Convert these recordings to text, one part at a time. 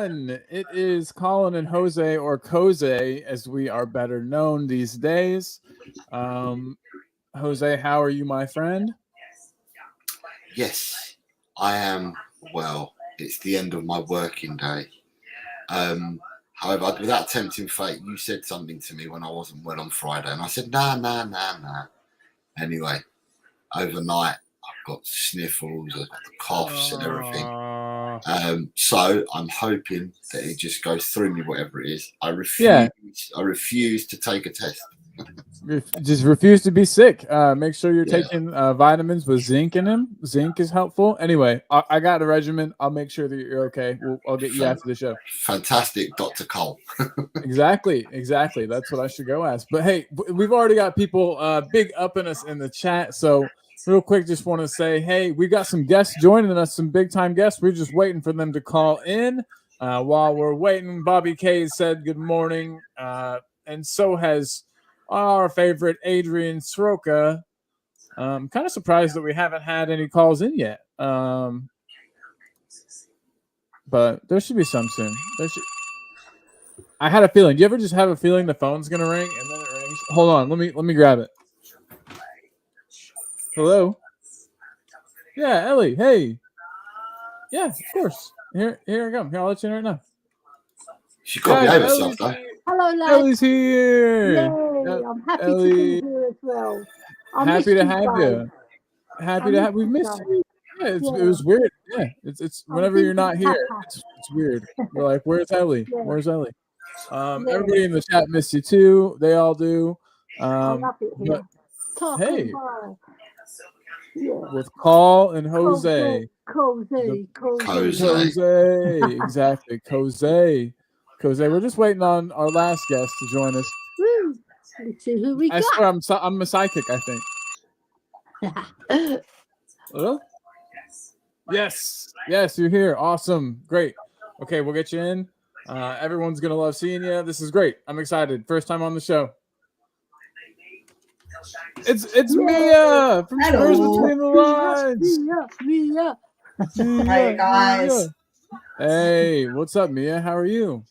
everyone. It is Colin and Jose, or Jose, as we are better known these days. Jose, how are you, my friend? Yes, I am well. It's the end of my working day. However, without tempting fate, you said something to me when I wasn't well on Friday, and I said, nah. Anyway, overnight, I've got sniffles, I've got the coughs and everything. So I'm hoping that it just goes through me, whatever it is. I refuse to take a test. Just refuse to be sick. Make sure you're taking vitamins with zinc in them. Zinc is helpful. Anyway, I got a regimen. I'll make sure that you're okay. I'll get you after the show. Fantastic, Dr. Cole. Exactly. That's what I should go ask. But hey, we've already got people big upping us in the chat. So real quick, just want to say, hey, we got some guests joining us, some big time guests. We're just waiting for them to call in. While we're waiting, Bobby K said good morning, and so has our favorite Adrian Sroka. I'm kind of surprised that we haven't had any calls in yet. But there should be some soon. I had a feeling. Do you ever just have a feeling the phone's gonna ring and then it rings? Hold on, let me grab it. Hello? Yeah, Ellie. Hey. Yeah, of course. Here I come. Here, I'll let you in right now. She can't behave herself, though. Hello, lads. Ellie's here. Yay, I'm happy to be here as well. Happy to have you. Happy to have. We've missed you. Yeah, it was weird. Yeah, it's whenever you're not here, it's weird. We're like, where's Ellie? Yeah. Where's Ellie? Everybody in the chat missed you too. They all do. I love it here. Hey, with Call and Jose. Jose. Exactly. Jose. We're just waiting on our last guest to join us. Woo. Let's see who we got. I swear I'm a psychic, I think. Hello? Yes, you're here. Awesome. Great. Okay, we'll get you in. Everyone's going to love seeing you. This is great. I'm excited. First time on the show. It's Mia from Spurs Between the Lines. Mia. Hey, guys. Hey, what's up, Mia? How are you?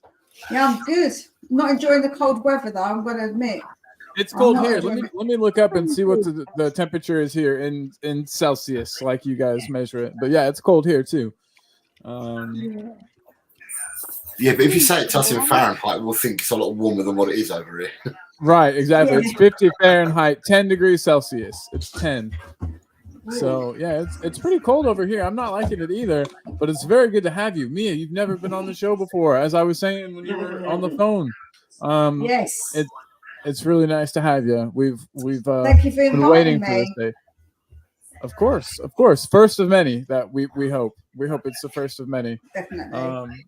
Yeah, I'm good. I'm not enjoying the cold weather, though, I'm going to admit. It's cold here. Let me look up and see what the temperature is here in Celsius, like you guys measure it. But yeah, it's cold here too. Yeah, but if you say it to us in Fahrenheit, we'll think it's a lot warmer than what it is over here. Right, exactly. It's 50 Fahrenheit, 10 degrees Celsius. It's 10. So yeah, it's pretty cold over here. I'm not liking it either, but it's very good to have you, Mia. You've never been on the show before, as I was saying when you were on the phone. Yes. It's really nice to have you. We've Thank you for been waiting for this day. Of course. First of many that we hope. We hope it's the first of many. Definitely.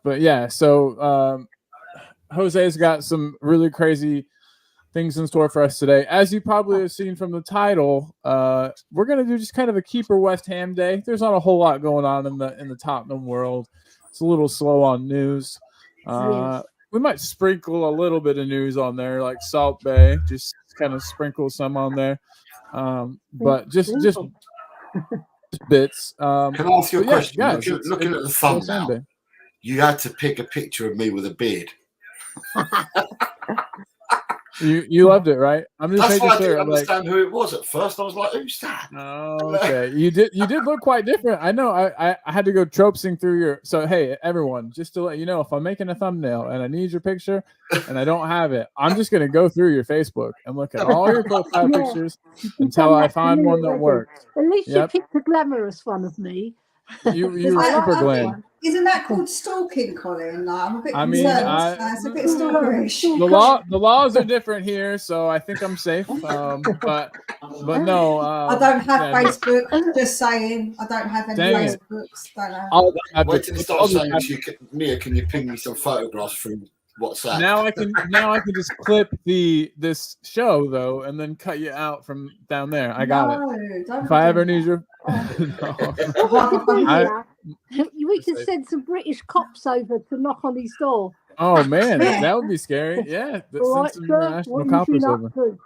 But yeah, so Jose's got some really crazy things in store for us today. As you probably have seen from the title, we're gonna do just kind of a keeper West Ham day. There's not a whole lot going on in the Tottenham world. It's a little slow on news. We might sprinkle a little bit of news on there, like Salt Bay, just kind of sprinkle some on there. But just bits. Can I ask you a question? Guys, looking at the thumbnail, you had to pick a picture of me with a beard. You loved it, right? I'm just making sure. I didn't understand who it was at first. I was like, "Who's that?" Oh, okay. You did look quite different. I know. I had to go tropesing through your. So hey, everyone, just to let you know, if I'm making a thumbnail and I need your picture and I don't have it, I'm just gonna go through your Facebook and look at all your profile pictures until I find one that works. At least you picked a glamorous one of me. You were super glam. Isn't that called stalking, Colin? I'm a bit concerned. It's a bit stalkerish. The laws are different here, so I think I'm safe. But no. I don't have Facebook. Just saying, I don't have any Facebooks. Wait till you start saying, Mia, can you ping me some photographs from WhatsApp? Now I can just clip this show though, and then cut you out from down there. I got it. If I ever need your. We can send some British cops over to knock on his door. Oh man, Yeah. that would be scary. Yeah, All right, send some sir, international what are you coppers up over. to?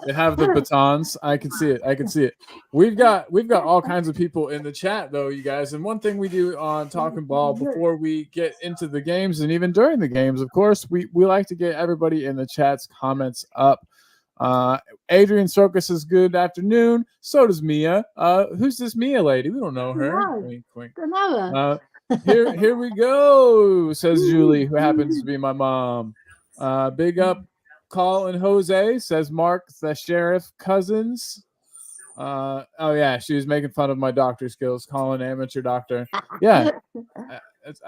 They have the batons. I can see it. I can see it. We've got all kinds of people in the chat though, you guys. And one thing we do on Talking Ball before we get into the games and even during the games, of course, we like to get everybody in the chat's comments up. Adrian Sorkus says good afternoon. So does Mia. Who's this Mia lady? We don't know her. No. Wink, wink. Don't know her. Here we go, says Julie, who happens to be my mom. Big up Colin Jose, says Mark the Sheriff Cousins. Oh yeah, she was making fun of my doctor skills. Colin, amateur doctor. Yeah,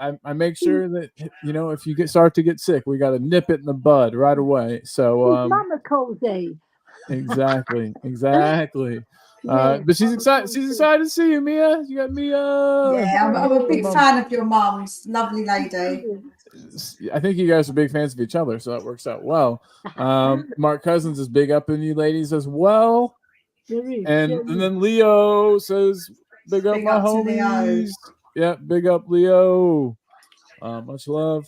I make sure that if you start to get sick, we got to nip it in the bud right away. So Mama Colsey. exactly. Yeah, But she's excited. She's excited to see you, Mia. You got Mia. Yeah, I'm a big fan of your mum's. Lovely lady. I think you guys are big fans of each other, so that works out well. Mark Cousins is big up in you ladies as well. And then Leo says, big up my homies. Yeah, big up Leo. Much love.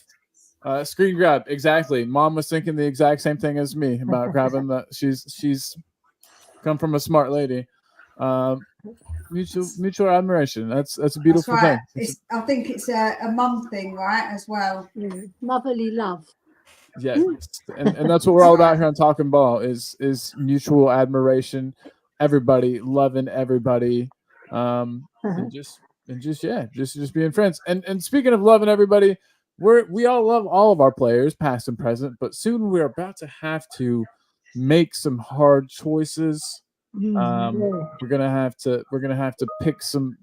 Screen grab, exactly. Mom was thinking the exact same thing as me about grabbing the. She's come from a smart lady. Mutual admiration. That's a beautiful thing. I think it's a mum thing, right, as well. Motherly love. Yeah, and that's what we're all about here on Talking Ball is mutual admiration, everybody loving everybody, and just being friends. And speaking of loving everybody, we all love all of our players, past and present, but soon we're about to have to make some hard choices. We're gonna have to pick some.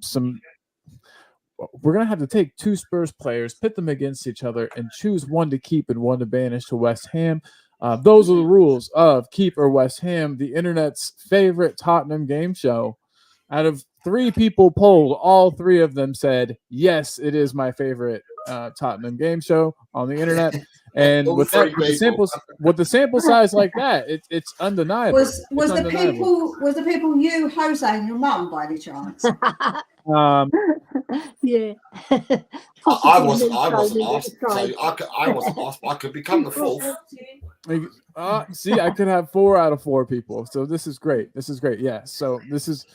We're gonna have to take two Spurs players, pit them against each other, and choose one to keep and one to banish to West Ham. Those are the rules of Keep or West Ham, the internet's favorite Tottenham game show. Out of 3 people polled, all 3 of them said, yes, it is my favorite Tottenham game show on the internet. And with the sample size like that, it's undeniable. Was the people you, Jose, and your mum by any chance? Yeah. I wasn't asked. So I wasn't asked. I could become the 4th. See, I could have 4 out of 4 people. So this is great. Yeah. So this is.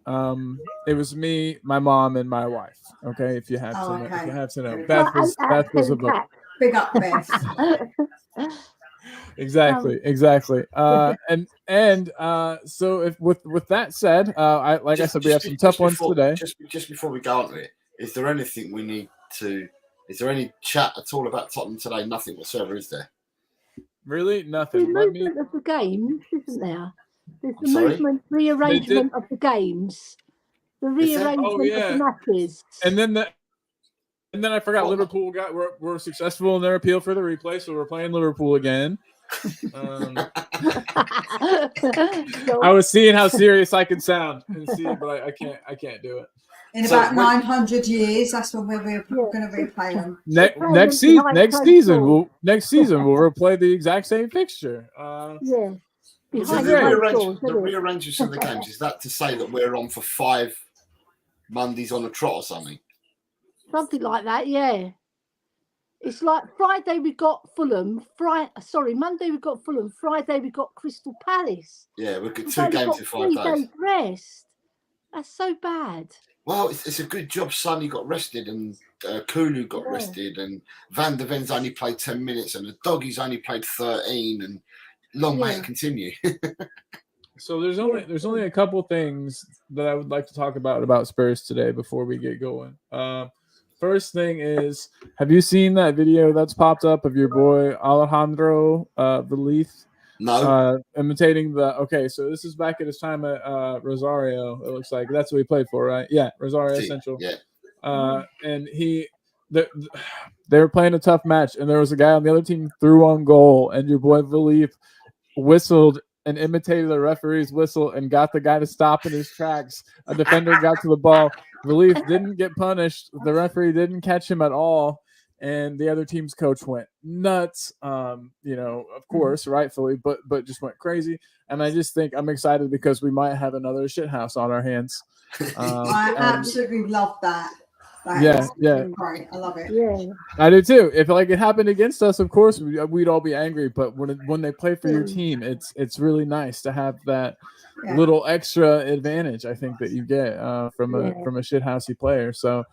It was me, my mom, and my wife. Okay, if you have to know, Beth was a vote. Big up, Beth. Exactly. So if with that said, I said, we have some tough ones today. Just before we go on to it, is there anything we need to? Is there any chat at all about Tottenham today? Nothing whatsoever, is there? Really, nothing. There's movement of the games, isn't there? There's the rearrangement of the games. The rearrangement of the matches. And then I forgot Liverpool were successful in their appeal for the replay, so we're playing Liverpool again. I was seeing how serious I could sound and see it, but I can't do it. In about 900 years, that's when we're going to replay them. Next season we'll replay the exact same fixture. Yeah. The rearrangements of the games, is that to say that we're on for 5 Mondays on a trot or something? Something like that, yeah. It's like Friday we got Fulham. Monday we got Fulham. Friday we got Crystal Palace. Yeah, we've got 2 games in 5 days. 3 days rest. That's so bad. Well, it's a good job Sonny got rested and Kulu got rested and Van der Ven's only played 10 minutes and the Doggies only played 13 and long may it continue. So there's only a couple things that I would like to talk about Spurs today before we get going. First thing is, have you seen that video that's popped up of your boy Alejandro Valith? No. Imitating so this is back at his time at Rosario. It looks like that's what he played for, right? Yeah, Rosario Central. Yeah. And they were playing a tough match, and there was a guy on the other team threw on goal, and your boy Valith whistled and imitated the referee's whistle and got the guy to stop in his tracks. A defender got to the ball. Relief didn't get punished. The referee didn't catch him at all. And the other team's coach went nuts. Of course, rightfully, but just went crazy. And I just think I'm excited because we might have another shithouse on our hands. I absolutely love that. Yeah. Great. I love it. Yeah. I do too. If it happened against us, of course we'd all be angry. But when they play for your team, it's really nice to have that little extra advantage. I think that you get from a shithousey player. So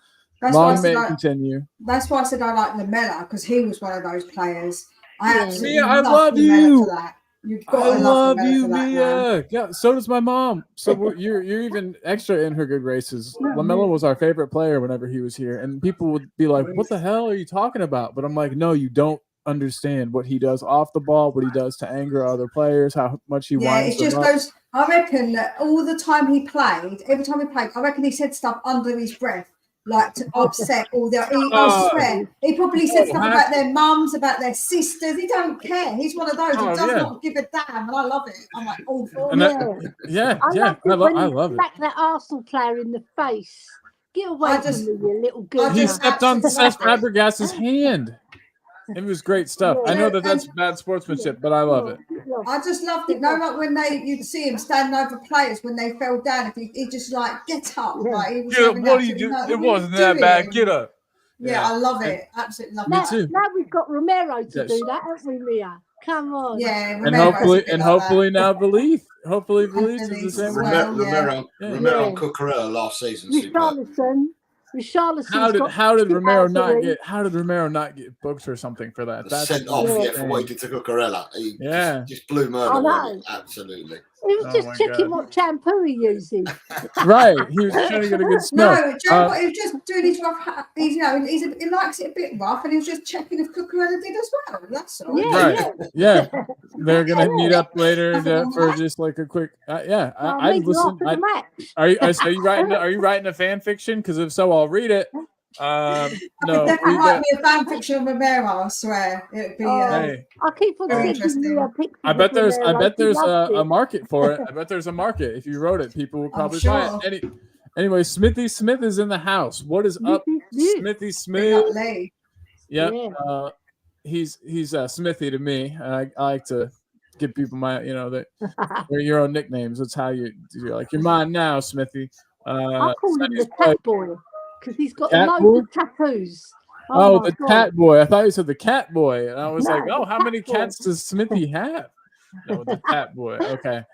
long may it continue. That's why I said I like Lamella, because he was one of those players. I absolutely love Lamella you. for that. You've got to love you, Mia. Yeah, so does my mom. So you're even extra in her good graces. Lamella was our favorite player whenever he was here, and people would be like, "What the hell are you talking about?" But I'm like, "No, you don't understand what he does off the ball, what he does to anger other players, how much he winds it just them up." goes. I reckon that all the time he played, every time he played, I reckon he said stuff under his breath, like to upset all their. I swear, he probably said stuff about their mums, about their sisters. He don't care. He's one of those who does not give a damn, and I love it. I'm like, oh, I love it. Smack that Arsenal player in the face. Get away from me, you little girl. He stepped on Seth Fabregas's hand. It was great stuff. I know that's bad sportsmanship, but I love it. I just loved it. No, like when you'd see him standing over players when they fell down. If he just get up, like he was. Get up, what are you doing? It wasn't that bad. Get up. Yeah, I love it. Absolutely love it. Me too. Now we've got Romero to do that, haven't we, Mia? Come on. Yeah, and hopefully now Belief. Hopefully Belief is the same. Romero and Cucurella last season. Richarlison. How did Romero not get booked or something for that? That's sent off for what he did to Cucurella. He just blew murder with it. Absolutely. He was just checking what shampoo he using. Right, he was trying to get a good smell. No, Joe, he was just doing his rough. He likes it a bit rough, and he was just checking if Cucurella did as well. That's all. Yeah. They're gonna meet up later for just like a quick. I'd listen. Are you writing a fan fiction? Because if so, I'll read it. No, definitely write me a fan fiction of Romero. I swear it'd be. I'll keep on interesting. I bet there's a market for it. I bet there's a market. If you wrote it, people will probably buy it. Anyway, Smithy Smith is in the house. What is up, Smithy Smith? Yep. Yeah. He's Smithy to me. I like to give people my they're your own nicknames. That's how you're like, you're mine now, Smithy. I call him the Cat Boy because he's got loads of tattoos. The Cat Boy. I thought you said the Cat Boy, and I was like, oh, how many cats does Smithy have? No, the Cat Boy. Okay.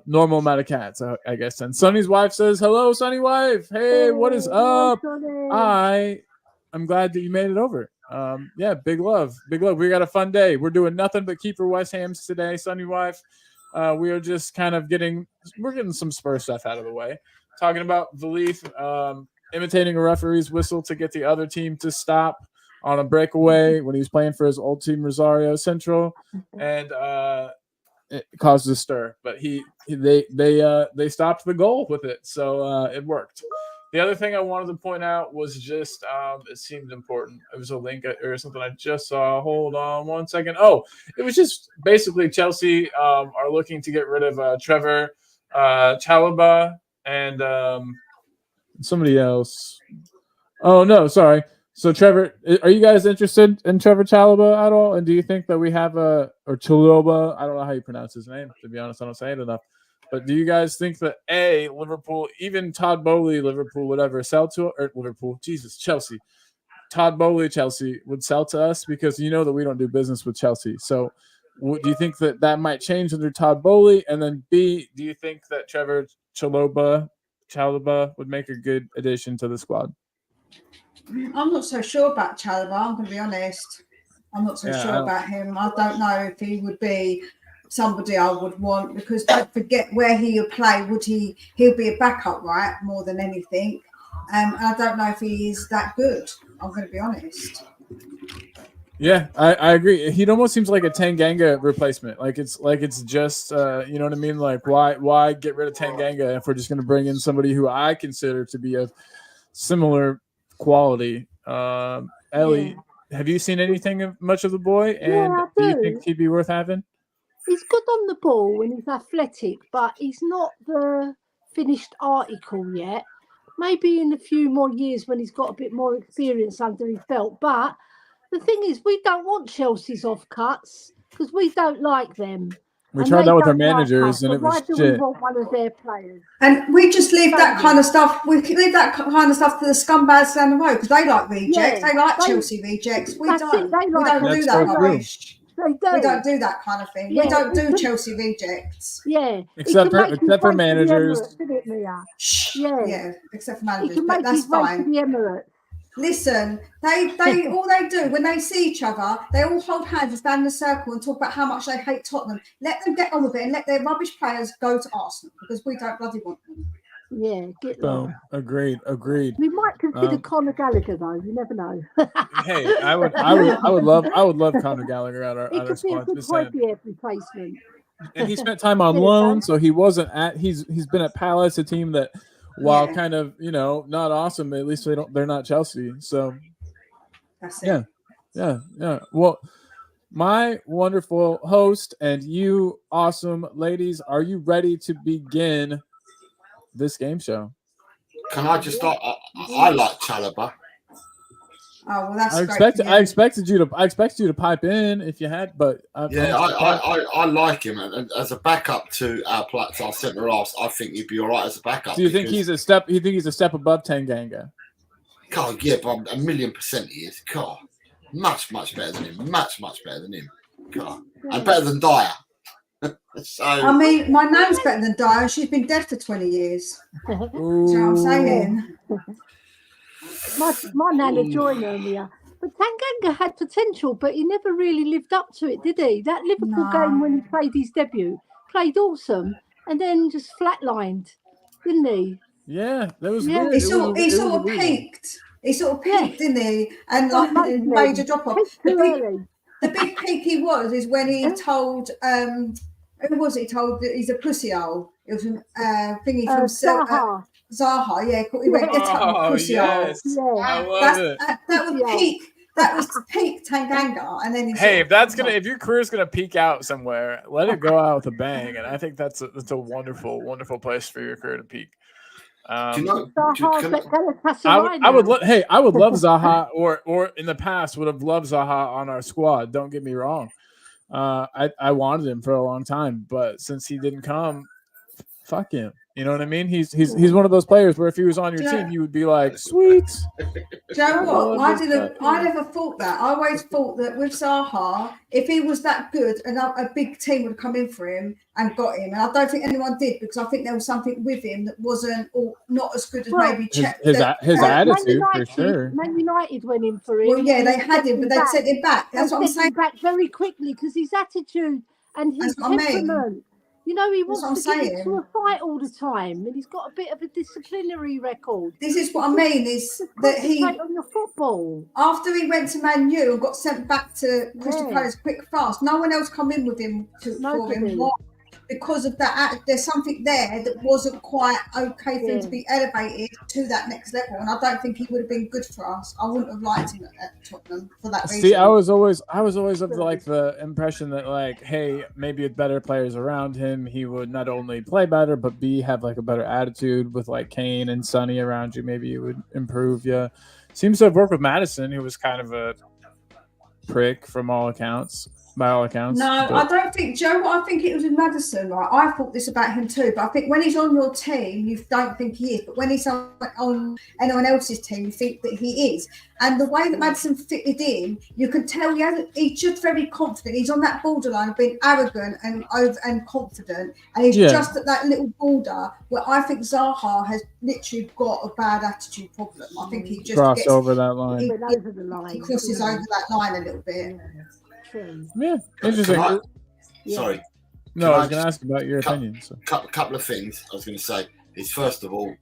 Normal amount of cats, I guess. And Sonny's wife says, hello, Sonny wife. Hey, what is up? I'm glad that you made it over. Big love. We got a fun day. We're doing nothing but keeper West Hams today, Sonny wife. We are just kind of getting some Spurs stuff out of the way. Talking about Belief imitating a referee's whistle to get the other team to stop on a breakaway when he was playing for his old team Rosario Central, and it caused a stir. But they stopped the goal with it, so it worked. The other thing I wanted to point out was just it seemed important. It was a link or something I just saw. Hold on 1 second. Oh, it was just basically Chelsea are looking to get rid of Trevor Chalobah and somebody else. Oh, no, sorry. So, Trevor, are you guys interested in Trevor Chalobah at all? And do you think that we have or Chalobah? I don't know how you pronounce his name. To be honest, I don't say it enough. But do you guys think that Liverpool, even Todd Bowley, Liverpool, whatever, sell to Chelsea, Todd Bowley, Chelsea would sell to us because you know that we don't do business with Chelsea. So, do you think that might change under Todd Bowley? And then B, do you think that Trevor Chalobah would make a good addition to the squad? I'm not so sure about Chalobah. I'm going to be honest. I'm not so sure about him. I don't know if he would be somebody I would want, because don't forget where he'll play. He'll be a backup, right? More than anything. I don't know if he is that good. I'm going to be honest. Yeah, I agree. He almost seems like a Tanganga replacement. Like it's just you know what I mean? Like why get rid of Tanganga if we're just going to bring in somebody who I consider to be of similar quality? Ellie, have you seen anything much of the boy? And do you think he'd be worth having? He's good on the ball and he's athletic, but he's not the finished article yet. Maybe in a few more years when he's got a bit more experience under his belt. But the thing is, we don't want Chelsea's off cuts because we don't like them. We tried that with our managers, and it was why do shit. we want one of their players? And we just leave that kind of stuff. We leave that kind of stuff to the scumbags down the road because they like rejects. They like Chelsea rejects. We don't. We don't do that rubbish. They do. We don't do that kind of thing. We don't do Chelsea rejects. Yeah, except for managers. Yeah, except for managers. But that's fine. Listen, they all they do when they see each other, they all hold hands and stand in a circle and talk about how much they hate Tottenham. Let them get on with it and let their rubbish players go to Arsenal because we don't bloody want them. Yeah, get them. Agreed. We might consider Conor Gallagher though. You never know. Hey, I would love Conor Gallagher at our squad. Replacement. And he spent time on loan, so he wasn't at. He's been at Palace, a team that, while kind of not awesome, at least they're not Chelsea. So that's it. Yeah. Well, my wonderful host and you awesome ladies, are you ready to begin this game show? Can I just start? I like Chalobah. Oh well, that's I expected you to pipe in if you had, but I like him, and as a backup to our centre halves, I think he'd be all right as a backup. Do you think he's a step? You think he's a step above Tanganga? God, yeah, but 1,000,000% he is. God, much better than him. Much better than him. God, and better than Dyer. So I mean, my nan's better than Dyer. She's been dead for 20 years. Do you know what I'm saying? My nan had joined earlier. But Tanganga had potential, but he never really lived up to it, did he? That Liverpool game when he played his debut, played awesome, and then just flatlined, didn't he? Yeah, that was weird. He sort of peaked. He sort of peaked, didn't he? And like a major drop off. The big peak he was is when he told who was it? He told that he's a pussy hole. It was thingy from Zaha, yeah. He went, get up, pussy hole. I love it. That was peak. That was peak Tanganga, and then if your career's gonna peak out somewhere, let it go out with a bang. And I think that's a wonderful place for your career to peak. I would love Zaha, or in the past would have loved Zaha on our squad. Don't get me wrong. I wanted him for a long time, but since he didn't come, fuck him. You know what I mean? He's one of those players where if he was on your team, you would be like, sweet. Do you know what? I never thought that. I always thought that with Zaha, if he was that good, a big team would come in for him and got him. And I don't think anyone did because I think there was something with him that wasn't not as good as maybe his attitude for sure. Man United went in for him. Well, yeah, they had him, but they sent him back. That's what I'm saying. Back very quickly because his attitude and his temperament. You know, he wants to get into a fight all the time, and he's got a bit of a disciplinary record. This is what I mean, is that he on your football. After he went to Man U and got sent back to Crystal Palace quick fast, no one else come in with him for him. Why? Because of that, there's something there that wasn't quite okay for him to be elevated to that next level, and I don't think he would have been good for us. I wouldn't have liked him at Tottenham for that reason. See, I was always of the impression that hey, maybe with better players around him, he would not only play better, but have a better attitude with Kane and Sonny around you. Maybe it would improve you. Seems to have worked with Madison, who was kind of a prick by all accounts. No, I don't think, Joe, what I think it was with Madison, right? I thought this about him too, but I think when he's on your team, you don't think he is. But when he's on anyone else's team, you think that he is. And the way that Madison fitted in, you can tell he's just very confident. He's on that borderline of being arrogant and confident. And he's just at that little border where I think Zaha has literally got a bad attitude problem. I think he just crosses over that line. He crosses over that line a little bit. Yeah, interesting. Sorry. No, I was going to ask about your opinion. So. Couple of things I was going to say is, first of all,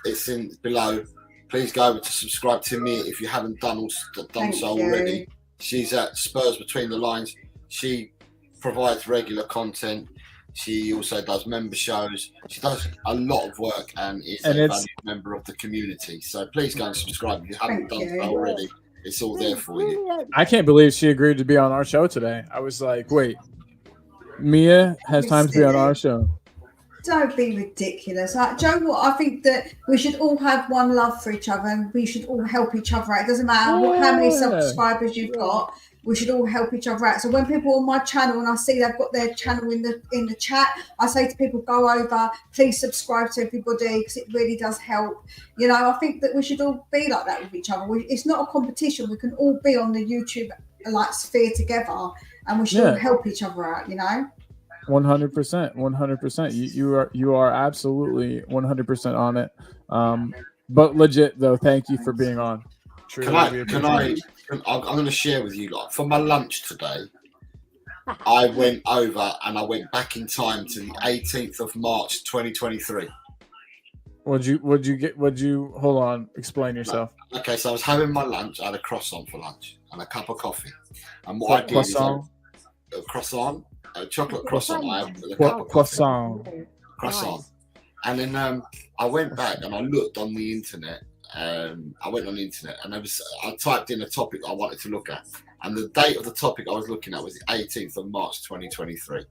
it's in below. Please go over to subscribe to me if you haven't done so already. She's at Spurs Between the Lines. She provides regular content. She also does member shows. She does a lot of work and is a valued member of the community. So please go and subscribe if you haven't done so already. It's all there for you. I can't believe she agreed to be on our show today. I was like, wait, Mia has time to be on our show. Don't be ridiculous. Joe, I think that we should all have one love for each other and we should all help each other out. It doesn't matter how many subscribers you've got. we should all help each other out. So when people on my channel and I see they've got their channel in the chat, I say to people, go over, please subscribe to everybody because it really does help. You know, I think that we should all be like that with each other. It's not a competition. We can all be on the YouTube like sphere together, and we should all help each other out. You know. 100%, 100%. You are absolutely 100% on it. But legit though, thank you for being on. I'm going to share with you, like, for my lunch today, I went over and I went back in time to the 18th of March 2023. Hold on, explain yourself. Okay, so I was having my lunch. I had a croissant for lunch and a cup of coffee. And what I did is a croissant, a chocolate croissant. I had with a cup of croissant. Croissant. And then I went back and I looked on the internet. I went on the internet and I typed in a topic I wanted to look at, and the date of the topic I was looking at was the 18th of March 2023.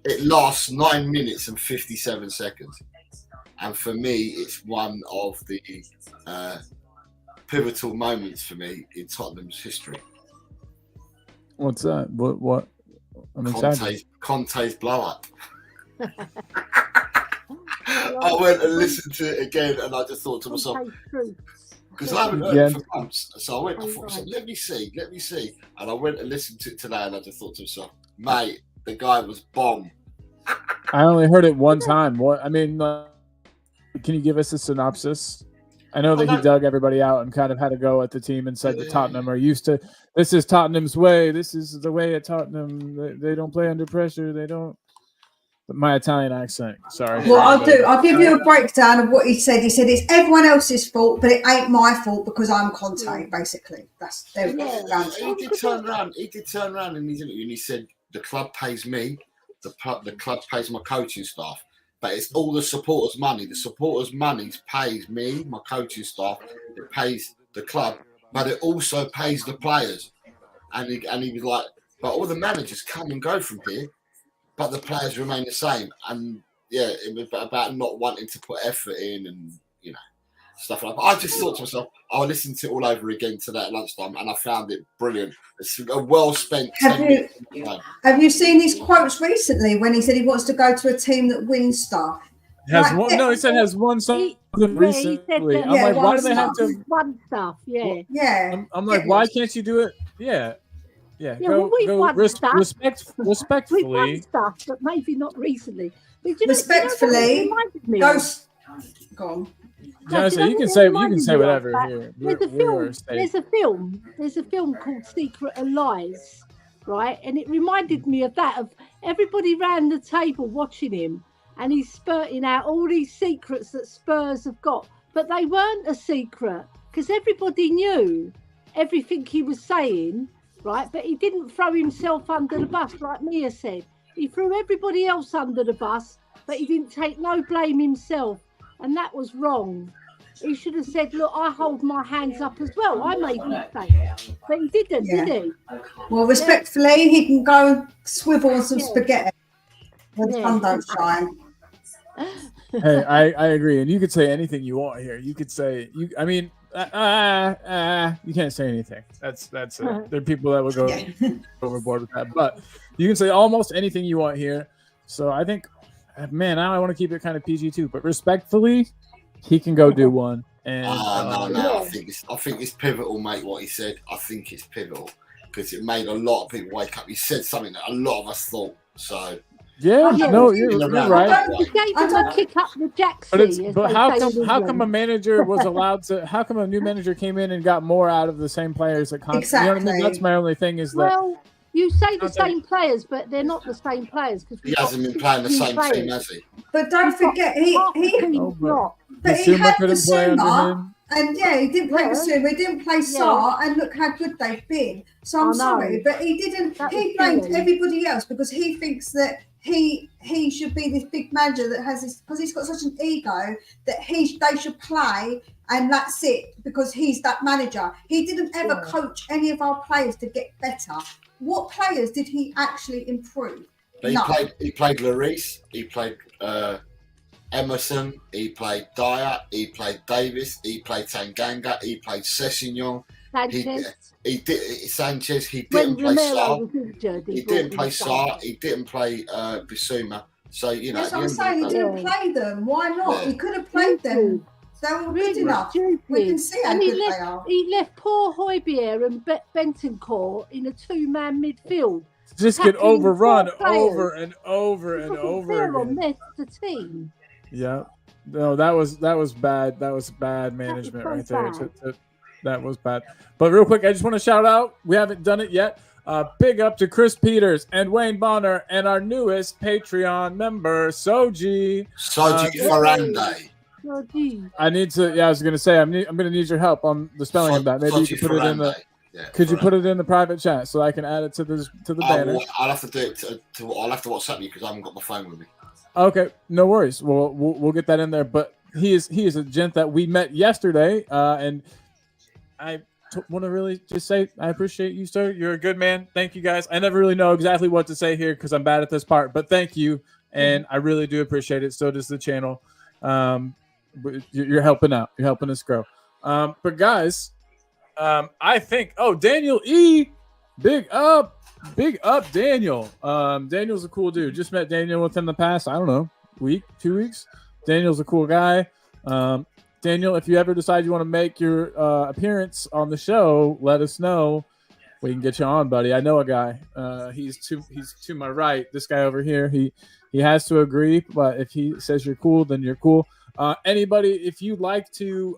It lasts 9 minutes and 57 seconds, and for me it's one of the pivotal moments for me in Tottenham's history. What's that? What? I'm excited. Conte's blow up. I went and listened to it again, and I just thought to myself, because I haven't heard it for months, so I thought, let me see, and I went and listened to it today, and I just thought to myself, mate, the guy was bomb. I only heard it one time. What? I mean, can you give us a synopsis? I know that he dug everybody out and kind of had a go at the team and said that Tottenham are used to, this is Tottenham's way. This is the way at Tottenham. They don't play under pressure. They don't. My Italian accent. Sorry. Well, I'll give you a breakdown of what he said. He said it's everyone else's fault, but it ain't my fault because I'm Conte. Basically, that's there. He did turn around. He did turn around in his interview and he said the club pays me, the club pays my coaching staff, but it's all the supporters' money. The supporters' money pays me, my coaching staff. It pays the club, but it also pays the players. And he was like, but all the managers come and go from here, but the players remain the same. And yeah, it was about not wanting to put effort in and, you know, stuff like that. I just thought to myself, I'll listen to it all over again today at lunchtime, and I found it brilliant. It's a well spent 10 minutes. Have you seen his quotes recently when he said he wants to go to a team that wins stuff? He said has won something recently. I'm like, why do they have to won stuff? Yeah. Yeah. I'm like, why can't you do it? Yeah. Yeah, respectfully. We won stuff, but maybe not recently. But respectfully, go on. You can say whatever here. There's a film called Secret of Lies, right? And it reminded me of that, of everybody round the table watching him, and he's spurting out all these secrets that Spurs have got, but they weren't a secret because everybody knew everything he was saying. Right, but he didn't throw himself under the bus like Mia said. He threw everybody else under the bus, but he didn't take no blame himself, and that was wrong. He should have said, "Look, I hold my hands up as well. I made mistakes," but he didn't, did he? Well, respectfully, he can go and swivel on some spaghetti when the sun don't shine. Hey, I agree, and you could say anything you want here. You could say you can't say anything. That's there are people that would go overboard with that, but you can say almost anything you want here. So I think, man, I want to keep it kind of PG too, but respectfully, he can go do one. And no, I think it's pivotal, mate. What he said, I think it's pivotal because it made a lot of people wake up. He said something that a lot of us thought. So. Yeah, no, you're right. He gave him a kick up the jacksie. But how come a manager was allowed to? How come a new manager came in and got more out of the same players that exactly? You know what I mean? That's my only thing is that. Well, you say the same players, but they're not the same players because he hasn't been playing the same team, has he? But don't forget, he had the Suma, and he didn't play the Suma, he didn't play Sarr, and look how good they've been. So I'm sorry, but he didn't. He blamed everybody else because he thinks that. He should be this big manager that has this, because he's got such an ego that they should play and that's it because he's that manager. He didn't ever coach any of our players to get better. What players did he actually improve? He played Lloris, he played Emerson, he played Dyer, he played Davis, he played Tanganga, he played Sessegnon, Sanchez. He did Sanchez. He When didn't play Romero Sarr. was injured, He brought didn't in play Sanchez. Sarr. He didn't play Bissouma. So you know, That's what I'm saying. He at didn't play them. Why not? Yeah. He could have played them. They were good Really enough. stupid. We can see how And good they are. he left poor Højbjerg and Bentancur in a two-man midfield. Just get tackling overrun 4 players. over and over and over Fair on again. the team. Yeah. No, that was bad. That was bad management so right there. bad. That was bad. But real quick, I just want to shout out. We haven't done it yet. Big up to Chris Peters and Wayne Bonner and our newest Patreon member, Soji. Farande. I need to. Yeah, I was gonna say I'm gonna need your help on the spelling of that. Maybe you can put it in the. Yeah, could you put it in the private chat so I can add it to the banner? I'll have to do it. I'll have to WhatsApp you because I haven't got my phone with me. Okay, no worries. We'll get that in there. But he is a gent that we met yesterday, and I want to really just say I appreciate you, sir. You're a good man. Thank you, guys. I never really know exactly what to say here because I'm bad at this part, but thank you, and I really do appreciate it. So does the channel. You're helping out. You're helping us grow. But guys, I think. Oh, Daniel E. Big up, Daniel. Daniel's a cool dude. Just met Daniel within the past, I don't know, week, 2 weeks. Daniel's a cool guy. Daniel, if you ever decide you want to make your appearance on the show, let us know. We can get you on, buddy. I know a guy. He's to my right. This guy over here, he has to agree, but if he says you're cool, then you're cool. Anybody, if you'd like to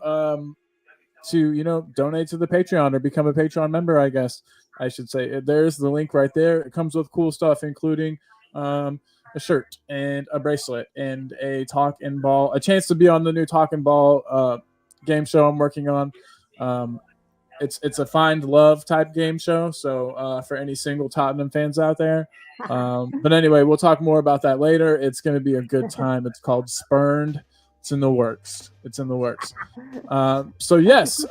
donate to the Patreon or become a Patreon member, I guess I should say, there's the link right there. It comes with cool stuff, including a shirt and a bracelet and a chance to be on the new Talking Ball game show I'm working on. It's a find love type game show, so for any single Tottenham fans out there. But anyway, we'll talk more about that later. It's going to be a good time. It's called Spurned. It's in the works. So yes,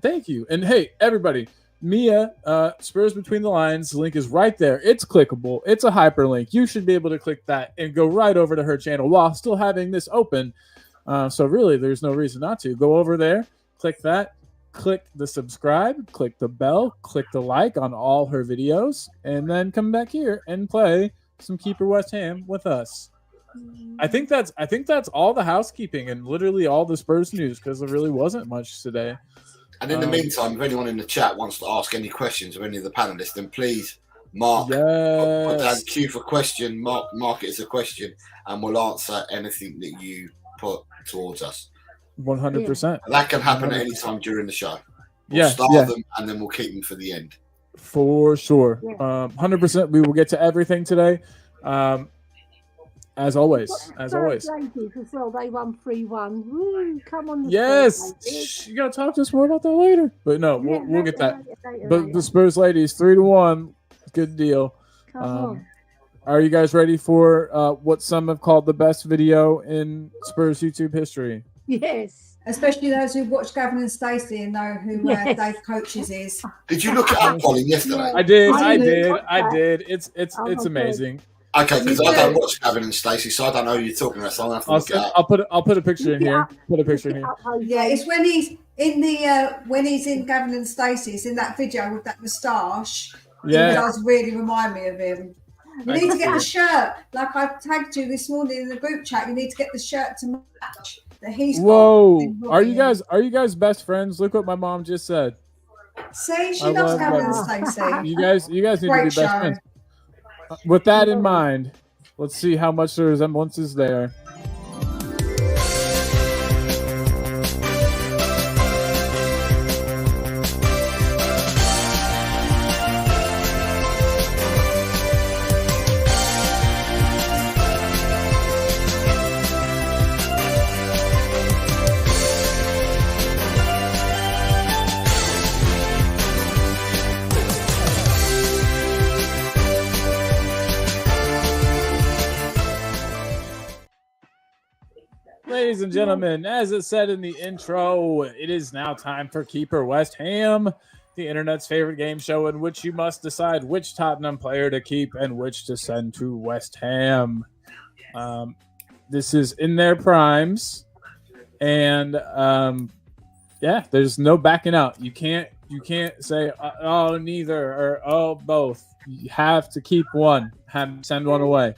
thank you. And hey, everybody, Mia, Spurs Between the Lines, the link is right there. It's clickable. It's a hyperlink. You should be able to click that and go right over to her channel while still having this open. So really, there's no reason not to. Go over there, click that, click the subscribe, click the bell, click the like on all her videos, and then come back here and play some Keeper West Ham with us. I think that's all the housekeeping and literally all the Spurs news because there really wasn't much today. And in the meantime, if anyone in the chat wants to ask any questions of any of the panelists, then please mark put down Q for question, mark it as a question, and we'll answer anything that you put towards us. 100%. That can happen at any time during the show. We'll start them and then we'll keep them for the end. For sure. 100%. We will get to everything today. As always. Ladies as well, they won 3-1. Woo, come on. Yes. You got to talk to us more about that later. But no, we'll get that. But the Spurs ladies, 3-1. Good deal. Come on. Are you guys ready for what some have called the best video in Spurs YouTube history? Yes. Especially those who watch Gavin and Stacey and know who Dave Coaches is. Did you look it up, Colin, yesterday? I did. It's amazing. Okay, because I don't watch Gavin and Stacey, so I don't know who you're talking about. So I'll have to look it up. I'll put a picture in here. Yeah, it's when he's in the when he's in Gavin and Stacey's in that video with that moustache. Yeah, it does really remind me of him. You need to get the shirt, like I tagged you this morning in the group chat. You need to get the shirt to match that he's got. Whoa, are you guys best friends? Look what my mom just said. See, she loves Gavin and Stacey. You guys need to be best friends. With that in mind, let's see how much the resemblance is there. Ladies and gentlemen, as it said in the intro, it is now time for Keeper West Ham, the internet's favorite game show in which you must decide which Tottenham player to keep and which to send to West Ham. This is in their primes, and Yeah, there's no backing out. You can't say oh neither or oh both. You have to keep one. Send one away.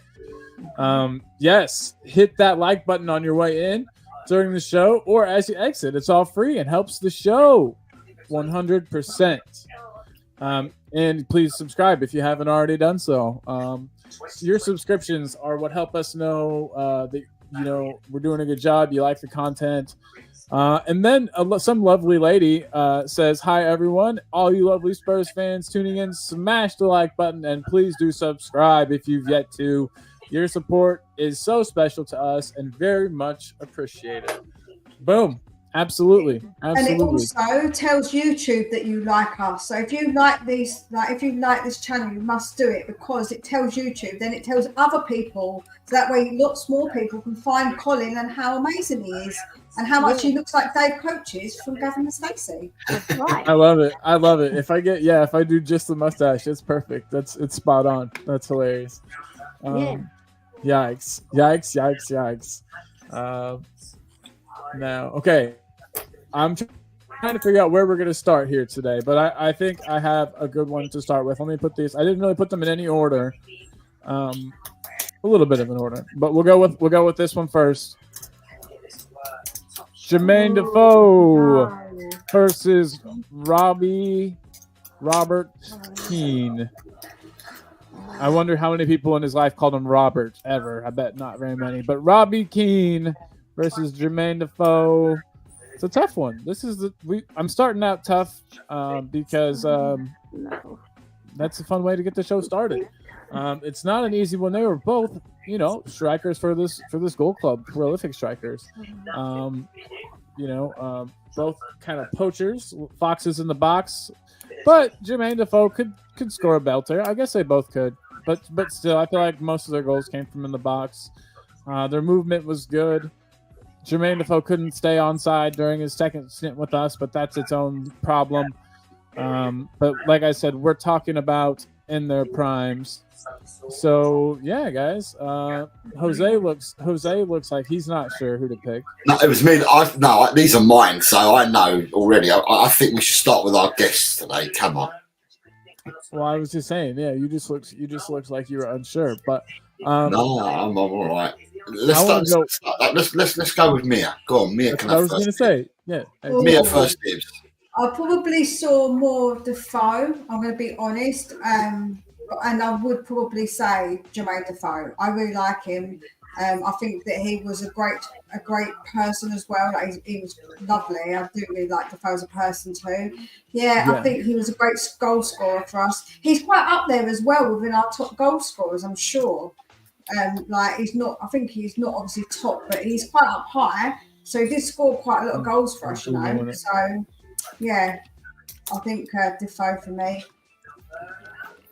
Yes, hit that like button on your way in during the show or as you exit. It's all free and helps the show 100%. And please subscribe if you haven't already done so. Your subscriptions are what help us know that we're doing a good job. You like the content. And then some lovely lady says, "Hi everyone, all you lovely Spurs fans tuning in, smash the like button and please do subscribe if you've yet to. Your support is so special to us and very much appreciated." Boom. Absolutely. And it also tells YouTube that you like us. So if you like this channel, you must do it because it tells YouTube. Then it tells other people. So that way, lots more people can find Colin and how amazing he is and how much he looks like Dave Coaches from Gavin and Stacey. Right. I love it. If I do just the mustache, it's perfect. It's spot on. That's hilarious. Yikes. Now, okay. I'm trying to figure out where we're going to start here today, but I think I have a good one to start with. Let me put these. I didn't really put them in any order, a little bit of an order, but we'll go with this one first. Jermaine Defoe versus Robert Keane. I wonder how many people in his life called him Robert ever. I bet not very many. But Robbie Keane versus Jermaine Defoe. It's a tough one. I'm starting out tough because that's a fun way to get the show started. It's not an easy one. They were both, strikers for this goal club, prolific strikers. Both kind of poachers, foxes in the box. But Jermaine Defoe could score a belter. I guess they both could. But still, I feel like most of their goals came from in the box. Their movement was good. Jermaine Defoe couldn't stay onside during his second stint with us, but that's its own problem. But like I said, we're talking about in their primes. So yeah, guys. Jose looks like he's not sure who to pick. No, it was me. These are mine, so I know already. I think we should start with our guests today. Come on. Well, I was just saying, yeah, you just looked like you were unsure, but no, I'm all right. Let's go with Mia. Go on, Mia. That's what I was going to say. Yeah, Mia first dibs. I probably saw more of Defoe. I'm going to be honest, and I would probably say Jermaine Defoe. I really like him. I think that he was a great person as well. Like he was lovely. I do really like Defoe as a person too. Yeah, I think he was a great goal scorer for us. He's quite up there as well within our top goal scorers, I'm sure. He's not. I think he's not obviously top, but he's quite up high. So he did score quite a lot of goals for us, So yeah, I think Defoe for me.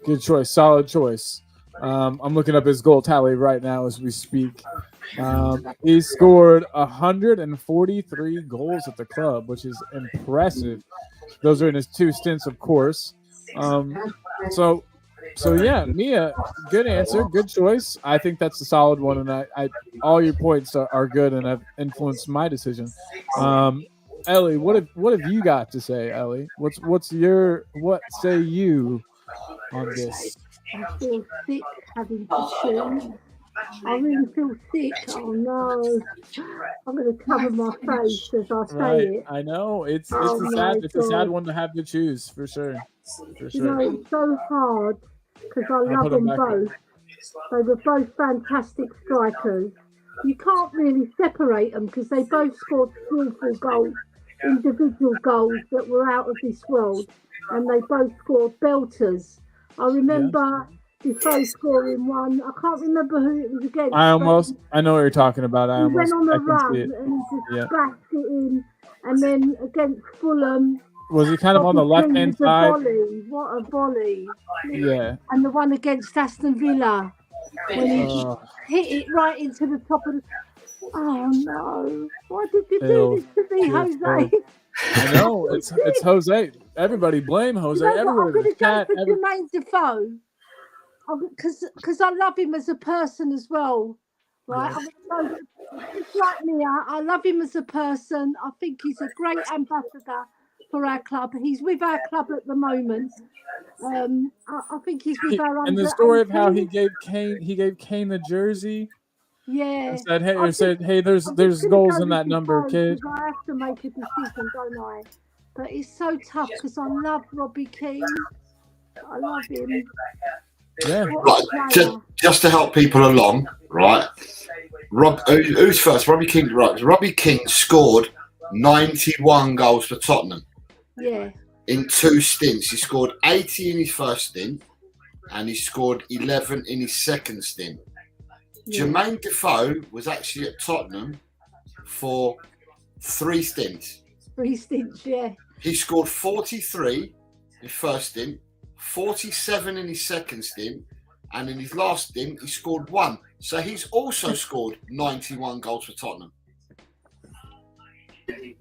Good choice, solid choice. I'm looking up his goal tally right now as we speak. He scored 143 goals at the club, which is impressive. Those are in his 2 stints, of course. So yeah, Mia, good answer, good choice. I think that's a solid one, and I all your points are good and have influenced my decision. Ellie, what have you got to say, Ellie? What say you on this? I feel sick having to choose. I really feel sick. Oh no! I'm going to cover my face as I say it. I know it's a sad one to have to choose for sure. It's so hard because I love them both. They were both fantastic strikers. You can't really separate them because they both scored skillful goals, individual goals that were out of this world, and they both scored belters. I remember Defoe scoring one. I can't remember who it was against. I know what you're talking about. He went on a run and he just bashed it in, and then against Fulham. Was he kind of on the left-hand side? What a volley. Yeah. And the one against Aston Villa, when he hit it right into the top of the... Oh, no. Why did you do this to me, Jose? I know. It's Jose. Everybody blame Jose. I'm going to go for Jermaine Defoe. Because I love him as a person as well. right? Just like me, I love him as a person. I think he's a great ambassador for our club. He's with our club at the moment. I think he's with our And the story of how he gave Kane the jersey. Yeah. And said, hey, there's goals in that number, kid. I have to make a decision, don't I? But it's so tough because I love Robbie Keane. I love him. Yeah. Right. Just to help people along, right? Who's first? Robbie King. Right. Robbie King scored 91 goals for Tottenham. Yeah. In 2 stints, he scored 80 in his first stint, and he scored 11 in his second stint. Yeah. Jermaine Defoe was actually at Tottenham for 3 stints. 3 stints, yeah. He scored 43 in his first stint, 47 in his second stint, and in his last stint, he scored 1. So he's also scored 91 goals for Tottenham.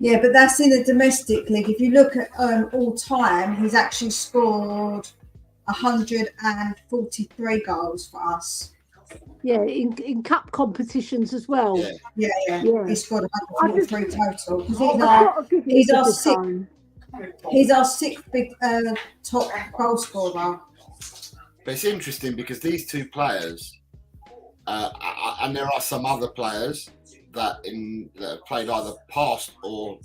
Yeah, but that's in the domestic league. If you look at all time, he's actually scored 143 goals for us. Yeah, in cup competitions as well. Yeah. He scored 143 total. He's our 6th big top goal scorer. But it's interesting because these 2 players, and there are some other players that have played either past or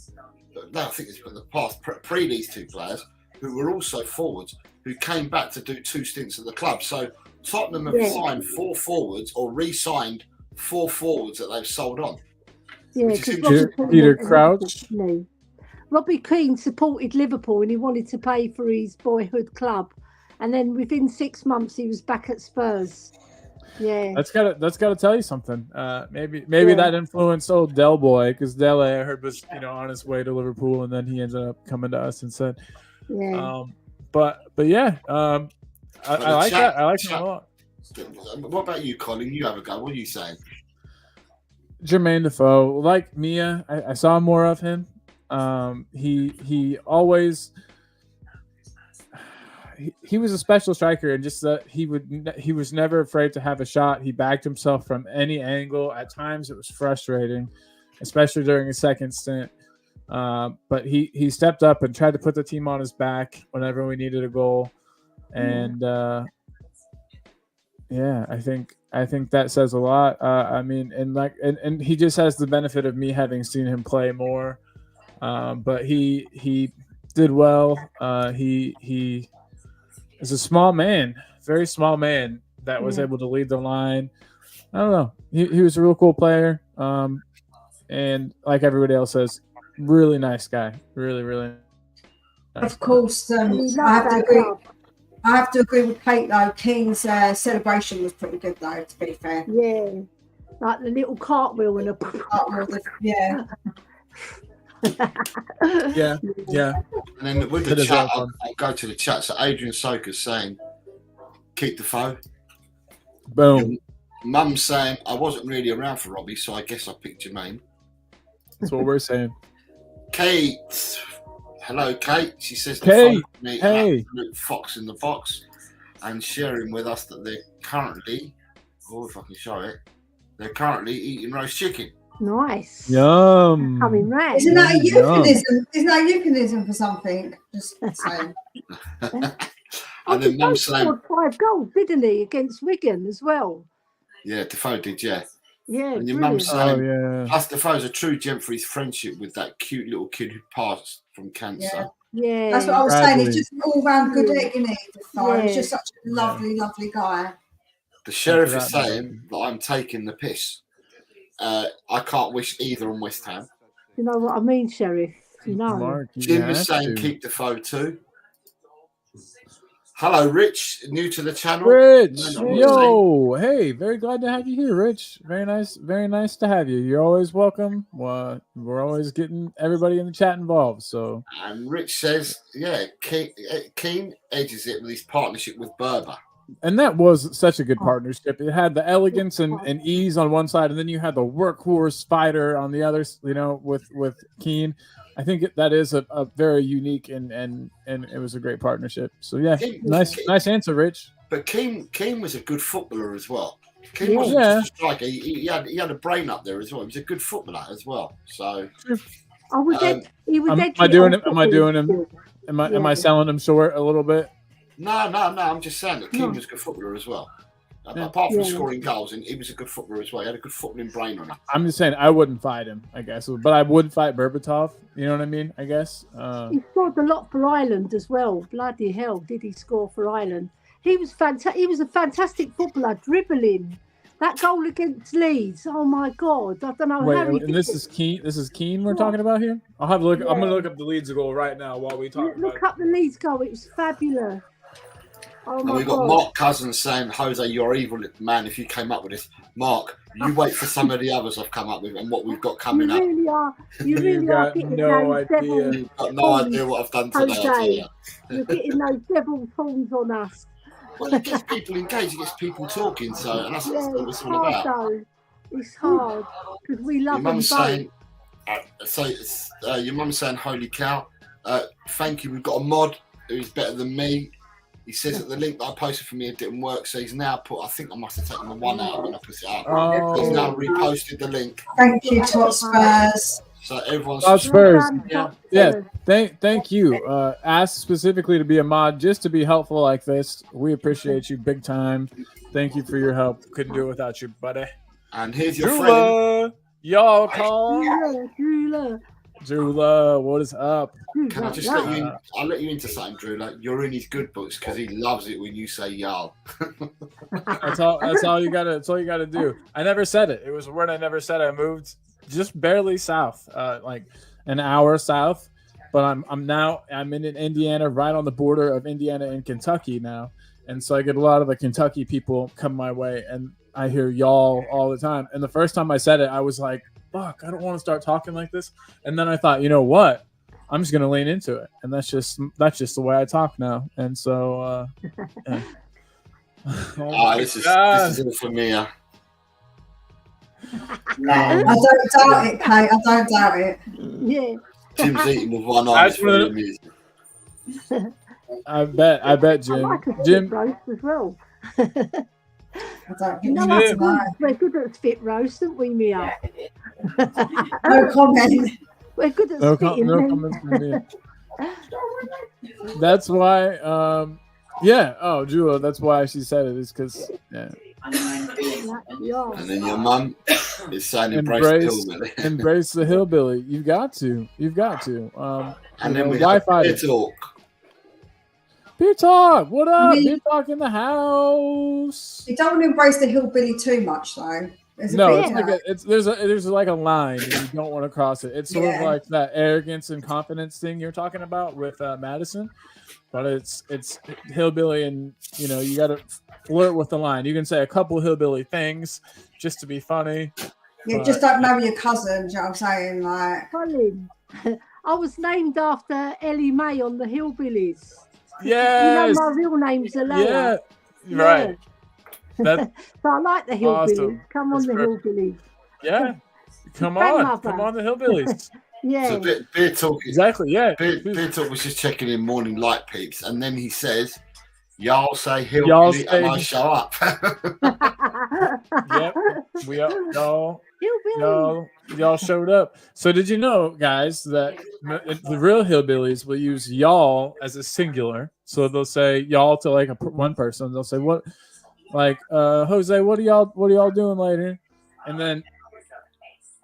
no, I think it's been the past pre these 2 players who were also forwards who came back to do 2 stints at the club. So Tottenham have signed 4 forwards or re-signed 4 forwards that they've sold on. Yeah, Peter Crouch. Robbie Keane supported Liverpool and he wanted to pay for his boyhood club, and then within 6 months he was back at Spurs. Yeah, that's gotta tell you something. Maybe that influenced old Del Boy, because Del I heard was on his way to Liverpool, and then he ended up coming to us instead. Yeah. But yeah, I like that. I like him a lot. What about you, Colin? You have a go. What are you saying? Jermaine Defoe, like Mia, I saw more of him. He always. He was a special striker, and just that he was never afraid to have a shot. He backed himself from any angle. At times it was frustrating, especially during his second stint. But he stepped up and tried to put the team on his back whenever we needed a goal. And I think that says a lot. I mean, and he just has the benefit of me having seen him play more. But he did well. He is a small man, very small man that was able to lead the line. I don't know. He was a real cool player. And like everybody else says, really nice guy. Really, really nice. Of course, I have to agree with Kate though. King's celebration was pretty good though, to be fair. Yeah. Like the little cartwheel and a yeah. Yeah. And then with the chat, I'll go to the chat. So Adrian Soker's saying, keep the foe. Boom. Mum's saying, I wasn't really around for Robbie, so I guess I picked Jermaine. That's what we're saying. Kate. Hello, Kate. She says, Kate, hey. An absolute fox in the box, and sharing with us that they're currently, if I can show it, they're currently eating roast chicken. Nice. Yum. Coming right. Isn't that a euphemism? Isn't that a euphemism for something? Just saying. And then Mum saying, 5 goals, didn't he, against Wigan as well? Yeah, Defoe did, yeah. Yeah. And your mum saying, plus Defoe's a true gem for his friendship with that cute little kid who passed from cancer. Yeah. That's what I was saying. He's just an all-round good egg, isn't he, Defoe? He's just such a lovely, lovely guy. The sheriff is saying that I'm taking the piss. I can't wish either on West Ham. You know what I mean, Sheriff? You know. Mark, Jim is saying keep Defoe too. Hello, Rich. New to the channel. Rich, yo, hey, very glad to have you here, Rich. Very nice to have you. You're always welcome. We're always getting everybody in the chat involved. So. And Rich says, Keane edges it with his partnership with Berber. And that was such a good partnership. It had the elegance and ease on one side, and then you had the workhorse fighter on the other. With Keane, I think that is a very unique and it was a great partnership. So yeah, nice answer, Rich. But Keane was a good footballer as well. He wasn't Yeah. just a striker. He had a brain up there as well. He was a good footballer as well. So I was he was Am I edgy doing on him? Am I doing him? football. Am I Yeah. selling him short a little bit? no. I'm just saying that Keane No. was a good footballer as well. Yeah. Apart from Yeah. scoring goals, and he was a good footballer as well. He had a good footballing brain on him. I'm just saying I wouldn't fight him, I guess, but I would fight Berbatov. You know what I mean? I guess. He scored a lot for Ireland as well. Bloody hell, did he score for Ireland? He was fantastic. He was a fantastic footballer, dribbling. That goal against Leeds. Oh my God! I don't know Wait, how he and did this it. is Keane. This is Keane we're What? talking about here. I'll have a look. I'm Yeah. gonna look up the Leeds goal right now while we talk about Look it. up the Leeds goal. It was fabulous. Oh And my we've got God! Mark Cousins saying, Jose, you're evil man if you came up with this. Mark, you wait for some of the others I've come up with and what we've got You coming up. really are. You You really are got getting no those idea. devil. You've got no idea what I've done today, I tell Jose, you. you're getting those devil thorns on us. Well, it gets people engaged, it gets people talking, so and that's Yeah, what it's it's all hard about. though. It's hard because we Your love them mum's both. saying, your mum's saying, holy cow. Thank you, we've got a mod who's better than me. He says that the link that I posted for me it didn't work, so he's now put, I think I must have taken the one out when I put it up. He's now Oh, reposted the link, Thank you, Tot Spurs. so everyone's Oh, Spurs. Well done, Yeah. Top Yeah. Spurs. Thank you. Asked specifically to be a mod just to be helpful like this. We appreciate you big time. Thank you for your help. Couldn't do it without you, buddy. and here's your friend. Jula, y'all call. Drula, Jula, what is up? Can I just let you in? I'll let you into something, Drew. Like, you're in his good books because he loves it when you say y'all. That's all you gotta. That's all you gotta do. I never said it. It was a word I never said. I moved just barely south, like an hour south. But I'm in Indiana, right on the border of Indiana and Kentucky now, and so I get a lot of the Kentucky people come my way, and I hear y'all all the time. And the first time I said it, I was like, "Fuck, I don't want to start talking like this." And then I thought, you know what? I'm just gonna lean into it, and that's just the way I talk now. And so, yeah. This is it for me. I don't doubt it, Kate. I don't doubt it. Yeah. Jim's eating with one eye. That's what- Music. I bet, I Jim. like a Jim, spit roast as well. I don't You give know a us shit. Scots, we're good at spit roast, aren't we, Mia? No comment. We're good at no spitting. comments from me. That's why, yeah. Oh, Jula, that's why she said it. Is because, yeah. Yeah. And then your mum is saying embrace the hillbilly. Embrace the hillbilly. You've got to. And you then know, we why have fight beer it? talk. Beer talk. What up? Me- Beer talk in the house. You don't want to embrace the hillbilly too much, though. There's a No, bit it's of like that. there's like a line and you don't want to cross it. It's sort of Yeah. like that arrogance and confidence thing you're talking about with Madison, but it's hillbilly, and you know you got to flirt with the line. You can say a couple hillbilly things just to be funny. You just don't know your cousin, do you know what I'm saying? Like, Colin, I was named after Ellie Mae on the Hillbillies. Yes, You know my real name's Alea. yeah, right. That So I like the Hillbillies. Awesome. Come on, That's the perfect. Hillbillies. yeah. Come Grandmother. on, the hillbillies. Yeah. So beer talk is Exactly. Yeah. Beer talk was just checking in morning light peeps, and then he says, "Y'all say Y'all hillbilly, say- and I show up." Yep. We all. Hillbilly. Y'all showed up. So did you know, guys, that the real hillbillies will use y'all as a singular? So they'll say y'all to like one person. They'll say what, like Jose, what are y'all doing later? And then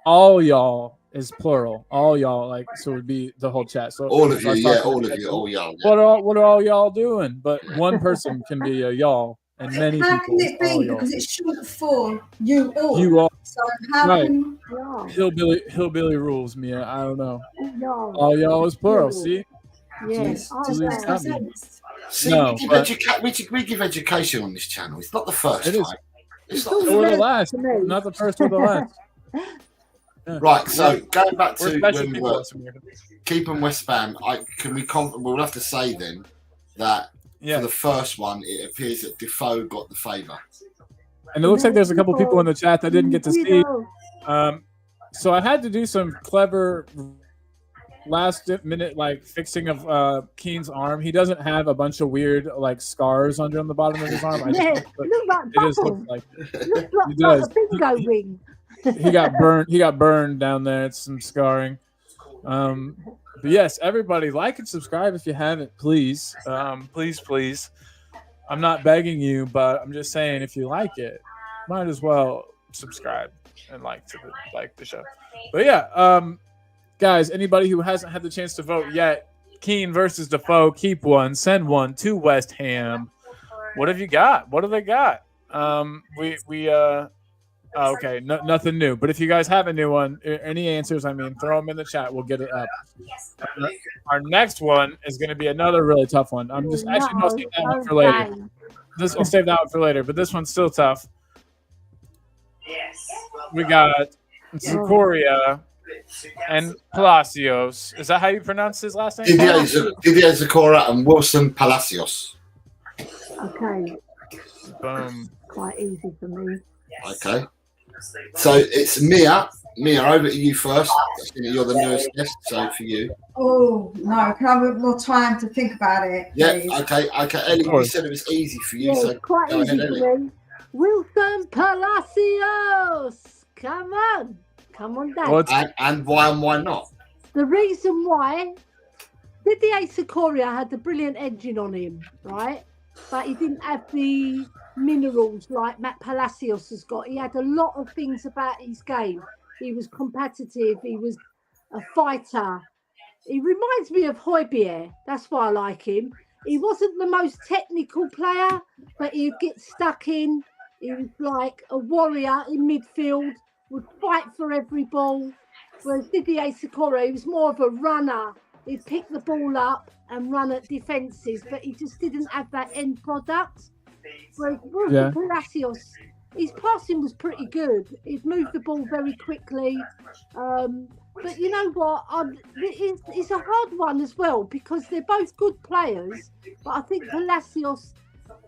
all y'all is plural. All y'all, like, so it would be the whole chat. So all of if you, I was yeah, talking all to of you, all y'all. Yeah. what are all y'all doing? But one person can be a y'all, and many how people. can it all be? y'all. Because it's short for you all. You all So how Right. can Yeah. hillbilly rules, Mia. I don't know. Y'all. All y'all is plural. See. Yes. it Oh, just makes no yeah. sense? See, No, we, give but- we give education on this channel. It's not the first It is. time. It's It's not all the Or the Yes, last, to me. not the first or the last. Right, so going back We're to special when we people. were in Samir. keeping West Ham, we'll have to say then that Yeah. for the first one, it appears that Defoe got the favour. And it looks like there's a couple people in the chat that didn't get to see. Weirdo. So I had to do some clever last minute like fixing of Keen's arm. He doesn't have a bunch of weird like scars under on the bottom of his arm. Yeah, look like it just bubbles. looks like Looks he like does. a bingo ring. He got burned. He got burned down there. It's some scarring. But yes, everybody like and subscribe if you haven't, please. Please. I'm not begging you, but I'm just saying if you like it, might as well subscribe and like the show. But yeah, guys, anybody who hasn't had the chance to vote yet, Keane versus Defoe, keep one, send one to West Ham. What have you got? What do they got? Okay, nothing new. But if you guys have a new one, any answers, I mean, throw them in the chat. We'll get it up. Our next one is going to be another really tough one. I'm just actually I'll save that one for later. I'll save that one for later, but this one's still tough. We got Zakaria and Palacios. Is that how you pronounce his last name? Didier Zakaria and Wilson Palacios. Okay. Boom. Quite easy for me. Okay. So it's Mia. Mia, over to you first. You're the newest guest, so for you. Oh, no. Can I have more time to think about it? Yeah, please? okay. Ellie, you said it was easy for you. Yeah, So quite go easy ahead, for Ellie. me. Wilson Palacios. Come on, Dad. And why not? The reason why, Didier Zakaria had the brilliant engine on him, right? But he didn't have the minerals like Matt Palacios has got. He had a lot of things about his game. He was competitive. He was a fighter. He reminds me of Højbjerg. That's why I like him. He wasn't the most technical player, but he'd get stuck in. He was like a warrior in midfield, would fight for every ball. Whereas Didier Zakaria, he was more of a runner. He'd pick the ball up and run at defences, but he just didn't have that end product. Whereas Palacios, his passing was pretty good. He'd moved the ball very quickly. But you know what? It's a hard one as well because they're both good players. But I think Palacios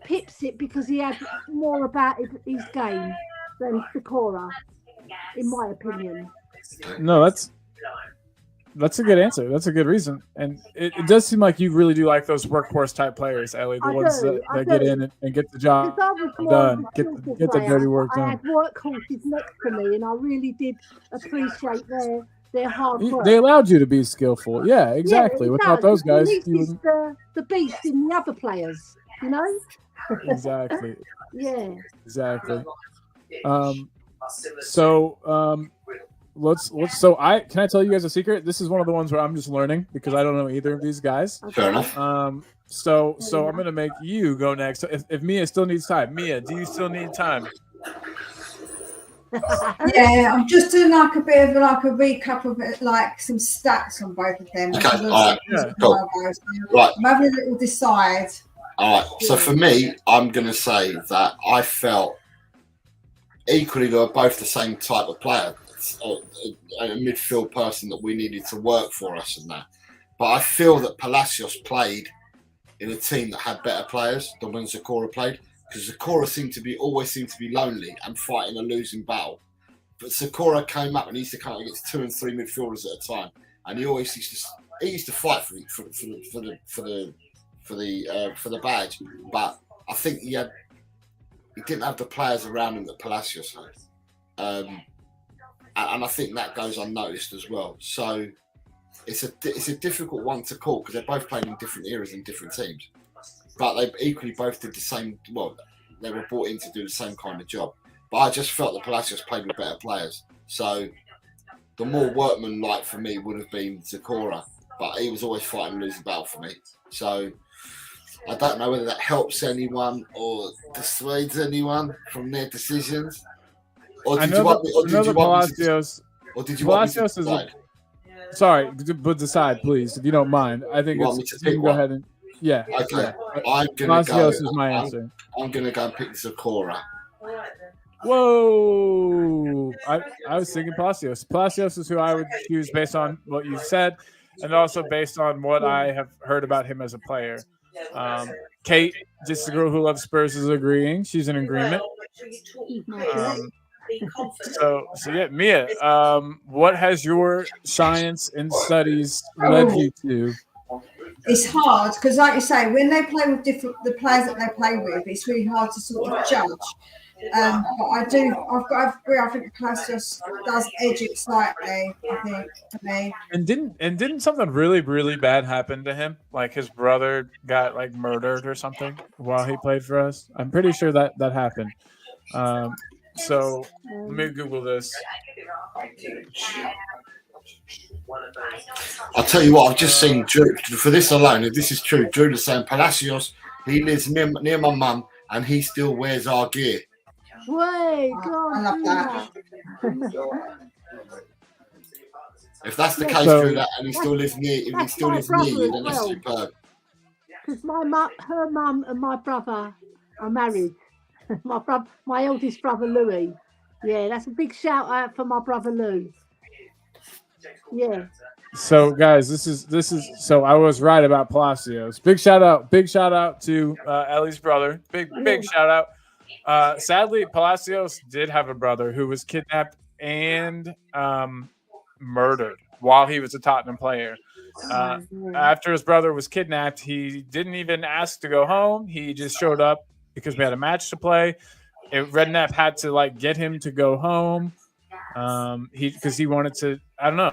pips it because he had more about his game than Zakaria, in my opinion. No, that's a good answer. That's a good reason. And it does seem like you really do like those workhorse type players, Ellie, the ones that get in and get the job done, get the dirty work done. I had workhorses next to me, and I really did appreciate their hard work. They allowed you to be skillful. Yeah, exactly. Yeah, without those guys, you wouldn't. The beast in the other players, you know? Exactly. Yeah. Exactly. So can I tell you guys a secret? This is one of the ones where I'm just learning because I don't know either of these guys. Fair enough. So I'm gonna make you go next. So if Mia still needs time, Mia, do you still need time? Yeah, I'm just doing like a bit of like a recap of it, like some stats on both of them. Okay, all right, cool. Right. I'm having a little decide. All right. So for me, I'm gonna say that I felt equally they were both the same type of player. A midfield person that we needed to work for us and that. But I feel that Palacios played in a team that had better players than when Zakaria played, because Zakaria always seemed to be lonely and fighting a losing battle. But Zakaria came up and he used to come up against 2 and 3 midfielders at a time, and he always used to fight for the badge. But I think he didn't have the players around him that Palacios had. And I think that goes unnoticed as well. So it's a difficult one to call because they're both playing in different eras and different teams. But they equally both did the same. Well, they were brought in to do the same kind of job. But I just felt that Palacios played with better players. So the more workman-like for me would have been Zakaria. But he was always fighting a losing battle for me. So I don't know whether that helps anyone or dissuades anyone from their decisions. Or did you want me to decide? Sorry, but decide, please, if you don't mind. I think you can go ahead and okay. Yeah. Palacios is my answer. I'm gonna go and pick Zakaria. Whoa! I was thinking Palacios. Palacios is who I would choose based on what you said, and also based on what I have heard about him as a player. Kate, just the girl who loves Spurs, is agreeing. She's in agreement. So yeah, Mia, what has your science and studies led you to? It's hard because, like you say, when they play with the players that they play with, it's really hard to sort of judge. But I've got to agree. I think Palacios does edge it slightly. I think for me. And didn't something really, really bad happen to him? Like his brother got like murdered or something while he played for us. I'm pretty sure that happened. So let me Google this. I'll tell you what, I've just seen Drew, for this alone, if this is true, Drew is saying Palacios, he lives near my mum and he still wears our gear. Way, God, I love that. If that's the case, So- Drew, that and he still lives near, if he that's still my lives near you, brother then as that's well. superb. Because her mum and my brother are married. My eldest brother Louis. Yeah, that's a big shout out for my brother Lou. Yeah. So guys, this is so I was right about Palacios. Big shout out to Ellie's brother. Big shout out. Sadly, Palacios did have a brother who was kidnapped and murdered while he was a Tottenham player. After his brother was kidnapped, he didn't even ask to go home. He just showed up because we had a match to play. Redknapp had to like get him to go home. Because he wanted to. I don't know.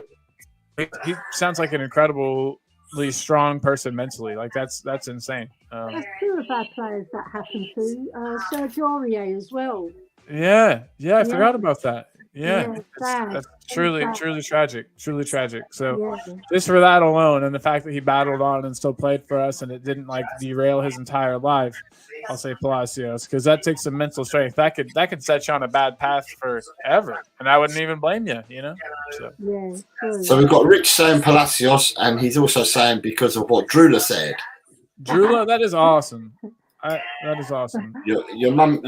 He sounds like an incredibly strong person mentally. Like that's insane. That's two of our players that happened to. Serge Aurier as well. Yeah, I forgot about that. Yeah, sad. that's truly tragic. Truly tragic. So Yeah. just for that alone, and the fact that he battled on and still played for us, and it didn't like derail his entire life, I'll say Palacios, because that takes some mental strength. That could set you on a bad path forever, and I wouldn't even blame you. You know. So. Yeah. True. So we've got Rich saying Palacios, and he's also saying because of what Drula said. Drula, that is awesome. That is awesome. Your mum,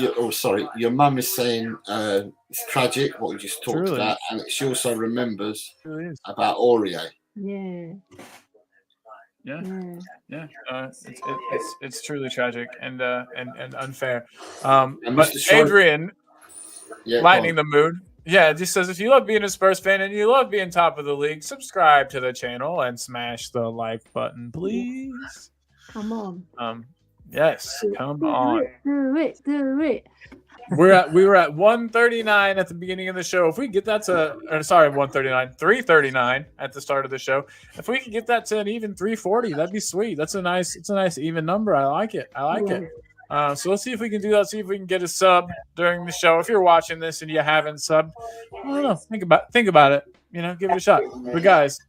your mum is saying it's tragic what we just talked Truly. about, and she also remembers It really is. about Aurier. Yeah. Yeah. It's truly tragic and unfair. And But Mr. Sean- Adrian, Yeah, lightening the mood. Yeah, it just says if you love being a Spurs fan and you love being top of the league, subscribe to the channel and smash the like button, please. Come on. Yes, come on. Do it. We were at 139 at the beginning of the show. If we get that to 139, 339 at the start of the show. If we could get that to an even 340, that'd be sweet. It's a nice even number. I like it. So let's see if we can do that. See if we can get a sub during the show. If you're watching this and you haven't subbed, I don't know. Think about it. You know, give it a shot. But guys,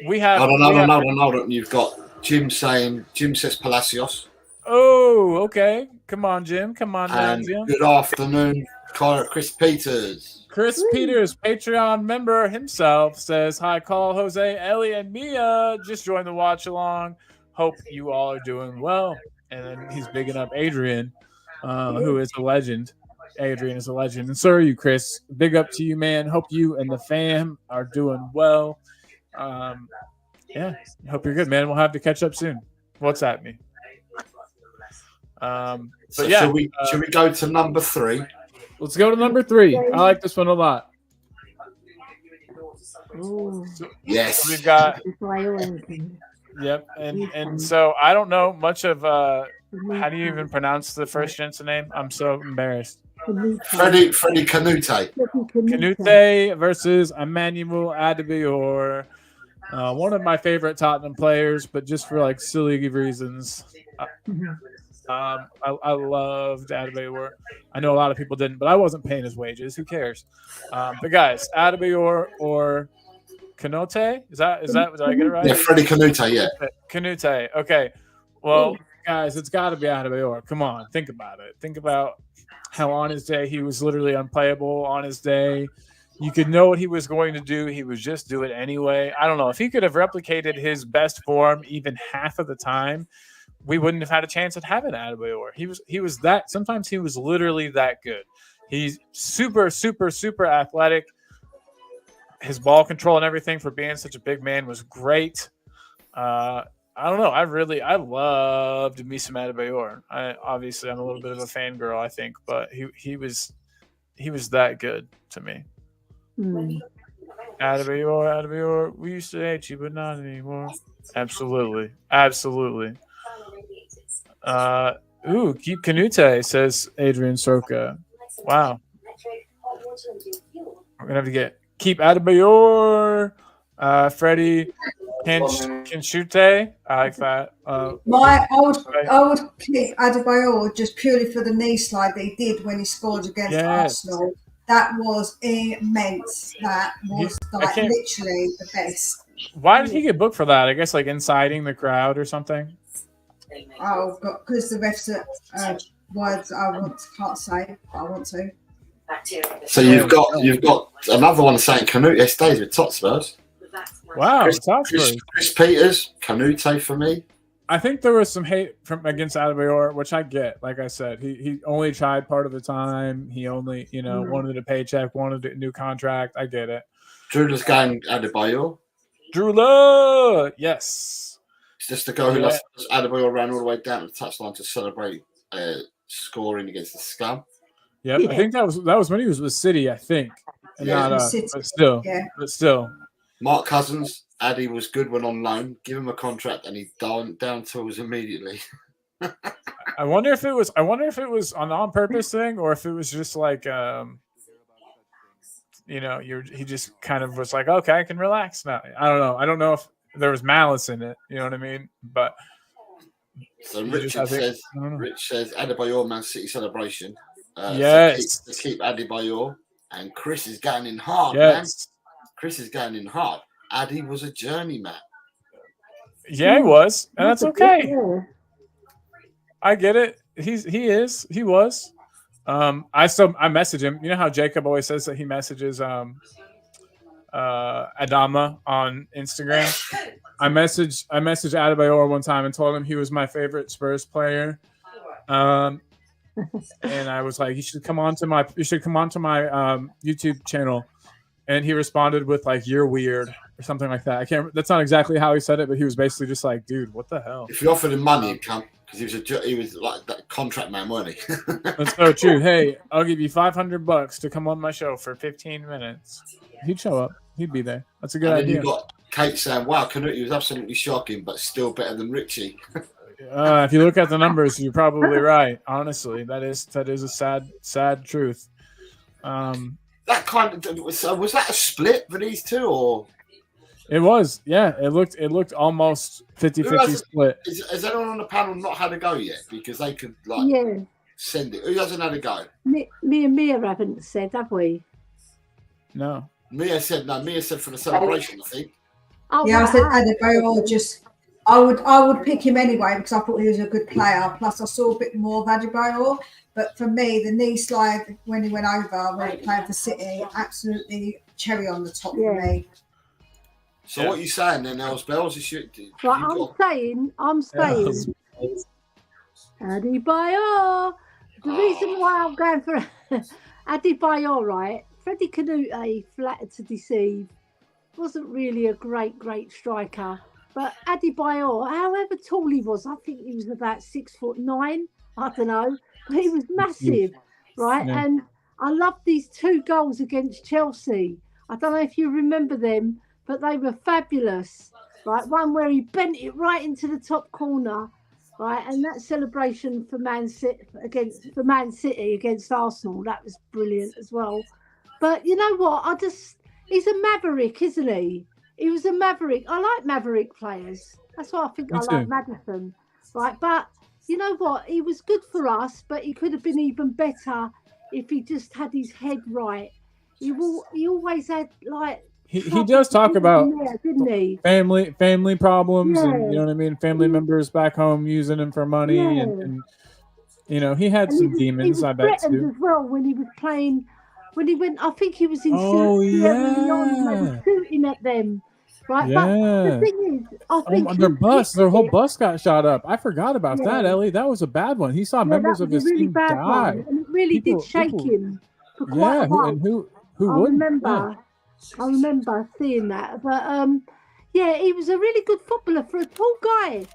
we have. Hold on. You've got Jim says Palacios. Oh, okay. Come on, Jim. Come on, And Jim. good afternoon, Chris Peters. Chris Peters, Patreon member himself, says, "Hi, Call, Jose, Ellie, and Mia. Just joined the watch along. Hope you all are doing well." And then he's bigging up Adrian, who is a legend. Adrian is a legend. And so are you, Chris. Big up to you, man. Hope you and the fam are doing well. Hope you're good, man. We'll have to catch up soon. What's at me? So should we go to number 3? Let's go to number 3. I like this one a lot. Yes. We've got. Yep, and so I don't know much of how do you even pronounce the first gent's name? I'm so embarrassed. Freddie Canute. Canute versus Emmanuel Adebayor. One of my favorite Tottenham players, but just for like silly reasons. I loved Adebayor. I know a lot of people didn't, but I wasn't paying his wages. Who cares? But guys, Adebayor or Canute? Is that did I get it right? Yeah, Freddie Canute, yeah. Canute. Okay. Well, guys, it's got to be Adebayor. Come on, think about it. Think about how on his day he was literally unplayable. On his day, you could know what he was going to do. He would just do it anyway. I don't know if he could have replicated his best form even half of the time. We wouldn't have had a chance at having Adebayor. He was that. Sometimes he was literally that good. He's super, super, super athletic. His ball control and everything for being such a big man was great. I don't know. I loved me some Adebayor. I'm a little bit of a fangirl, I think, but he was he was that good to me. Adebayor, we used to hate you, but not anymore. Absolutely. Keep Canute, says Adrian Soka. Wow. We're gonna have to keep Adebayor, Freddie Kinshute. I like that. I would keep Adebayor just purely for the knee slide that he did when he scored against Arsenal. That was immense. That was literally the best. Why did he get booked for that? I guess like inciting the crowd or something. Oh, because the refs are words can't say, but I want to. So you've got another one saying Canute stays with top Spurs. Wow, Chris Peters, Canute for me. I think there was some hate against Adebayor, which I get. Like I said, he only tried part of the time. He only wanted a paycheck, wanted a new contract. I get it. Drula's going Adebayor. Drula, yes. It's just the guy who Adebayor ran all the way down the touchline to celebrate scoring against the Scum. Yep, yeah. I think that was when he was with City. I think, but still. Mark Cousins, Addy was good when on loan. Give him a contract, and he down tools immediately. I wonder if it was an on purpose thing, or if it was just like, he just kind of was like, okay, I can relax now. I don't know. I don't know if there was malice in it. You know what I mean? But so Rich says Adebayor Man City celebration. Yes, to keep Adebayor, and Chris is going in hard. Yes. Man. Chris is going in hard. Addy was a journeyman. Yeah, he was, and that's okay. I get it. He was. I message him. You know how Jacob always says that he messages Adama on Instagram. I messaged Adebayor one time and told him he was my favorite Spurs player. And I was like, you should come onto my YouTube channel. And he responded with like, "You're weird" or something like that. That's not exactly how he said it, but he was basically just like, "Dude, what the hell?" If you offered him money, he'd come because he was like that contract man, wasn't he? That's so true. Hey, I'll give you $500 to come on my show for 15 minutes. He'd show up. He'd be there. That's a good idea. You got Kate saying, "Wow, Canute was absolutely shocking, but still better than Richie." If you look at the numbers, you're probably right. Honestly, that is a sad truth. That kind of was that a split for these two, or it was? Yeah, it looked almost 50-50 split. Has anyone on the panel not had a go yet? Because they could send it. Who hasn't had a go? Me and Mia haven't said, have we? No. Mia said no. Mia said for the celebration, I think. Oh, yeah, I said Adebayor. I would pick him anyway because I thought he was a good player. Plus, I saw a bit more of Adebayor. But for me, the knee slide when he went over, when he played for City, absolutely cherry on the top for me. So what are you saying then, Els Bells? I'm saying Adebayor. The reason why I'm going for Adebayor, right? Freddie Canute, flattered to deceive, wasn't really a great striker. But Adebayor, however tall he was, I think he was about 6'9". I don't know. But he was massive, right? Yeah. And I love these 2 goals against Chelsea. I don't know if you remember them, but they were fabulous, right? One where he bent it right into the top corner, right? And that celebration for Man City against Arsenal, that was brilliant as well. But you know what? He's a maverick, isn't he? He was a maverick. I like maverick players. That's why I think I like Maddison, right? But you know what? He was good for us, but he could have been even better if he just had his head right. He always had like he does talk about didn't he? family problems, and you know what I mean. Family members back home using him for money, and he had some demons. I bet too. As well when he was playing. When he went, I think he was in shooting at them. Right, yeah. But the thing is, I think their whole bus got shot up. I forgot about that, Ellie. That was a bad one. He saw members of his team die. And it really did shake him for quite a while. And who wouldn't? I remember seeing that. But he was a really good footballer for a tall guy.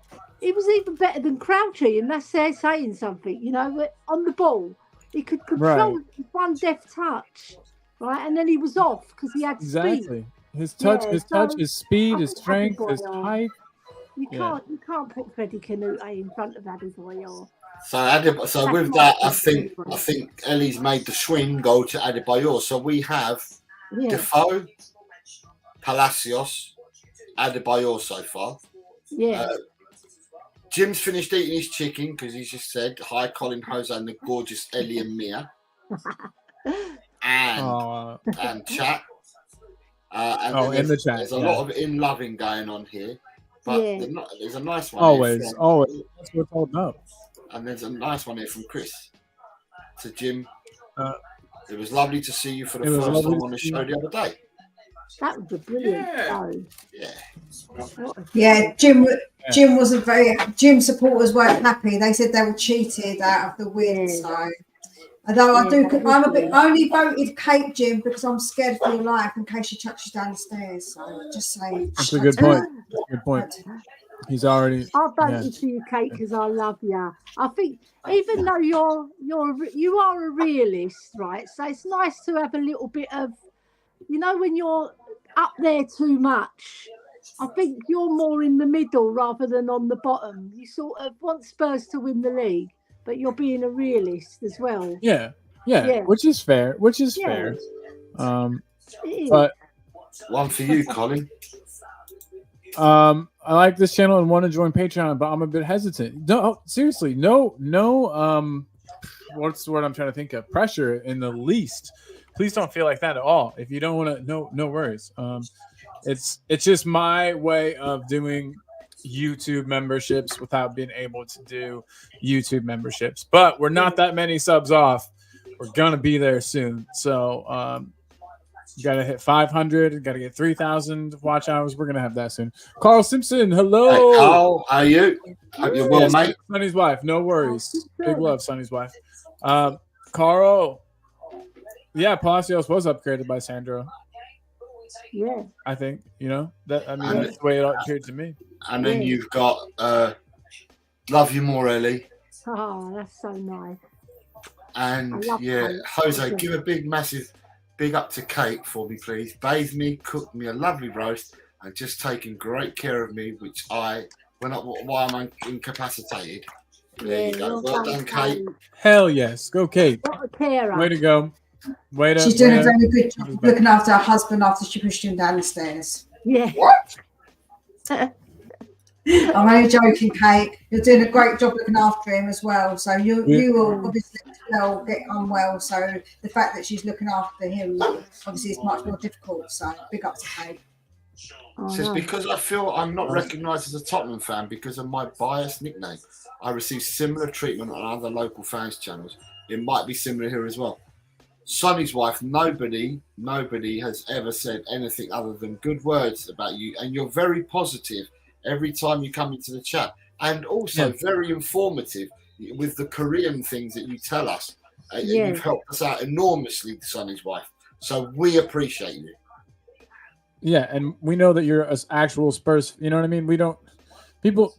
He was even better than Crouchy, and that's saying something. On the ball, He could control Right. with one deft touch, right? And then he was off because he had speed. Exactly. His touch, Yeah, his touch, so his speed, I his think strength, his Adebayor- height. You Yeah. can't put Freddie Canute in front of Adebayor. So with that, I think Ellie's made the swing go to Adebayor. So we have Yeah, Defoe, Palacios, Adebayor so far. yeah. Jim's finished eating his chicken because he's just said hi, Colin, Jose, and the gorgeous Ellie and Mia, and chat. And in the chat. There's a lot of in loving going on here, but there's a nice one. Always. That's what it's all about. And there's a nice one here from Chris to Jim. It was lovely to see you for the It was first lovely time to on the see show you. the other day. That was a brilliant show. Yeah. What a Yeah, Jim wasn't very. Jim supporters weren't happy. They said they were cheated out of the win. Yeah. So, although Yeah, that was I'm a bit. good. I only voted Kate Jim because I'm scared for your life in case she chucks you down the stairs. So just saying. That's a good point. That's a good point. He's already. I voted for you, Kate, because I love you. I think even though you are a realist, right? So it's nice to have a little bit of, when you're up there too much. I think you're more in the middle rather than on the bottom. You sort of want Spurs to win the league, but you're being a realist as well. Yeah. Yeah. Which is fair. Yeah. Fair. It is. But One for you, Colin. I like this channel and want to join Patreon, but I'm a bit hesitant. No, seriously, no. What's the word I'm trying to think of? Pressure in the least. Please don't feel like that at all. If you don't want to, no worries. It's just my way of doing YouTube memberships without being able to do YouTube memberships. But we're not that many subs off. We're gonna be there soon. So you gotta hit 500. Gotta get 3,000 watch hours. We're gonna have that soon. Carl Simpson, hello. Hey, Carl, how are you? Hope you're well, mate. Sonny's wife, no worries. Big love, Sonny's wife. Carl, yeah, Palacios was upgraded by Sandro. Yeah. I think that's the way it appeared to me. And then you've got Love You More, Ellie. Oh, that's so nice. And Kate. Jose, give a massive big up to Kate for me, please. Bathed me, cooked me a lovely roast, and just taken great care of me, while I'm incapacitated. There you go. Well done, Kate. Hell yes. Go, Kate. What a carer. Way to go. She's doing a very good job looking after her husband after she pushed him down the stairs. Yeah. What? I'm only joking, Kate. You're doing a great job looking after him as well. So you will obviously get on well. So the fact that she's looking after him obviously is much more difficult. So big up to Kate. Says because I feel I'm not recognised as a Tottenham fan because of my biased nickname. I receive similar treatment on other local fans channels. It might be similar here as well. Sonny's wife, nobody has ever said anything other than good words about you, and you're very positive every time you come into the chat, and also very informative with the Korean things that you tell us. You've helped us out enormously, Sonny's wife. So we appreciate you. Yeah, and we know that you're an actual Spurs. You know what I mean? People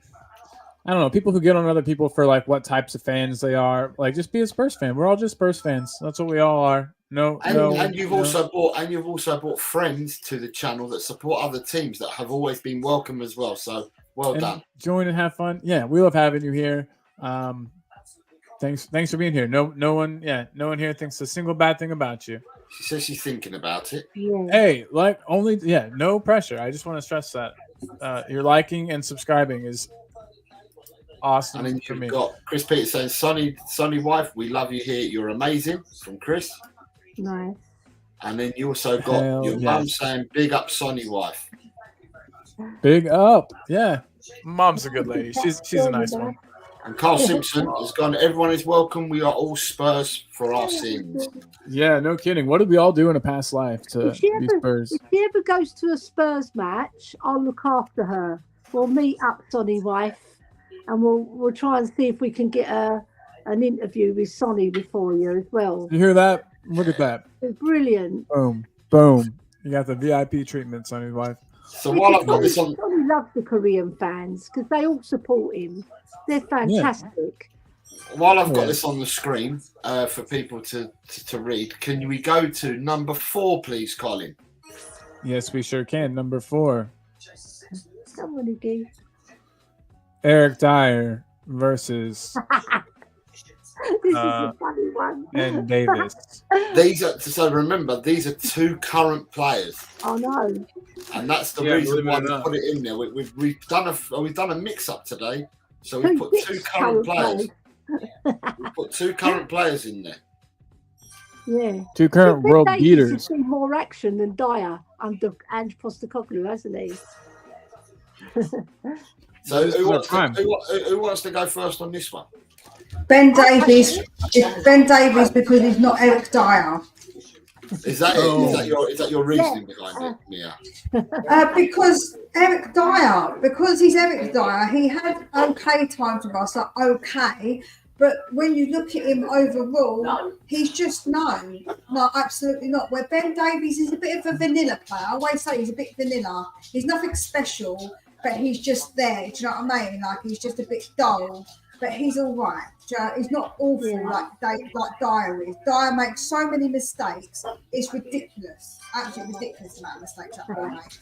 who get on other people for like what types of fans they are. Like, just be a Spurs fan. We're all just Spurs fans. That's what we all are. And you've also brought friends to the channel that support other teams that have always been welcome as well. So well done. Join and have fun. Yeah, we love having you here. Thanks for being here. No one here thinks a single bad thing about you. She says she's thinking about it. Yeah. Hey, no pressure. I just want to stress that your liking and subscribing is awesome. And then for you've me. got Chris Peters saying, Sonny wife, we love you here. You're amazing, from Chris. Nice. And then you also got your mum saying, big up Sonny wife. Big up. Yeah. Mom's a good lady. She's a nice one. And Carl Simpson has gone, everyone is welcome. We are all Spurs for our sins. Yeah, no kidding. What did we all do in a past life to be Spurs? If she ever goes to a Spurs match, I'll look after her. We'll meet up, Sonny wife, and we'll try and see if we can get an interview with Sonny before you as well. You hear that? Look at that. It's brilliant. Boom. Boom. You got the VIP treatment, Sonny's wife. So while I've got this on, Sonny loves the Korean fans because they all support him. They're fantastic. while I've got this on the screen for people to read, can we go to number 4, please, Colin? Yes, we sure can. Number 4. Somebody do. Eric Dyer versus This is a funny one. Ben Davis. So remember, these are 2 current players. I know. And that's the reason why we put it in there. We've done a mix-up today, so we put 2 current players. We put 2 current players in there. Yeah. 2 current world beaters. He's seen more action than Dyer under Ange Postecoglou, hasn't he? So who wants to go first on this one? Ben Davies. Ben Davies because he's not Eric Dyer. Is that your reasoning behind it, Mia? Because Eric Dyer, because he's Eric Dyer, he had okay times with us, like okay. But when you look at him overall, he's just no, absolutely not. Where Ben Davies is a bit of a vanilla player. I always say he's a bit vanilla. He's nothing special, but he's just there. Do you know what I mean? Like he's just a bit dull, but he's all right. He's not awful like Dyer is. Dyer makes so many mistakes. It's ridiculous. Absolutely ridiculous amount of mistakes that boy makes.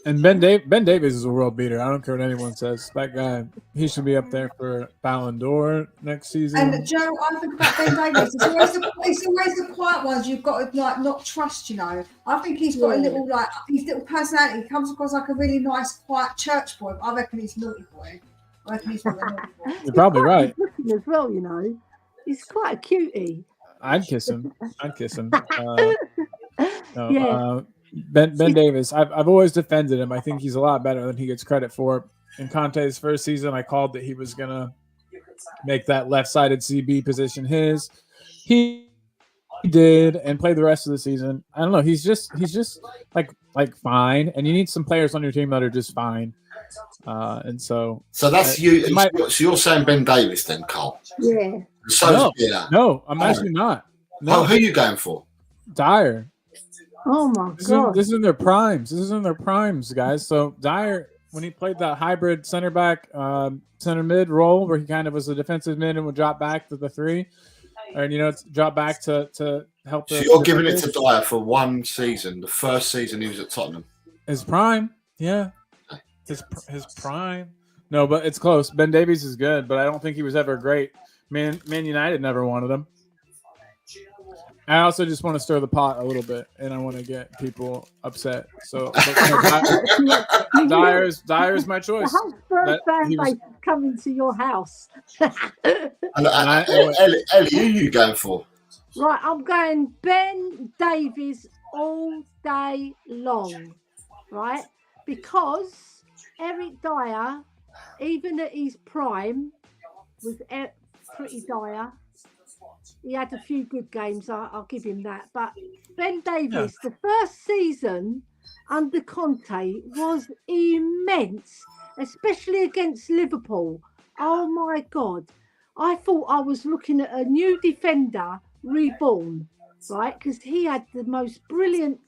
And Ben Davies is a world beater. I don't care what anyone says. That guy, he should be up there for Ballon d'Or next season. And Joe, I think about Ben Davies. It's always the quiet ones you've got to not trust. You know, I think he's got a little his little personality. He comes across like a really nice, quiet church boy. But I reckon he's a naughty boy. You're probably right. Looking as well, you know, he's quite a cutie. I'd kiss him. Ben Davis. I've always defended him. I think he's a lot better than he gets credit for. In Conte's first season, I called that he was gonna make that left-sided CB position his. He did, and played the rest of the season. I don't know. He's just like fine, and you need some players on your team that are just fine. And so that's you. So you're saying Ben Davis then, Cole? Yeah. No, I'm actually not. No, who are you going for? Dyer. Oh my God! This is in their primes. This is in their primes, guys. So Dyer, when he played that hybrid center back, center mid role, where he kind of was a defensive mid and would drop back to the 3, or drop back to help. So you're giving it to Dyer for 1 season, the first season he was at Tottenham. His prime, yeah. His prime. No, but it's close. Ben Davies is good, but I don't think he was ever great. Man United never wanted him. I also just want to stir the pot a little bit, and I want to get people upset. So Dyer's my choice. The whole fan base coming to your house. Ellie, who are you going for? Right, I'm going Ben Davies all day long. Right, because Eric Dyer, even at his prime, was pretty dire. He had a few good games, I'll give him that. But Ben Davies, the first season under Conte was immense, especially against Liverpool. Oh my God. I thought I was looking at a new defender reborn, right? Because he had the most brilliant,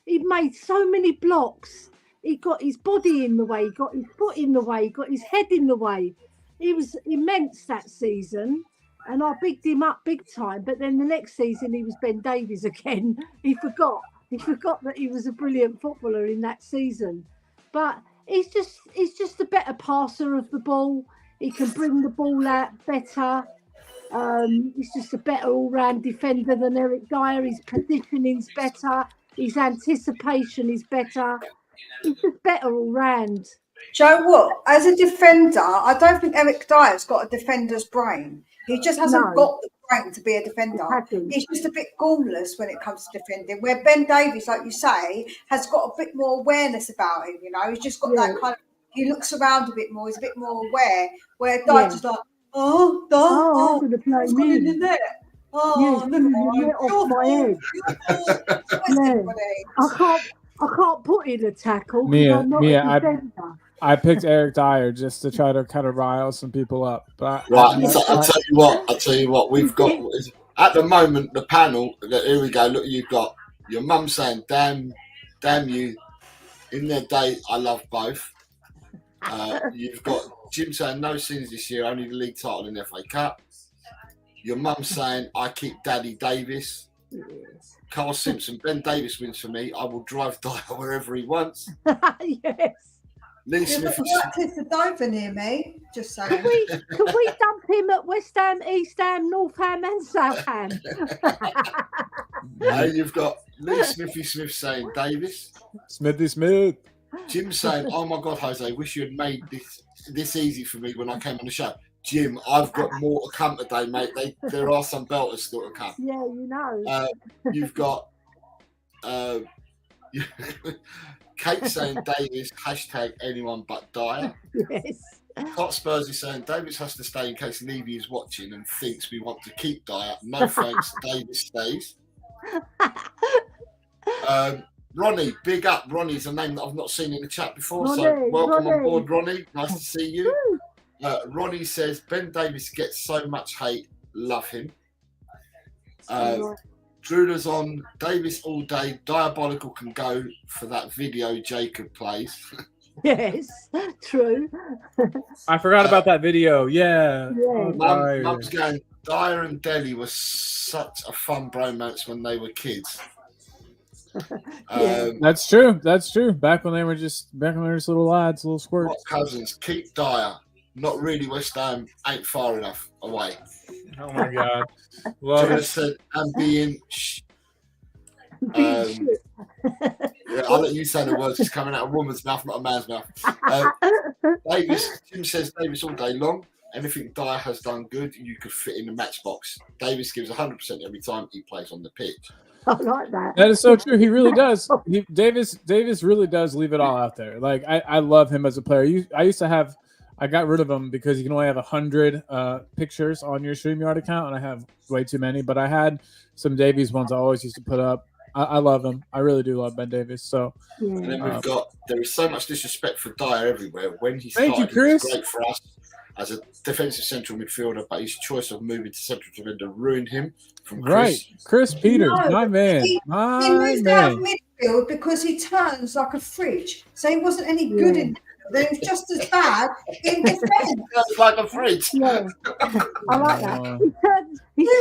he made so many blocks. He got his body in the way, he got his foot in the way, he got his head in the way. He was immense that season, and I bigged him up big time. But then the next season, he was Ben Davies again. He forgot that he was a brilliant footballer in that season. But he's just a better passer of the ball. He can bring the ball out better. He's just a better all-round defender than Eric Dyer. His positioning's better. His anticipation is better. He's just better all round. Joe, what? As a defender, I don't think Eric Dyer's got a defender's brain. He just hasn't got the brain to be a defender. He's just a bit gaulless when it comes to defending. Where Ben Davies, like you say, has got a bit more awareness about him. You know, he's just got that kind of. He looks around a bit more. He's a bit more aware. Where Dyer's just like, I'm going to play me in the net. Oh, never mind. Off my head. I can't put in a tackle. Mia, I picked Eric Dyer just to try to kind of rile some people up. But I'll tell you what. We've got at the moment the panel. Here we go. Look, you've got your mum saying, "Damn you." In their day, I love both. You've got Jim saying no sins this year, only the league title and the FA Cup. Your mum saying, I keep Daddy Davis. Yes. Carl Simpson, Ben Davis wins for me. I will drive Dyer wherever he wants. Yes. Lee You've Smith got is the Clifford Dover near me. Just saying. Can we dump him at West Ham, East Ham, North Ham, and South Ham? You've got Lee Smithy Smith saying Davis. Smithy Smith. Jim saying, oh my God, Jose, wish you had made this easy for me when I came on the show. Jim, I've got more to come today, mate. There are some belters still to come. Yeah, you know. You've got Kate saying Davis, hashtag anyone but Dyer. Yes. Hot Spurs is saying Davis has to stay in case Levy is watching and thinks we want to keep Dyer. No thanks, Davis stays. Ronnie, big up. Ronnie's a name that I've not seen in the chat before. So welcome on board, Ronnie. Nice to see you. Ronnie says Ben Davis gets so much hate. Love him. Drula's on Davis all day. Diabolical can go for that video Jacob plays. Yes, true. I forgot about that video. Yeah. Mum's going, Dyer and Deli was such a fun bromance when they were kids. That's true. That's true. Back when they were just little lads, little squirts. Cousins, keep Dyer. Not really. West Ham ain't far enough away. Oh my God. Love it. Said, and being I'll let you say the words. It's coming out of a woman's mouth, not a man's mouth. Jim says Davis all day long. Anything Dyer has done good, you could fit in the matchbox. Davis gives 100% every time he plays on the pitch. I like that. That is so true. He really does. Davis really does leave it all out there. Like I love him as a player. I got rid of him because you can only have 100 pictures on your StreamYard account, and I have way too many. But I had some Davies ones I always used to put up. I love him. I really do love Ben Davis. So, and then we've got there is so much disrespect for Dyer everywhere. When he Thank started, you, Chris. He was great for us as a defensive central midfielder, but his choice of moving to central defender ruined him. From Chris Peters, my man, He moved out of midfield because he turns like a fridge, so he wasn't any good in. Then it's just as bad in defence. Like a fridge. Yeah. I like that.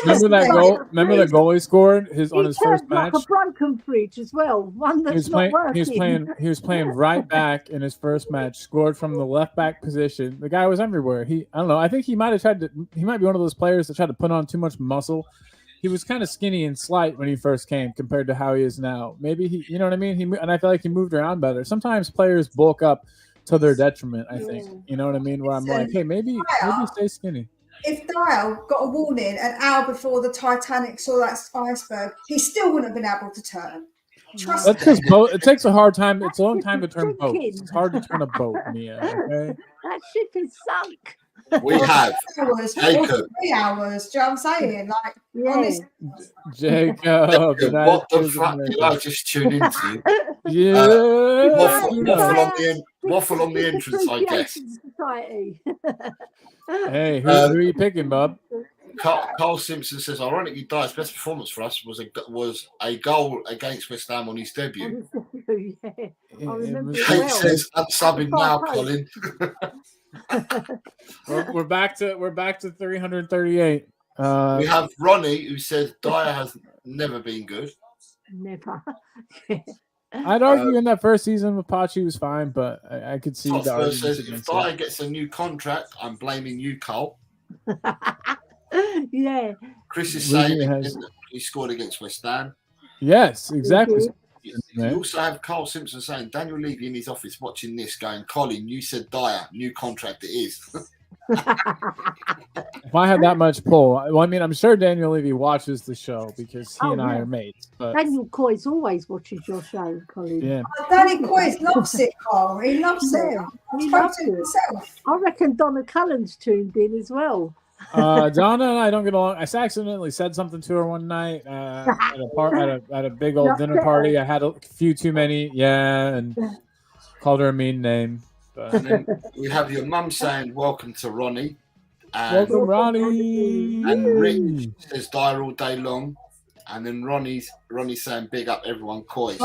Remember that goal? Remember that goal he scored on his first match? Like a broken fridge as well. One that's not working. He was playing right back in his first match. Scored from the left back position. The guy was everywhere. I don't know. I think he might be one of those players that tried to put on too much muscle. He was kind of skinny and slight when he first came compared to how he is now. Maybe you know what I mean? And I feel like he moved around better. Sometimes players bulk up to their detriment, I think. You know what I mean? Where I'm like, hey, maybe stay skinny. If Dyer got a warning an hour before the Titanic saw that iceberg, he still wouldn't have been able to turn. Trust me. Because it takes a hard time. It's a long time to turn boats. It's hard to turn a boat, Mia. Okay? That ship is sunk. We have Jacob. 3 hours. Do you know what I'm saying? Like, honestly. Jacob, what the fuck did I just tune into? Waffle on the entrance, I guess. Hey, who are you picking, bub? Carl Simpson says, ironically, Dyer's best performance for us was a goal against West Ham on his debut. Kate says, I'm subbing now, Colin. we're back to 338. We have Ronnie, who says Dyer has never been good. Never. I'd argue in that first season with Pachi was fine, but I could see the argument. Says, if Dyer gets a new contract, I'm blaming you, Cole. Yeah. Chris is saying he scored against West Ham. Yes, exactly. You also have Carl Simpson saying Daniel Levy in his office watching this going, Colin, you said Dyer, new contract it is. If I had that much pull, well, I mean, I'm sure Daniel Levy watches the show because he and I are mates. But Daniel Coyce always watches your show, Colin. Yeah. Daniel Coyce loves it, Carl. He loves it. He loves it. Himself. I reckon Donna Cullen's tuned in as well. Donna and I don't get along. I accidentally said something to her one night at a big old dinner party. I had a few too many, and called her a mean name. But. And then we have your mum saying, welcome to Ronnie. And, welcome, Ronnie. And Rick says Dyer all day long. And then Ronnie's saying, big up everyone, Coy.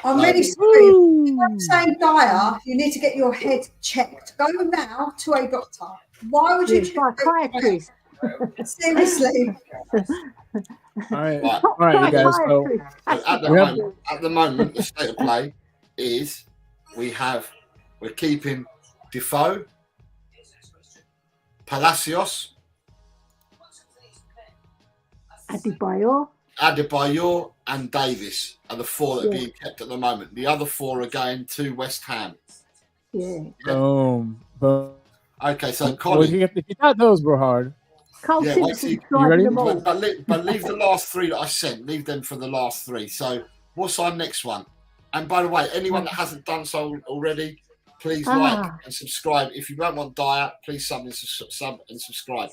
I'm really sorry. I'm saying Dyer, you need to get your head checked. Go now to a doctor. Why would you? Psychiatrist. Seriously. All right, Right. all right, you guys. So At the moment, the state of play is we're keeping Defoe, Palacios, Adebayor, and Davis are the four that are being kept at the moment. The other four are going to West Ham. Yeah. Boom. Okay, so Well, Colin. if you thought those were hard. Cole Yeah, Simpson's you ready? driving them all. But leave the last three that I sent. Leave them for the last three. So what's our next one? And by the way, anyone that hasn't done so already, please like and subscribe. If you don't want diet, please sub and subscribe.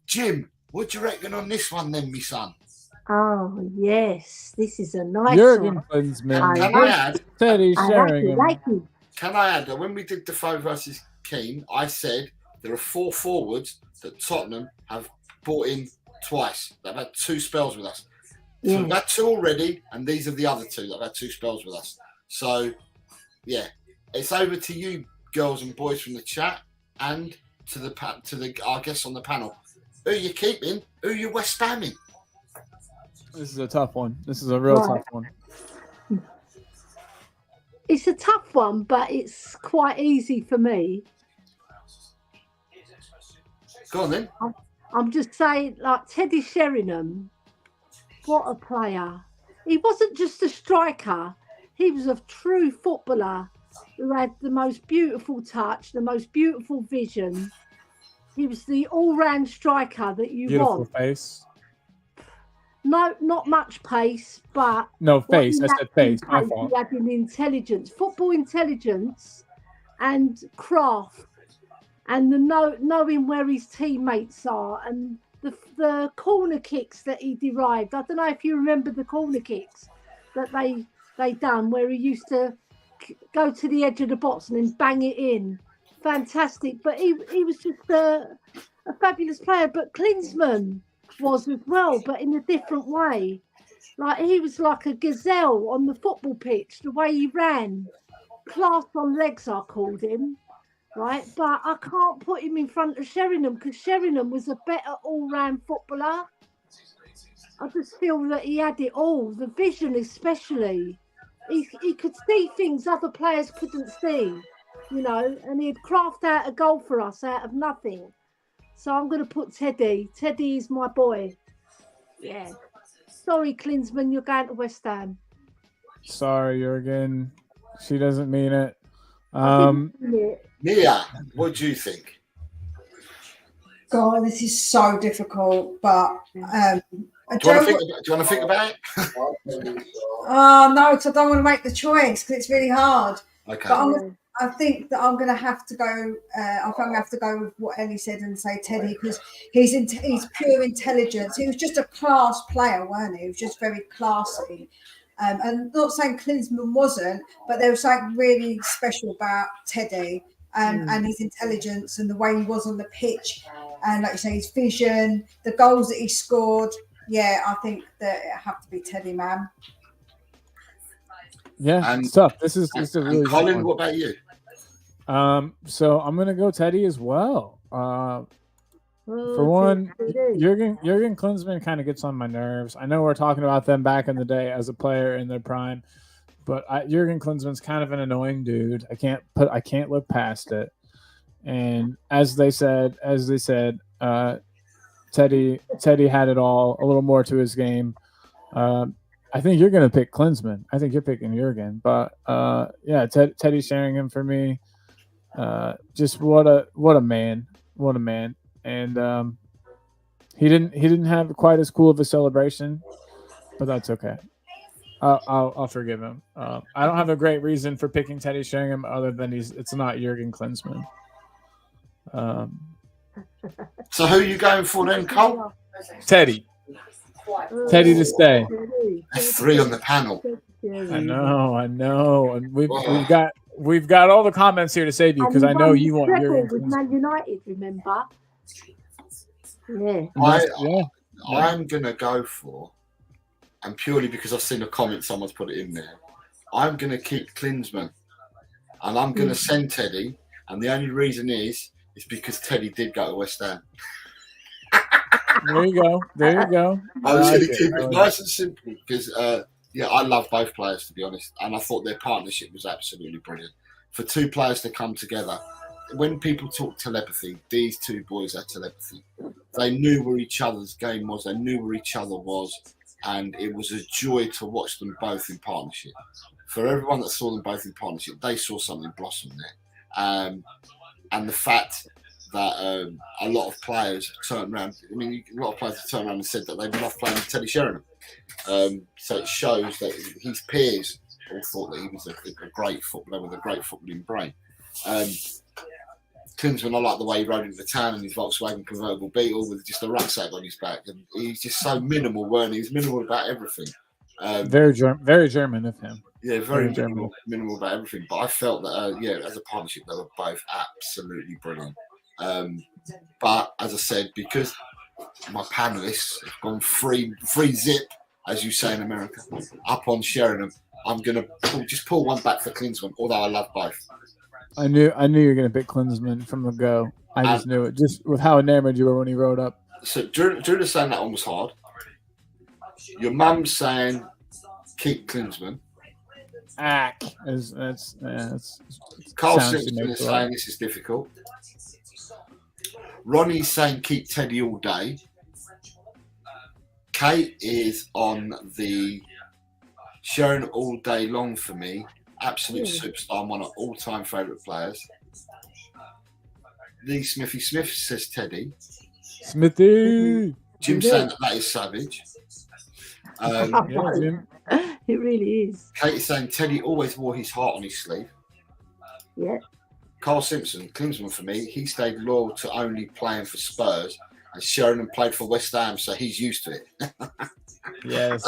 Jim, what do you reckon on this one then, me son? Oh, yes. This is a nice Jurgen one. Klinsmann. Can I add? Teddy Sheringham. Can I add that when we did Defoe versus Keane, I said there are 4 forwards that Tottenham have brought in twice. They've had 2 spells with us. So we've had 2 already, and these are the other 2 that have had 2 spells with us. So, yeah, it's over to you, girls and boys from the chat, and to our guests on the panel. Who are you keeping? Who are you West Hamming? This is a tough one. This is a real tough one. It's a tough one, but it's quite easy for me. Go on then. I'm just saying, like Teddy Sheringham, what a player. He wasn't just a striker. He was a true footballer who had the most beautiful touch, the most beautiful vision. He was the all-round striker that you Beautiful want. Face. No, not much pace, but... No, face. I said face. My fault. He had an intelligence, football intelligence and craft, and the knowing where his teammates are, and the corner kicks that he derived. I don't know if you remember the corner kicks that they done, where he used to go to the edge of the box and then bang it in. Fantastic. But he was just a fabulous player. But Klinsmann was as well, but in a different way. Like, he was like a gazelle on the football pitch, the way he ran. Class on legs, I called him, right? But I can't put him in front of Sheringham because Sheringham was a better all-round footballer. I just feel that he had it all, the vision especially. He could see things other players couldn't see, you know, and he'd craft out a goal for us out of nothing. So I'm going to put Teddy. Teddy is my boy. Yeah. Sorry, Klinsmann, you're going to West Ham. Sorry, Jurgen. She doesn't mean it. Mia, what do you think? God, this is so difficult, but do you want to think about it? Oh no, because I don't want to make the choice because it's really hard. Okay. But I think that I'm going to have to go. I think I'm going to have to go with what Ellie said and say Teddy, because he's pure intelligence. He was just a class player, weren't he? He was just very classy. And not saying Klinsmann wasn't, but there was something really special about Teddy and his intelligence and the way he was on the pitch, and like you say, his vision, the goals that he scored. Yeah, I think that it have to be Teddy, man. Yeah, it's tough. This is a really Colin, tough what about you? So I'm gonna go Teddy as well. For one, Jurgen Klinsmann kind of gets on my nerves. I know we're talking about them back in the day as a player in their prime, but Jurgen Klinsmann's kind of an annoying dude. I can't look past it. And as they said, Teddy had it all, a little more to his game. I think you're going to pick Klinsmann. I think you're picking Jurgen, but yeah, Teddy Sheringham for me. Just what a man, and he didn't have quite as cool of a celebration, but that's okay. I'll forgive him. I don't have a great reason for picking Teddy Sheringham other than it's not Jurgen Klinsmann. So who are you going for then, Cole? Teddy to stay. That's 3 on the panel. I know, and we've got all the comments here to save you because I know you want Jurgen with Man United. Remember? Yeah. I'm gonna go for, and purely because I've seen a comment, someone's put it in there. I'm gonna keep Klinsmann, and I'm gonna send Teddy, and the only reason is because Teddy did go to West Ham. There you go. There you go. I was like going to keep it like nice and simple because, I love both players, to be honest. And I thought their partnership was absolutely brilliant. For two players to come together, when people talk telepathy, these two boys had telepathy. They knew where each other's game was. They knew where each other was. And it was a joy to watch them both in partnership. For everyone that saw them both in partnership, they saw something blossom there. And the fact that a lot of players turned around. I mean, a lot of players have turned around and said that they love playing with Teddy Sheringham. So it shows that his peers all thought that he was a great footballer with a great footballing brain. Klinsmann, I like the way he rode into town in his Volkswagen convertible Beetle with just a rucksack on his back. And he's just so minimal, weren't he? He's minimal about everything. very German of him. Yeah, very minimal about everything. But I felt that, as a partnership, they were both absolutely brilliant. But as I said, because my panelists have gone free zip, as you say in America, up on Sheringham, I'm going to pull one back for Klinsmann, although I love both. I knew you were going to pick Klinsmann from the go. I just knew it, just with how enamored you were when he rode up. So Drew saying that one was hard. Your mum's saying keep Klinsmann. Carl Simpson is saying this is difficult. Ronnie's saying keep Teddy all day. Kate is on the Sheringham all day long for me. Absolute superstar, one of all-time favourite players. Lee Smithy Smith says Teddy. Smithy. Jim saying that is savage. Jim. It really is. Kate is saying Teddy always wore his heart on his sleeve. Yeah. Carl Simpson, Klinsmann for me, he stayed loyal to only playing for Spurs, and Sheringham played for West Ham, so he's used to it. Yes.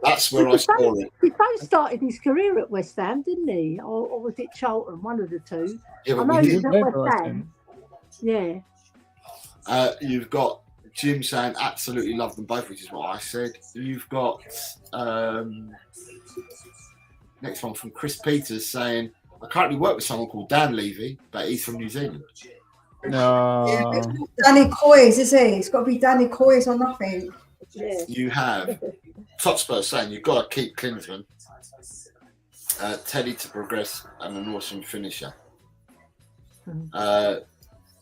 That's where I score it. He both started his career at West Ham, didn't he? Or was it Charlton? One of the two. Yeah, but I know we he's did. at West Ham. Yeah. You've got Jim saying absolutely love them both, which is what I said. You've got next one from Chris Peters saying, I currently work with someone called Dan Levy, but he's from New Zealand. No. Yeah, Danny Coys, is he? It's got to be Danny Coys or nothing. Yeah. You have Totspur saying you've got to keep Klinsmann, Teddy to progress, and an awesome finisher.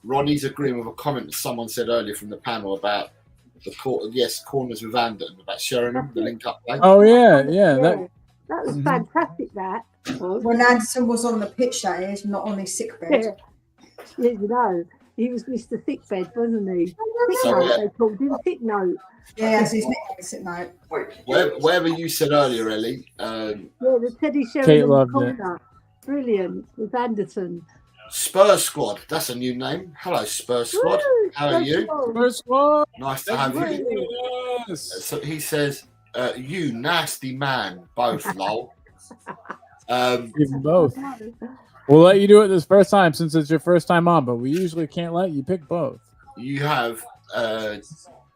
Ronnie's agreeing with a comment that someone said earlier from the panel about the corners with Anderton, about Sheringham, the link-up play. Oh, yeah. That was fantastic, that. When Anderson was on the pitch, that is, not on his sick bed. Yeah, you know, he was Mr. Thickbed, wasn't he? Thick So, note, they called him Thick Note. Yeah, that's his sick note. Whatever you said earlier, Ellie. The Teddy Kate Sheringham loved corner. Brilliant, with Anderton. Spurs Squad, that's a new name. Hello, Spurs Squad. Woo, How are you? Spurs Squad. Nice to have you. Yes. So he says, you nasty man, both, lol. Even both. We'll let you do it this first time since it's your first time on, but we usually can't let you pick both. You have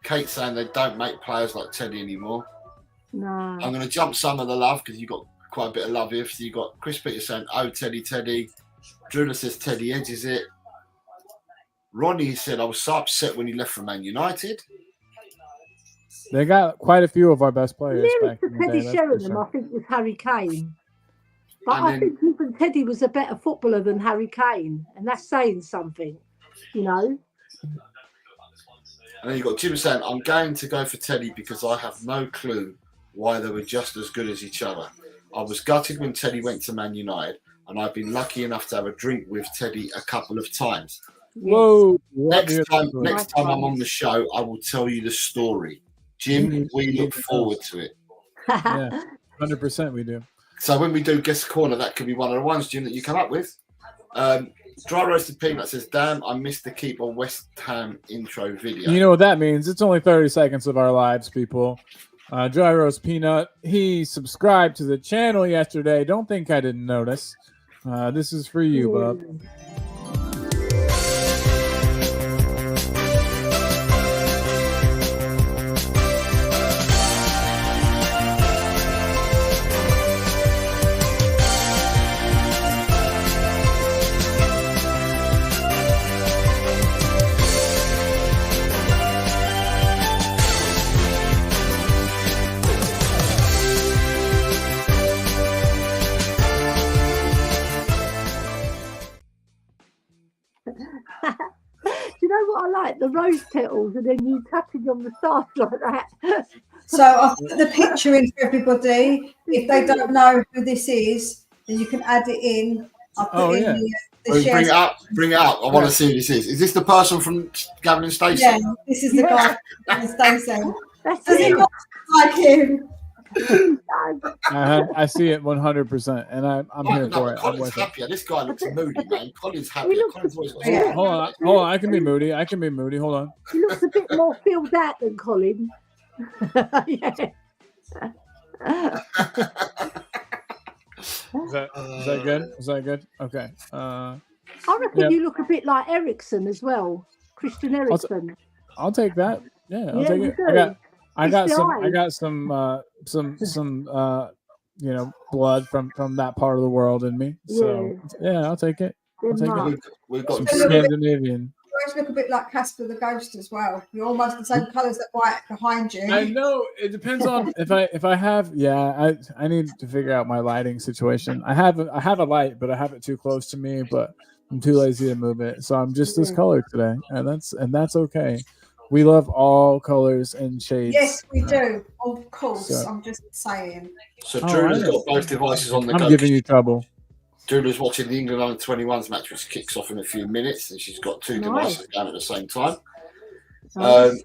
Kate saying they don't make players like Teddy anymore. No. I'm going to jump some of the love because you've got quite a bit of love here. So you've got Chris Peters saying, oh, Teddy. Drula says Teddy edges it. Ronnie said, I was so upset when he left for Man United. They got quite a few of our best players back in the Teddy day. Sheringham, I think, was Harry Kane. But And I think even Teddy was a better footballer than Harry Kane. And that's saying something, you know. And then you've got Jim saying, I'm going to go for Teddy because I have no clue why they were just as good as each other. I was gutted when Teddy went to Man United, and I've been lucky enough to have a drink with Teddy a couple of times. Whoa. Next time I'm on the show, I will tell you the story. Jim, we look forward to it. Yeah, 100% we do. So when we do Guest Corner, that could be one of the ones, Jim, that you come up with. Dry Roasted Peanut says, damn, I missed the Keep on West Ham intro video. You know what that means? It's only 30 seconds of our lives, people. Dry Roast Peanut, he subscribed to the channel yesterday. Don't think I didn't notice. This is for you, bub. what I like? The rose petals, and then you tapping on the stars like that. So I've put the picture in for everybody. If they don't know who this is, then you can add it in. I'll put in the Bring shares. it up. Bring it up. I want to see who this is. Is this the person from Gavin and Stacey? Yeah, this is the guy from Stacey. That's Does he it. not look like him? I see it 100%, and I'm here for it. I'm Colin's with it. happier. This guy looks moody, man. Colin's happier. looks- Colin's always got Yeah. Hold on. I can be moody. Hold on. He looks a bit more filled out than Colin. Yeah. Is that good? Is that good? Okay. I reckon Yeah. you look a bit like Ericsson as well, Christian Ericsson. I'll take that. Yeah, I'll Yeah, take you it. do. I got It's some. the I got some. Blood from that part of the world in me. So yeah, I'll take it. I'll take Denmark. it. We've Some got Scandinavian. You always look a bit like Casper the Ghost as well. You're almost the same colours that white behind you. I know it depends on if I have. Yeah, I need to figure out my lighting situation. I have a light, but I have it too close to me. But I'm too lazy to move it, so I'm just this color today, and that's okay. We love all colors and shades. Yes, we do. Of course. So- I'm just saying. So Oh, Drew's I know. got both devices on the I'm go. giving you trouble. Drew's watching the England under 21s match, which kicks off in a few minutes, and she's got two Nice. devices going at the same time. Nice.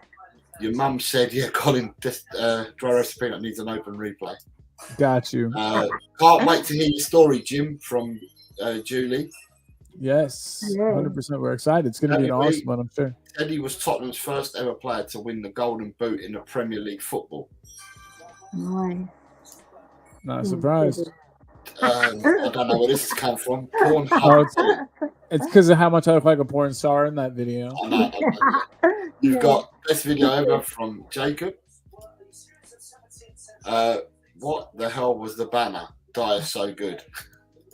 Your mum said, "Yeah, Colin, this dry roasted peanut needs an open replay." Got you. Can't wait to hear your story, Jim, from Julie. Yes, Yeah. 100%. We're excited. It's going to be an Anyway. awesome one, I'm sure. Teddy was Tottenham's first ever player to win the Golden Boot in the Premier League football. Nice. Not surprised. I don't know where this has come from. Oh, Pornhub. it's because of how much I look like a porn star in that video. I know. You've got best video ever from Jacob. What the hell was the banner? Die is so good.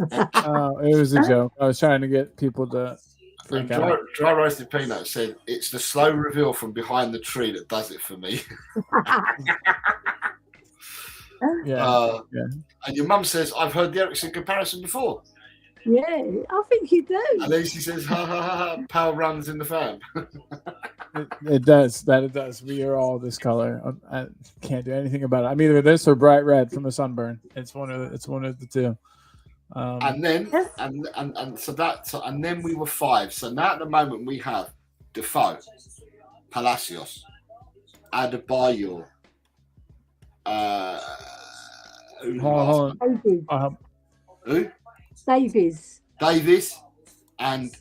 It was a joke. I was trying to get people to And freak out. dry roasted peanut said, "It's the slow reveal from behind the tree that does it for me." Yeah. And your mum says, "I've heard the Ericsson comparison before." Yeah, I think you do. And then she says, "Ha ha ha! ha, power runs in the fan." It does. It does. We are all this color. I can't do anything about it. I'm either this or bright red from a sunburn. It's one of the two. And then and then we were five. So now at the moment we have Defoe, Palacios, Adebayor, Hold on. Davies. who? Davies. Davies and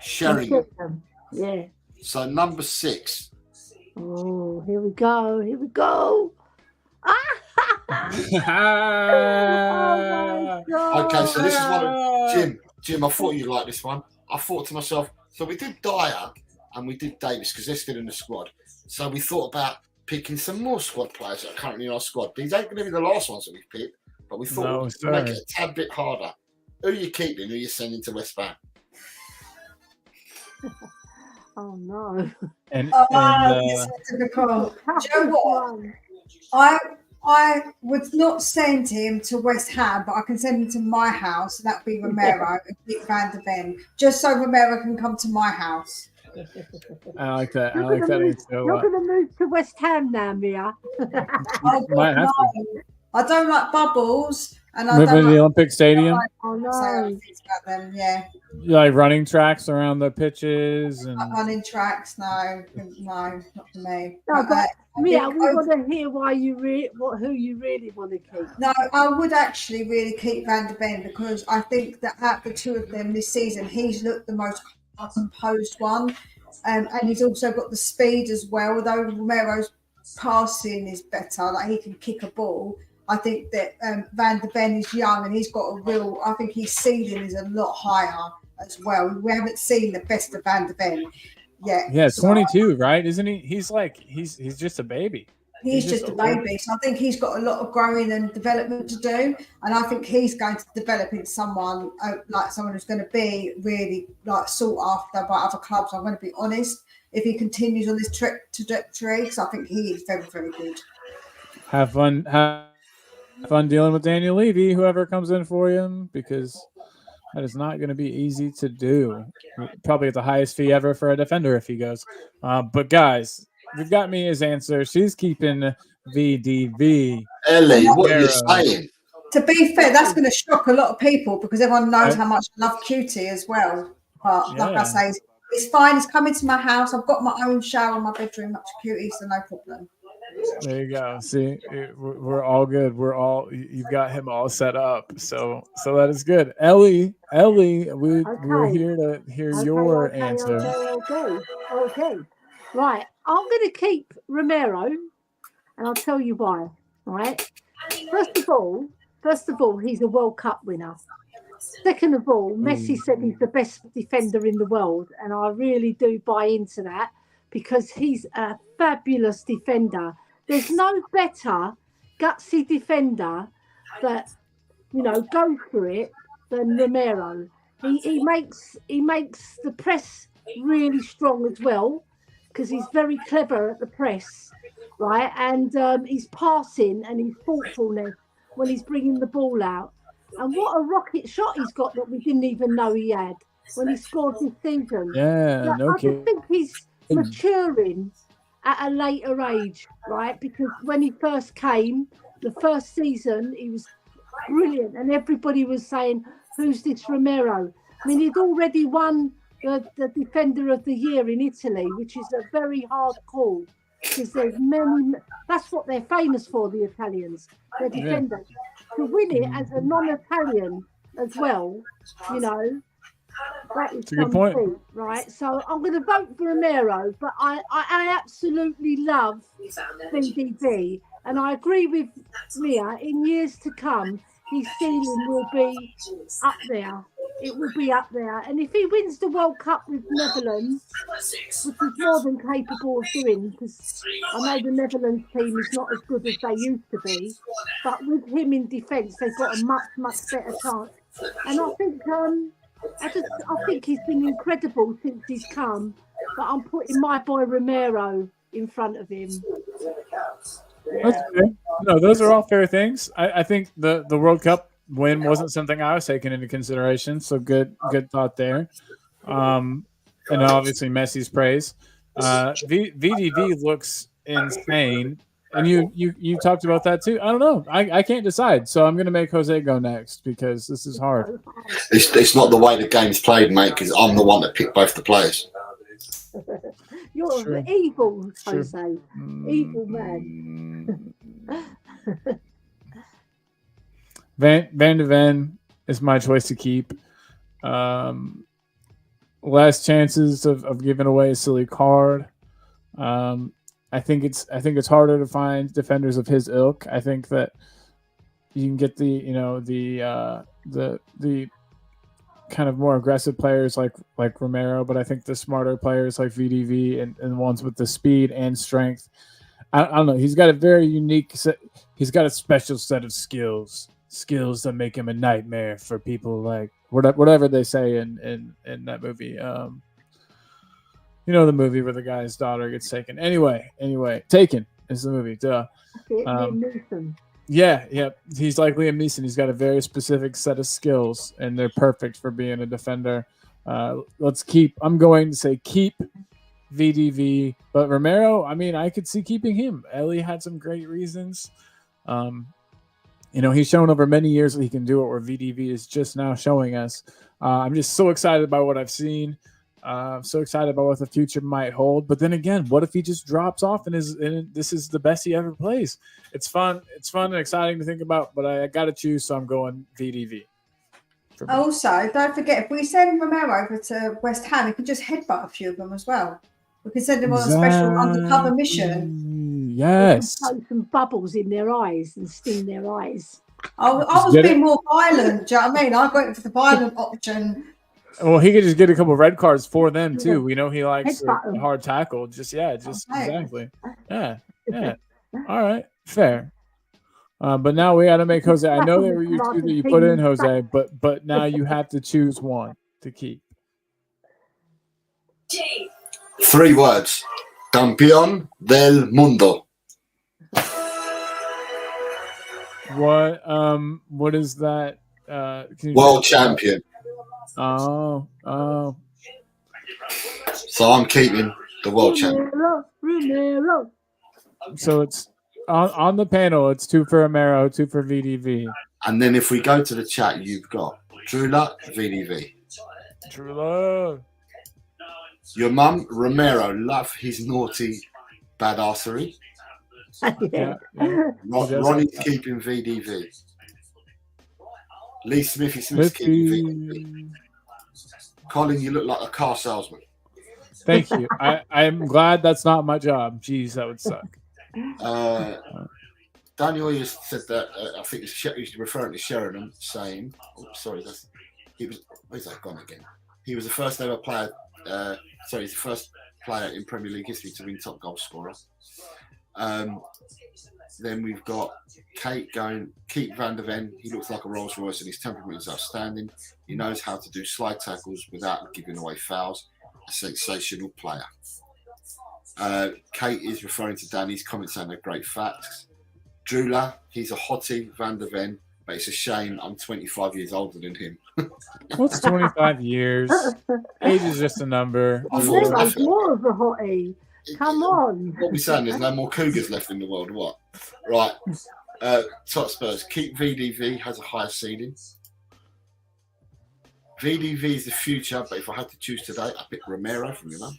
Sheringham. Yeah. So number 6. Oh, here we go. Here we go. Oh my God. Okay, so this is one of Jim. I thought you'd like this one. I thought to myself, so we did Dyer and we did Davis because they're still in the squad. So we thought about picking some more squad players that are currently in our squad. These ain't going to be the last ones that we've picked, but we thought we'd make it a tad bit harder. Who are you keeping? Who are you sending to West Ham? Oh no. And Yes, that's a good call. Do you know what? I would not send him to West Ham, but I can send him to my house, and that would be Romero and Dick Van der Ven, just so Romero can come to my house. I like that. I You're like that gonna answer a You're lot. going to move to West Ham now, Mia. Oh, Might have no. I don't like bubbles, and I Live don't in the like Olympic Stadium. Oh say other no. things about them. Yeah, You like running tracks around the pitches and not running tracks. No, not for me. No, but Mia, think we want to hear who you really want to keep. No, I would actually really keep Van der Ven because I think that out of the two of them this season, he's looked the most composed one. And he's also got the speed as well. Although Romero's passing is better, like he can kick a ball. I think that Van der Ven is young and he's got a real. I think his ceiling is a lot higher as well. We haven't seen the best of Van der Ven yet. yeah, So 22, right? Isn't he? He's just a baby. he's just a baby, so I think he's got a lot of growing and development to do. And I think he's going to develop into someone like someone who's going to be really like sought after by other clubs. I'm going to be honest. If he continues on this trajectory, because I think he is very, very good. Have fun dealing with Daniel Levy, whoever comes in for him, because That is not going to be easy to do. Probably at the highest fee ever for a defender if he goes. But guys, we've got Mia's answer. She's keeping VDV. Ellie, what are you Romero. saying? To be fair, that's going to shock a lot of people because everyone knows Right. how much I love Cutie as well. But like Yeah. I say, it's fine. It's coming to my house. I've got my own shower in my bedroom up to Cutie, so no problem. There you go. See, we're all good. You've got him all set up. So that is good. Ellie, we're Okay. here to hear your answer. Okay. Right. I'm going to keep Romero, and I'll tell you why. Right. First of all, he's a World Cup winner. Second of all, Messi said he's the best defender in the world, and I really do buy into that because he's a fabulous defender. There's no better gutsy defender that, go for it than Romero. He makes the press really strong as well because he's very clever at the press, right? And he's passing and his thoughtfulness when he's bringing the ball out. And what a rocket shot he's got that we didn't even know he had when he scored this season. Yeah, no I just kidding. think he's maturing at a later age, right? Because when he first came, the first season, he was brilliant. And everybody was saying, who's this Romero? I mean, he'd already won the Defender of the Year in Italy, which is a very hard call. Because there's many, that's what they're famous for, the Italians, they're defenders. To win it as a non-Italian as well, that is a good point. something, right? So I'm going to vote for Romero, but I absolutely love VDV, and I agree with Mia. In years to come, his ceiling will be up there. It will be up there, and if he wins the World Cup with Netherlands, which he's more than capable of doing, because I know the Netherlands team is not as good as they used to be, but with him in defence, they've got a much better chance. And I think I think he's been incredible since he's come, but I'm putting my boy Romero in front of him. That's fair. No, those are all fair things. I think the World Cup win wasn't something I was taking into consideration, so good thought there. And obviously Messi's praise. VDV looks insane, and you talked about that too. I don't know. I can't decide, so I'm going to make Jose go next because this is hard. It's not the way the game's played, mate, because I'm the one that picked both the players. You're True. evil, True. Jose. Evil man. Van de Ven is my choice to keep. Less chances of giving away a silly card. I think it's harder to find defenders of his ilk. I think that you can get the kind of more aggressive players like Romero, but I think the smarter players like VDV and ones with the speed and strength. I don't know. He's got a very unique set. He's got a special set of skills that make him a nightmare for people like whatever they say in that movie. The movie where the guy's daughter gets taken. Anyway, Taken is the movie. Duh. Yeah. He's like Liam Neeson. He's got a very specific set of skills, and they're perfect for being a defender. I'm going to say keep VDV, but Romero, I mean, I could see keeping him. Ellie had some great reasons. He's shown over many years that he can do it, where VDV is just now showing us. I'm just so excited by what I've seen. I'm so excited about what the future might hold. But then again, what if he just drops off and this is the best he ever plays? It's fun and exciting to think about, but I got to choose, so I'm going VDV. Also, don't forget, if we send Romero over to West Ham, he can just headbutt a few of them as well. We can send him on a special undercover mission. Yes. Throw some bubbles in their eyes and sting their eyes. I was being more violent. Do you know what I mean? I got for the violent option. Well, he could just get a couple red cards for them too. We know he likes a hard tackle. Exactly. Yeah. All right, fair. But now we got to make Jose. I know there were you two that you put in, Jose, but now you have to choose one to keep. 3 words: Campeón del Mundo. What is that? World champion. Oh. So I'm keeping the world champion. Romero. So it's on the panel. It's 2 for Romero, 2 for VDV. And then if we go to the chat, you've got Drew Luck, VDV. True love. Your mum, Romero, love his naughty badassery. Yeah. Ronnie's keeping VDV. Lee Smithy Smith's keeping VDV. Colin, you look like a car salesman. Thank you. I'm glad that's not my job. Jeez, that would suck. Daniel just said that I think he's referring to Sheringham, saying, where's that gone again? He was the first ever player. He's the first player in Premier League history to win top goal scorer. Then we've got Kate going, Keith Van der Ven. He looks like a Rolls Royce and his temperament is outstanding. He knows how to do slide tackles without giving away fouls. A sensational player. Kate is referring to Danny's comments saying they're great facts. Drula, he's a hottie, Van der Ven, but it's a shame I'm 25 years older than him. What's 25 years? Age is just a number. Nero's more of a hottie. Come on. What are we saying? There's no more cougars left in the world, what? Right. Top Spurs. Keep VDV, has a higher ceiling. VDV is the future, but if I had to choose today, I'd pick Romero from your mum.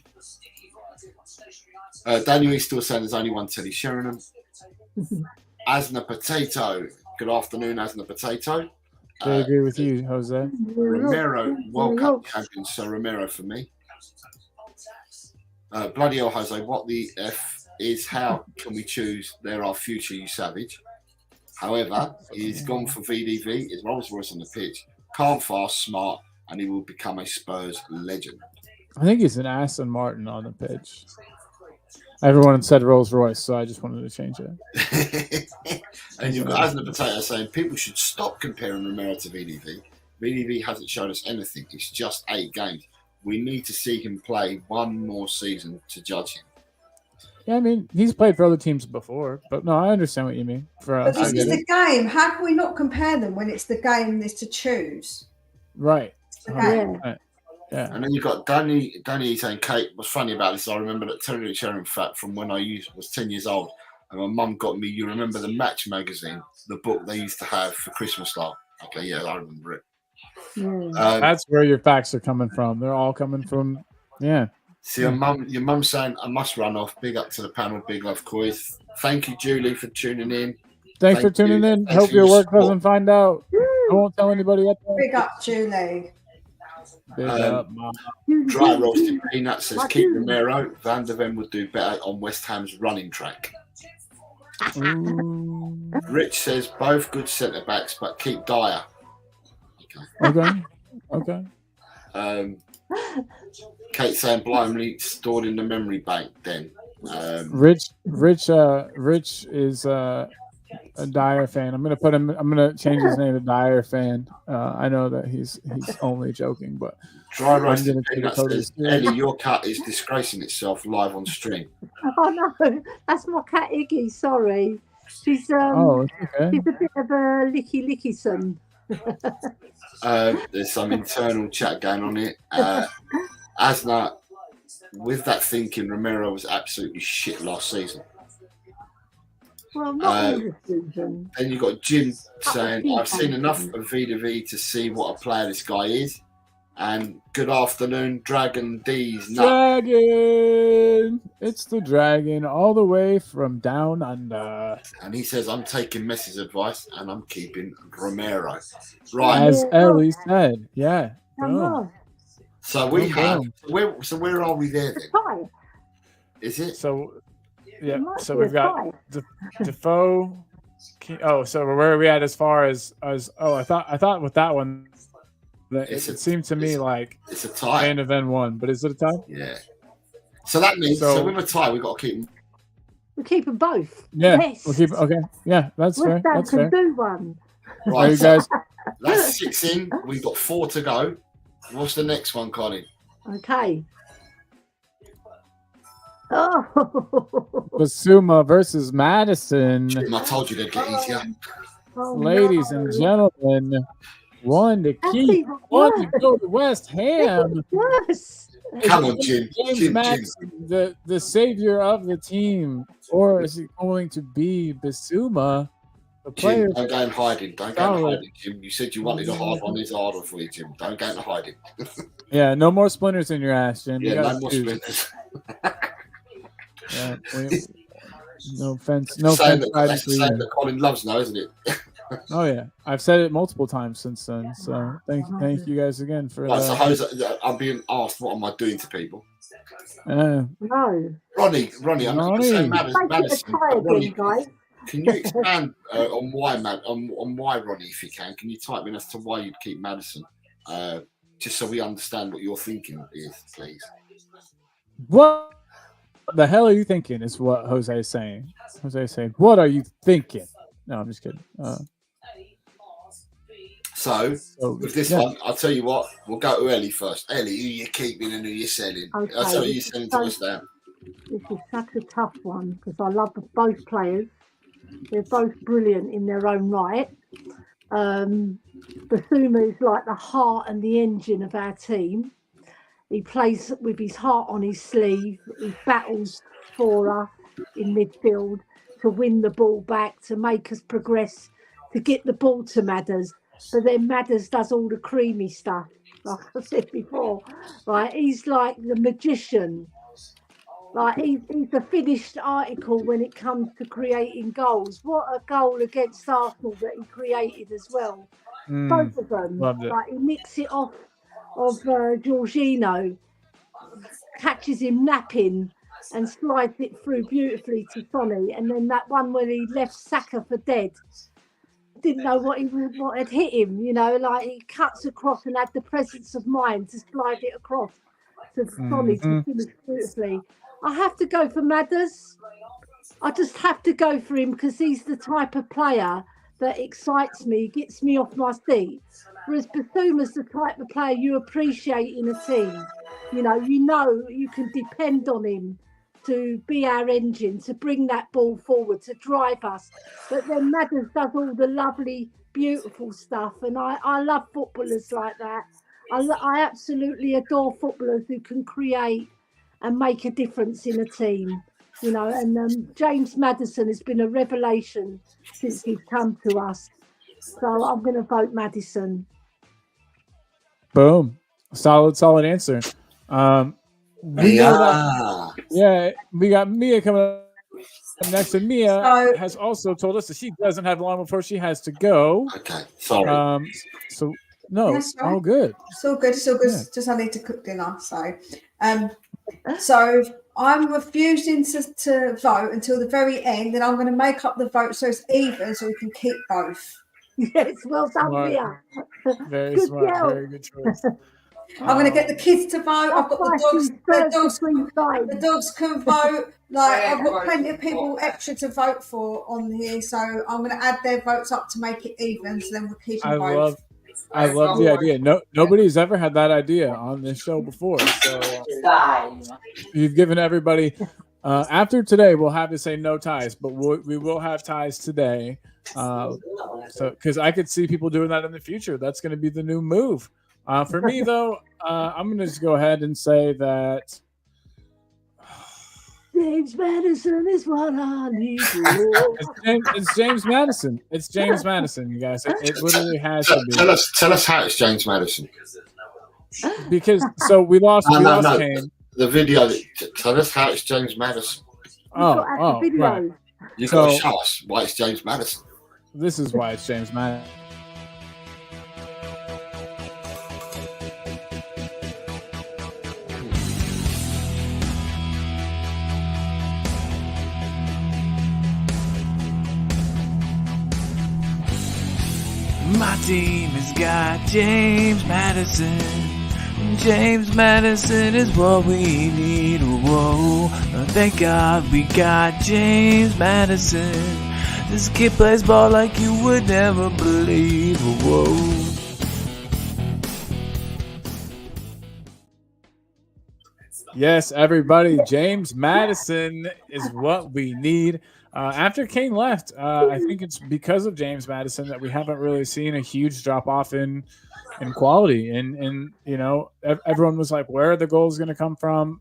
Daniel is still saying there's only one Teddy Sheringham. Asna Potato. Good afternoon, Asna Potato. I agree with you, Jose. Romero, World Cup champion, so Romero for me. Bloody hell, Jose, what the F is how can we choose They're Our Future, you savage? However, he's gone for VDV, his Rolls Royce on the pitch. Calm, fast, smart, and he will become a Spurs legend. I think he's an Aston Martin on the pitch. Everyone said Rolls Royce, so I just wanted to change it. And you've got Asna Potato saying people should stop comparing Romero to VDV. VDV hasn't shown us anything. It's just 8 games. We need to see him play one more season to judge him. Yeah, I mean, he's played for other teams before, but no, I understand what you mean. But this is the game. How can we not compare them when it's the game is to choose? Right. It's the game. Right. Yeah. And then you've got Danny saying, Kate, what's funny about this, I remember that Tony Sheringham fact from when I was 10 years old, and my mum got me, you remember the Match magazine, the book they used to have for Christmas love? Okay, yeah, I remember it. That's where your facts are coming from. They're all coming from, yeah. See, your mum saying, I must run off. Big up to the panel. Big love, Coys. Thank you, Julie, for tuning in. Thanks for tuning in. Thanks Hope your work doesn't find out. I won't tell anybody up there. Big up, Julie. Big up, Mom. Dry roasted peanut says, keep Romero. Van der Ven would do better on West Ham's running track. Rich says, both good centre backs, but keep Dyer. Okay. Kate saying blindly stored in the memory bank. Then Rich is a Dyer fan. I'm gonna change his name to Dyer fan. I know that he's only joking, but Dry roasted peanut says, Ellie, your cat is disgracing itself live on stream. Oh no, that's my cat Iggy. Sorry, she's it's okay. she's a bit of a licky son. There's some internal chat going on here. Asna, with that thinking, Romero was absolutely shit last season. Well, not in this season. Then you've got Jim saying, I've seen enough of V2V to see what a player this guy is. And good afternoon, Dragon D's nut. Dragon! It's the Dragon all the way from down under. And he says, I'm taking Messi's advice and I'm keeping Romero. Right. As Ellie said. Yeah. Boom. So we have. Where are we there then? Is it? So we've got Defoe. So where are we at as far as I thought with that one. It seemed to me like it's a tie. Van der Ven won, but is it a tie? Yeah. So that means so with a tie, we've got to keep them. We keep them both. Yeah. Yes. We'll keep. Okay. Yeah, that's fair. That's fair. Do one. Right, you guys. That's 6 in. We've got 4 to go. What's the next one, Colin? Okay. Oh. Basuma versus Madison. I told you they'd get easier. Oh, Ladies and gentlemen, one to That's keep, even one to worse. go to West Ham. Worse. Come on, Jim. James Jim. Madison, the savior of the team, or is it going to be Bissouma, the player? Jim, don't go and hiding. Don't go and hiding, Jim. You said you wanted a hard one. It's harder for you, Jim. Don't go and hiding. Yeah, no more splinters in your ass, Jim. Yeah, You no gotta more choose. splinters. Yeah, no offense. No Saying offense. that's the same that Colin loves now, isn't it? Oh yeah, I've said it multiple times since then. So thank you guys again for Right, so that. Jose, I'm being asked what am I doing to people. No. Ronnie, I'm not going to say Make it a Madison. tie But Ronnie, again, guys. can you expand on why on why Ronnie, if you can? Can you type in as to why you'd keep Madison? Just so we understand what your thinking is, please. What the hell are you thinking? Is what Jose is saying. Jose is saying, what are you thinking? No, I'm just kidding. So with this one, I'll tell you what. We'll go to Ellie first. Ellie, who you keeping and who you selling? Okay, I'll tell you you're selling to us now. This is such a tough one because I love both players. They're both brilliant in their own right. Bissouma is like the heart and the engine of our team. He plays with his heart on his sleeve. He battles for us in midfield to win the ball back, to make us progress, to get the ball to Madders. But then Madders does all the creamy stuff, like I said before. Right? He's like the magician. Like he's the finished article when it comes to creating goals. What a goal against Arsenal that he created as well. Both of them. Like he nicks it off of Jorginho, catches him napping and slides it through beautifully to Sonny. And then that one where he left Saka for dead. Didn't know what had hit him, you know, like he cuts across and had the presence of mind to slide it across to Sonny to finish beautifully. I have to go for Madders. I just have to go for him because he's the type of player that excites me, gets me off my seat. Whereas Bissouma's the type of player you appreciate in a team. You know you can depend on him to be our engine, to bring that ball forward, to drive us. But then Madders does all the lovely, beautiful stuff. And I love footballers like that. I absolutely adore footballers who can create and make a difference in a team. You know, and James Maddison has been a revelation since he's come to us. So I'm going to vote Maddison. Boom. Solid answer. We got Mia coming up next, and Mia has also told us that she doesn't have long before she has to go. Okay, sorry. So no, That's right. all good. It's all good. Yeah. Just I need to cook dinner. So I'm refusing to vote until the very end, and I'm going to make up the vote so it's even, so we can keep both. Yes, well done, Mia. Very good smart. Girl. Very good choice. I'm going to get the kids to vote. I've got the dogs can vote. Like I've got plenty of people extra to vote for on here, so I'm going to add their votes up to make it even. So then we'll keep them both. I love the idea. Nobody's ever had that idea on this show before. So you've given everybody. After today, we'll have to say no ties, but we will have ties today. So because I could see people doing that in the future. That's going to be the new move. For me, though, I'm going to just go ahead and say that James Madison is what I need. It's James Madison. It's James Madison, you guys. It literally has to be. Tell us how it's James Madison. Because we lost. No. Kane. The video. Tell us how it's James Madison. Oh, right. You got to show us why it's James Madison. This is why it's James Madison. My team has got James Madison. James Madison is what we need. Whoa, thank God we got James Madison. This kid plays ball like you would never believe. Whoa. Yes, everybody. James Madison is what we need. After Kane left, I think it's because of James Maddison that we haven't really seen a huge drop off in quality. And everyone was like, where are the goals going to come from?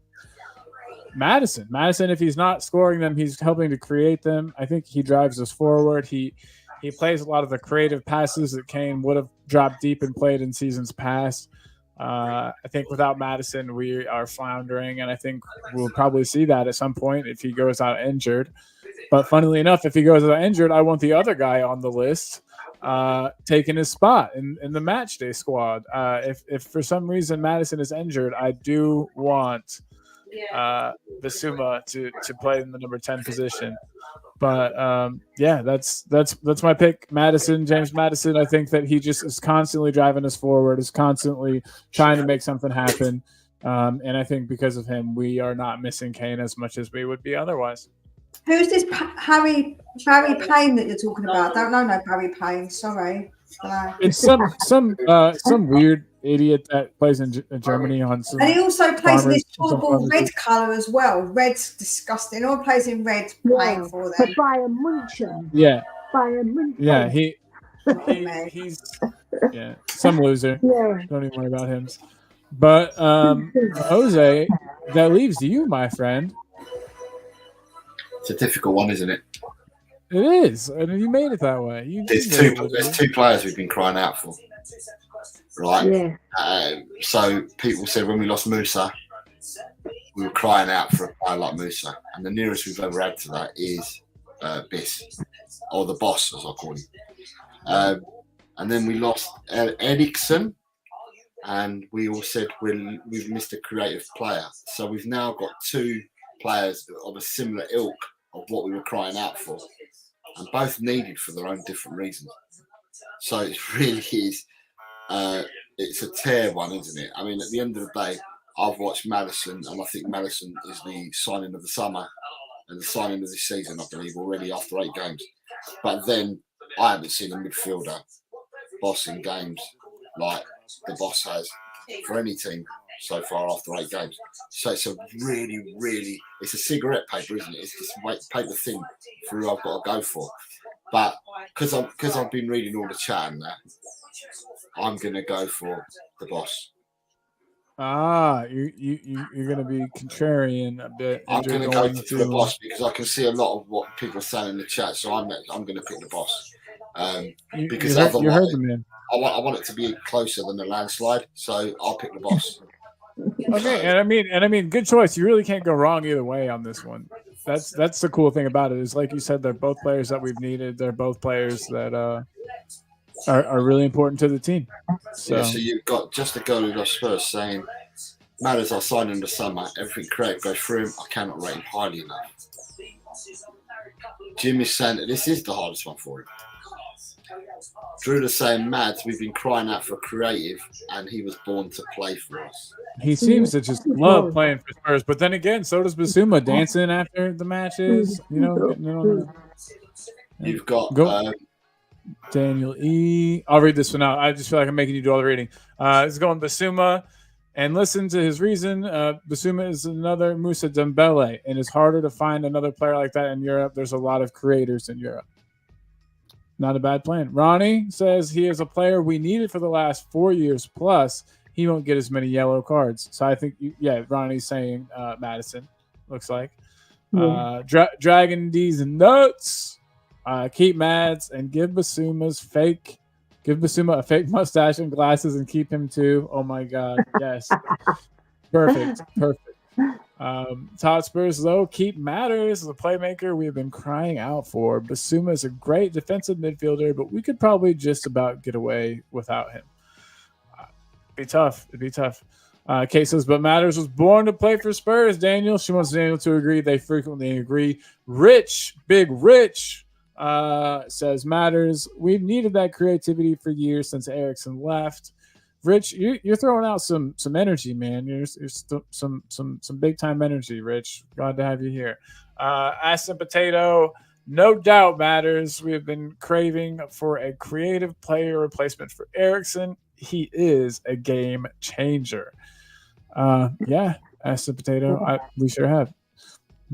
Maddison, if he's not scoring them, he's helping to create them. I think he drives us forward. He plays a lot of the creative passes that Kane would have dropped deep and played in seasons past. I think without Maddison, we are floundering, and I think we'll probably see that at some point if he goes out injured. But funnily enough, if he goes out injured, I want the other guy on the list taking his spot in the match day squad. If for some reason Maddison is injured, I do want Bissouma to play in the number 10 position. But that's my pick. James Maddison. I think that he just is constantly driving us forward, is constantly trying to make something happen. And I think because of him, we are not missing Kane as much as we would be otherwise. Who's this Harry Payne that you're talking about? I don't know no Harry Payne. Sorry. It's some weird idiot that plays in Germany on some. And he also plays in this horrible red colour as well. Red's disgusting. All plays in red, playing for them. Bayern München. Yeah. Bayern München. Yeah, he's some loser. Yeah. Don't even worry about him. But Jose, that leaves you, my friend. It's a difficult one, isn't it? It is, and you made it that way. There's two players we've been crying out for, right? Yeah. So people said when we lost Musa, we were crying out for a player like Musa, and the nearest we've ever had to that is Biss, or the boss, as I call him. And then we lost Eriksen, and we all said we've missed a creative player. So we've now got two players of a similar ilk of what we were crying out for, and both needed for their own different reasons. So it really is, it's a tear one, isn't it? I mean, at the end of the day, I've watched Maddison, and I think Maddison is the signing of the summer and the signing of this season, I believe, already after 8 games. But then I haven't seen a midfielder bossing games like the boss has for any team so far after 8 games. So it's a really, really, it's a cigarette paper, isn't it? It's just paper thin for who I've got to go for. But because I've been reading all the chat and that, I'm going to go for the boss. You're going to be contrarian a bit. I'm going to go for the boss because I can see a lot of what people are saying in the chat. So I'm going to pick the boss. Because otherwise, you heard the man. I want it to be closer than the landslide. So I'll pick the boss. Okay, and I mean, good choice. You really can't go wrong either way on this one. That's the cool thing about it is, like you said, they're both players that we've needed. They're both players that are really important to the team. So you've got just a girl who loves Spurs saying, "Matters are signed in the summer. Everything creative goes through him. I cannot rate him highly enough." Jim is saying that this is the hardest one for him. Drew is saying, Mads, we've been crying out for creative, and he was born to play for us. He seems to just love playing for Spurs, but then again, so does Bissouma, dancing after the matches. You've got Daniel E. I'll read this one out. I just feel like I'm making you do all the reading. It's going Bissouma, and listen to his reason. Bissouma is another Moussa Dembele, and it's harder to find another player like that in Europe. There's a lot of creators in Europe. Not a bad plan. Ronnie says he is a player we needed for the last 4 years plus. He won't get as many yellow cards. So I think, Ronnie's saying Maddison, looks like. Dragon D's nuts. Keep Mads and give Bissouma a fake mustache and glasses and keep him too. Oh my God. Yes. Perfect. Todd Spurs, though, keep Matters, the playmaker we have been crying out for. Bissouma is a great defensive midfielder, but we could probably just about get away without him. It'd be tough. Kate says, but Matters was born to play for Spurs, Daniel. She wants Daniel to agree. They frequently agree. Big Rich, says Matters. We've needed that creativity for years since Eriksen left. Rich, you're throwing out some energy, man. You're some big time energy, Rich. Glad to have you here. Aston Potato, no doubt Matters. We have been craving for a creative player replacement for Eriksen. He is a game changer. Aston Potato, we sure have.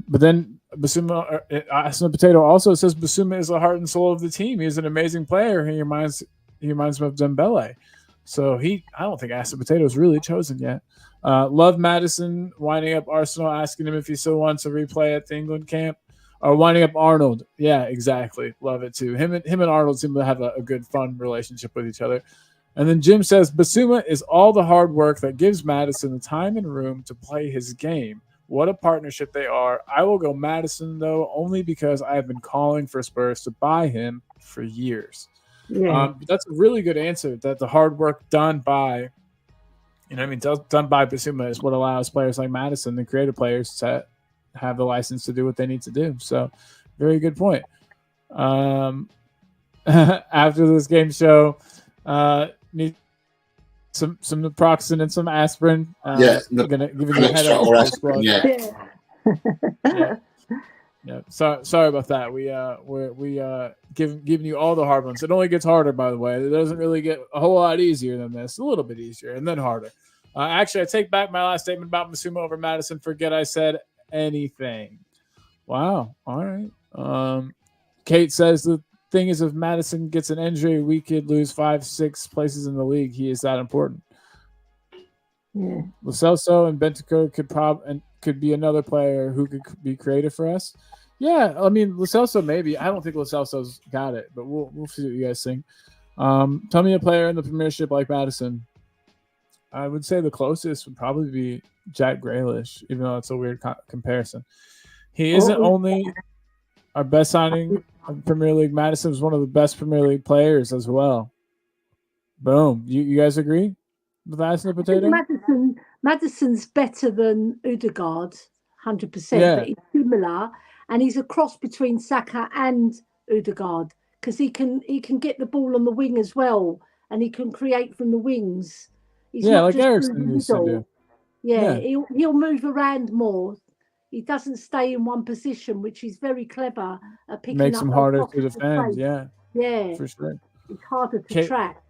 But then Basuma, Asuna Potato also says Basuma is the heart and soul of the team. He's an amazing player. He reminds me of Dembele. So I don't think Asuna Potato is really chosen yet. Love Madison winding up Arsenal, asking him if he still wants a replay at the England camp. Or winding up Arnold. Yeah, exactly. Love it too. Him and Arnold seem to have a good, fun relationship with each other. And then Jim says, Basuma is all the hard work that gives Madison the time and room to play his game. What a partnership they are. I will go Madison, though, only because I have been calling for Spurs to buy him for years. Yeah. But that's a really good answer, that the hard work done by, done by Basuma is what allows players like Madison, the creative players, to have the license to do what they need to do. So, very good point. After this game show, need some naproxen and some aspirin. Gonna give you a head up. Yeah. Sorry about that. We're giving you all the hard ones. It only gets harder, by the way. It doesn't really get a whole lot easier than this. A little bit easier and then harder. Actually, I take back my last statement about Basuma over Madison. Forget I said anything. Wow. All right. Kate says the thing is, if Madison gets an injury, we could lose 5-6 places in the league. He is that important. Yeah. Lo Celso and Bentancur could be another player who could be creative for us. Yeah, I mean, Lo Celso maybe. I don't think Lo Celso's got it, but we'll see what you guys think. Tell me a player in the Premiership like Madison. I would say the closest would probably be Jack Grealish, even though it's a weird comparison. He isn't only our best signing in Premier League. Madison was one of the best Premier League players as well. Boom. You guys agree with Aston Potato? Madison's better than Odegaard, 100%. Yeah. But he's similar, and he's a cross between Saka and Odegaard because he can get the ball on the wing as well, and he can create from the wings. He's not like just Eriksen used to do. Yeah, he'll move around more. He doesn't stay in one position, which is very clever at picking Makes up. him harder to defend. Yeah, for sure. It's harder to track.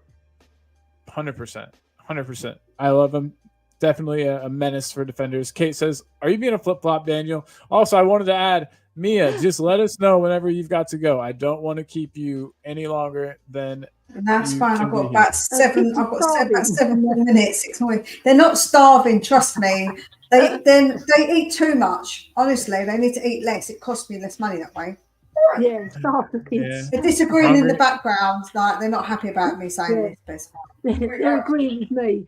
100%. I love him. Definitely a menace for defenders. Kate says, "Are you being a flip flop, Daniel?" Also, I wanted to add, Mia, just let us know whenever you've got to go. I don't want to keep you any longer than. That's fine. I've got about 7 more minutes. 6 more. They're not starving. Trust me. They eat too much. Honestly, they need to eat less. It costs me less money that way. Yeah, starve the kids. Yeah. They're disagreeing in the background. Like they're not happy about me saying this. They're agreeing with me.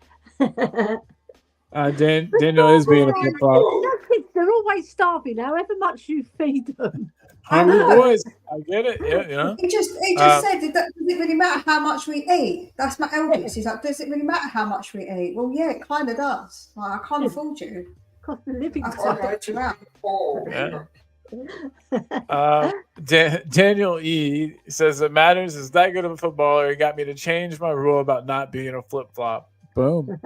Daniel is being a flip flop. They're always starving, however much you feed them. Hungry boys. I get it. Yeah. He just said, does it really matter how much we eat? That's my eldest. He's like, does it really matter how much we eat? Well, yeah, it kind of does. Like, I can't afford you. Cost of living. I can't get you out. Daniel E says it matters is that good of a footballer. He got me to change my rule about not being a flip flop. Boom.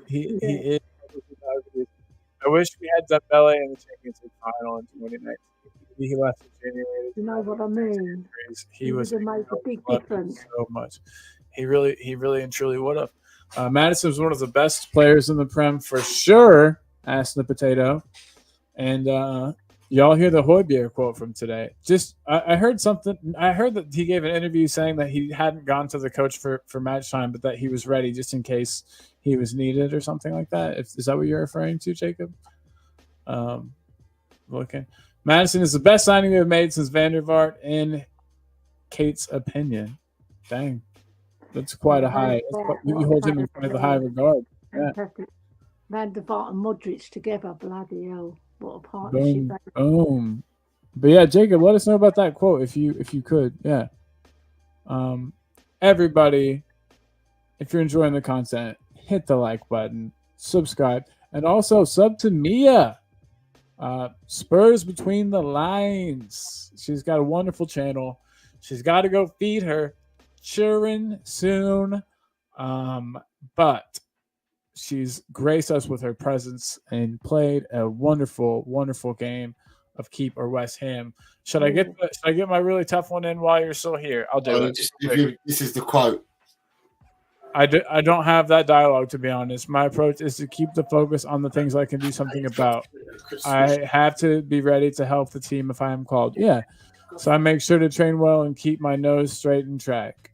He is. I wish we had Dembele in the Champions League final in 2019. He left in January. You know what I mean? He would have made a big difference. So much. He really and truly would have. Madison was one of the best players in the Prem for sure. Asked the Potato, and y'all hear the Højbjerg quote from today. I heard something. I heard that he gave an interview saying that he hadn't gone to the coach for match time, but that he was ready just in case he was needed or something like that. Is that what you're referring to, Jacob? Looking. Madison is the best signing we've made since Van der Vaart, in Kate's opinion. Dang. That's quite a high. You hold him in quite a high regard. Yeah. Fantastic. Van der Vaart and Modric together, bloody hell. What a partnership. Boom. But yeah, Jacob, let us know about that quote if you could. Yeah. Everybody, if you're enjoying the content, hit the like button, subscribe, and also sub to Mia. Spurs Between the Lines. She's got a wonderful channel. She's got to go feed her children soon. But she's graced us with her presence and played a wonderful, wonderful game of Keep or West Ham. Should I get my really tough one in while you're still here? I'll do it. This is the quote. I don't have that dialogue, to be honest. My approach is to keep the focus on the things I can do something about. I have to be ready to help the team if I am called. Yeah. So I make sure to train well and keep my nose straight in track.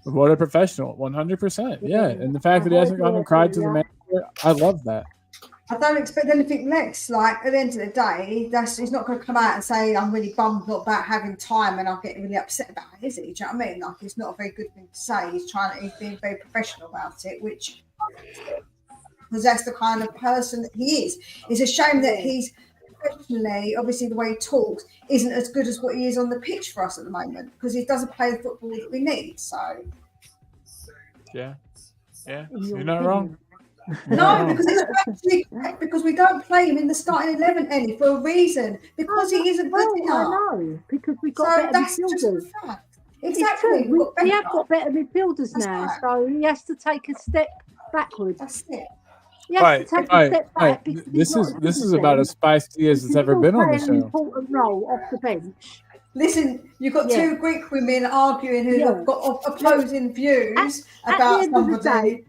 What a professional, 100%. Yeah, and the fact that he hasn't gone and cried to the manager, I love that. I don't expect anything less. Like at the end of the day, he's not going to come out and say I'm really bummed not about having time, and I'll get really upset about it, is he? Do you know what I mean? Like it's not a very good thing to say. He's being very professional about it, which because that's the kind of person that he is. It's a shame that he's professionally, obviously the way he talks isn't as good as what he is on the pitch for us at the moment because he doesn't play the football that we need. So yeah, you're not wrong. No, because it's actually because we don't play him in the starting 11 any for a reason because he isn't good enough. I know because we got better midfielders. Exactly, we have got better midfielders now, so he has to take a step backwards. That's it. He has to take a step back. This is about as spicy as it's ever been on the show. An important role off the bench. Listen, you've got two Greek women arguing who have got opposing views about somebody.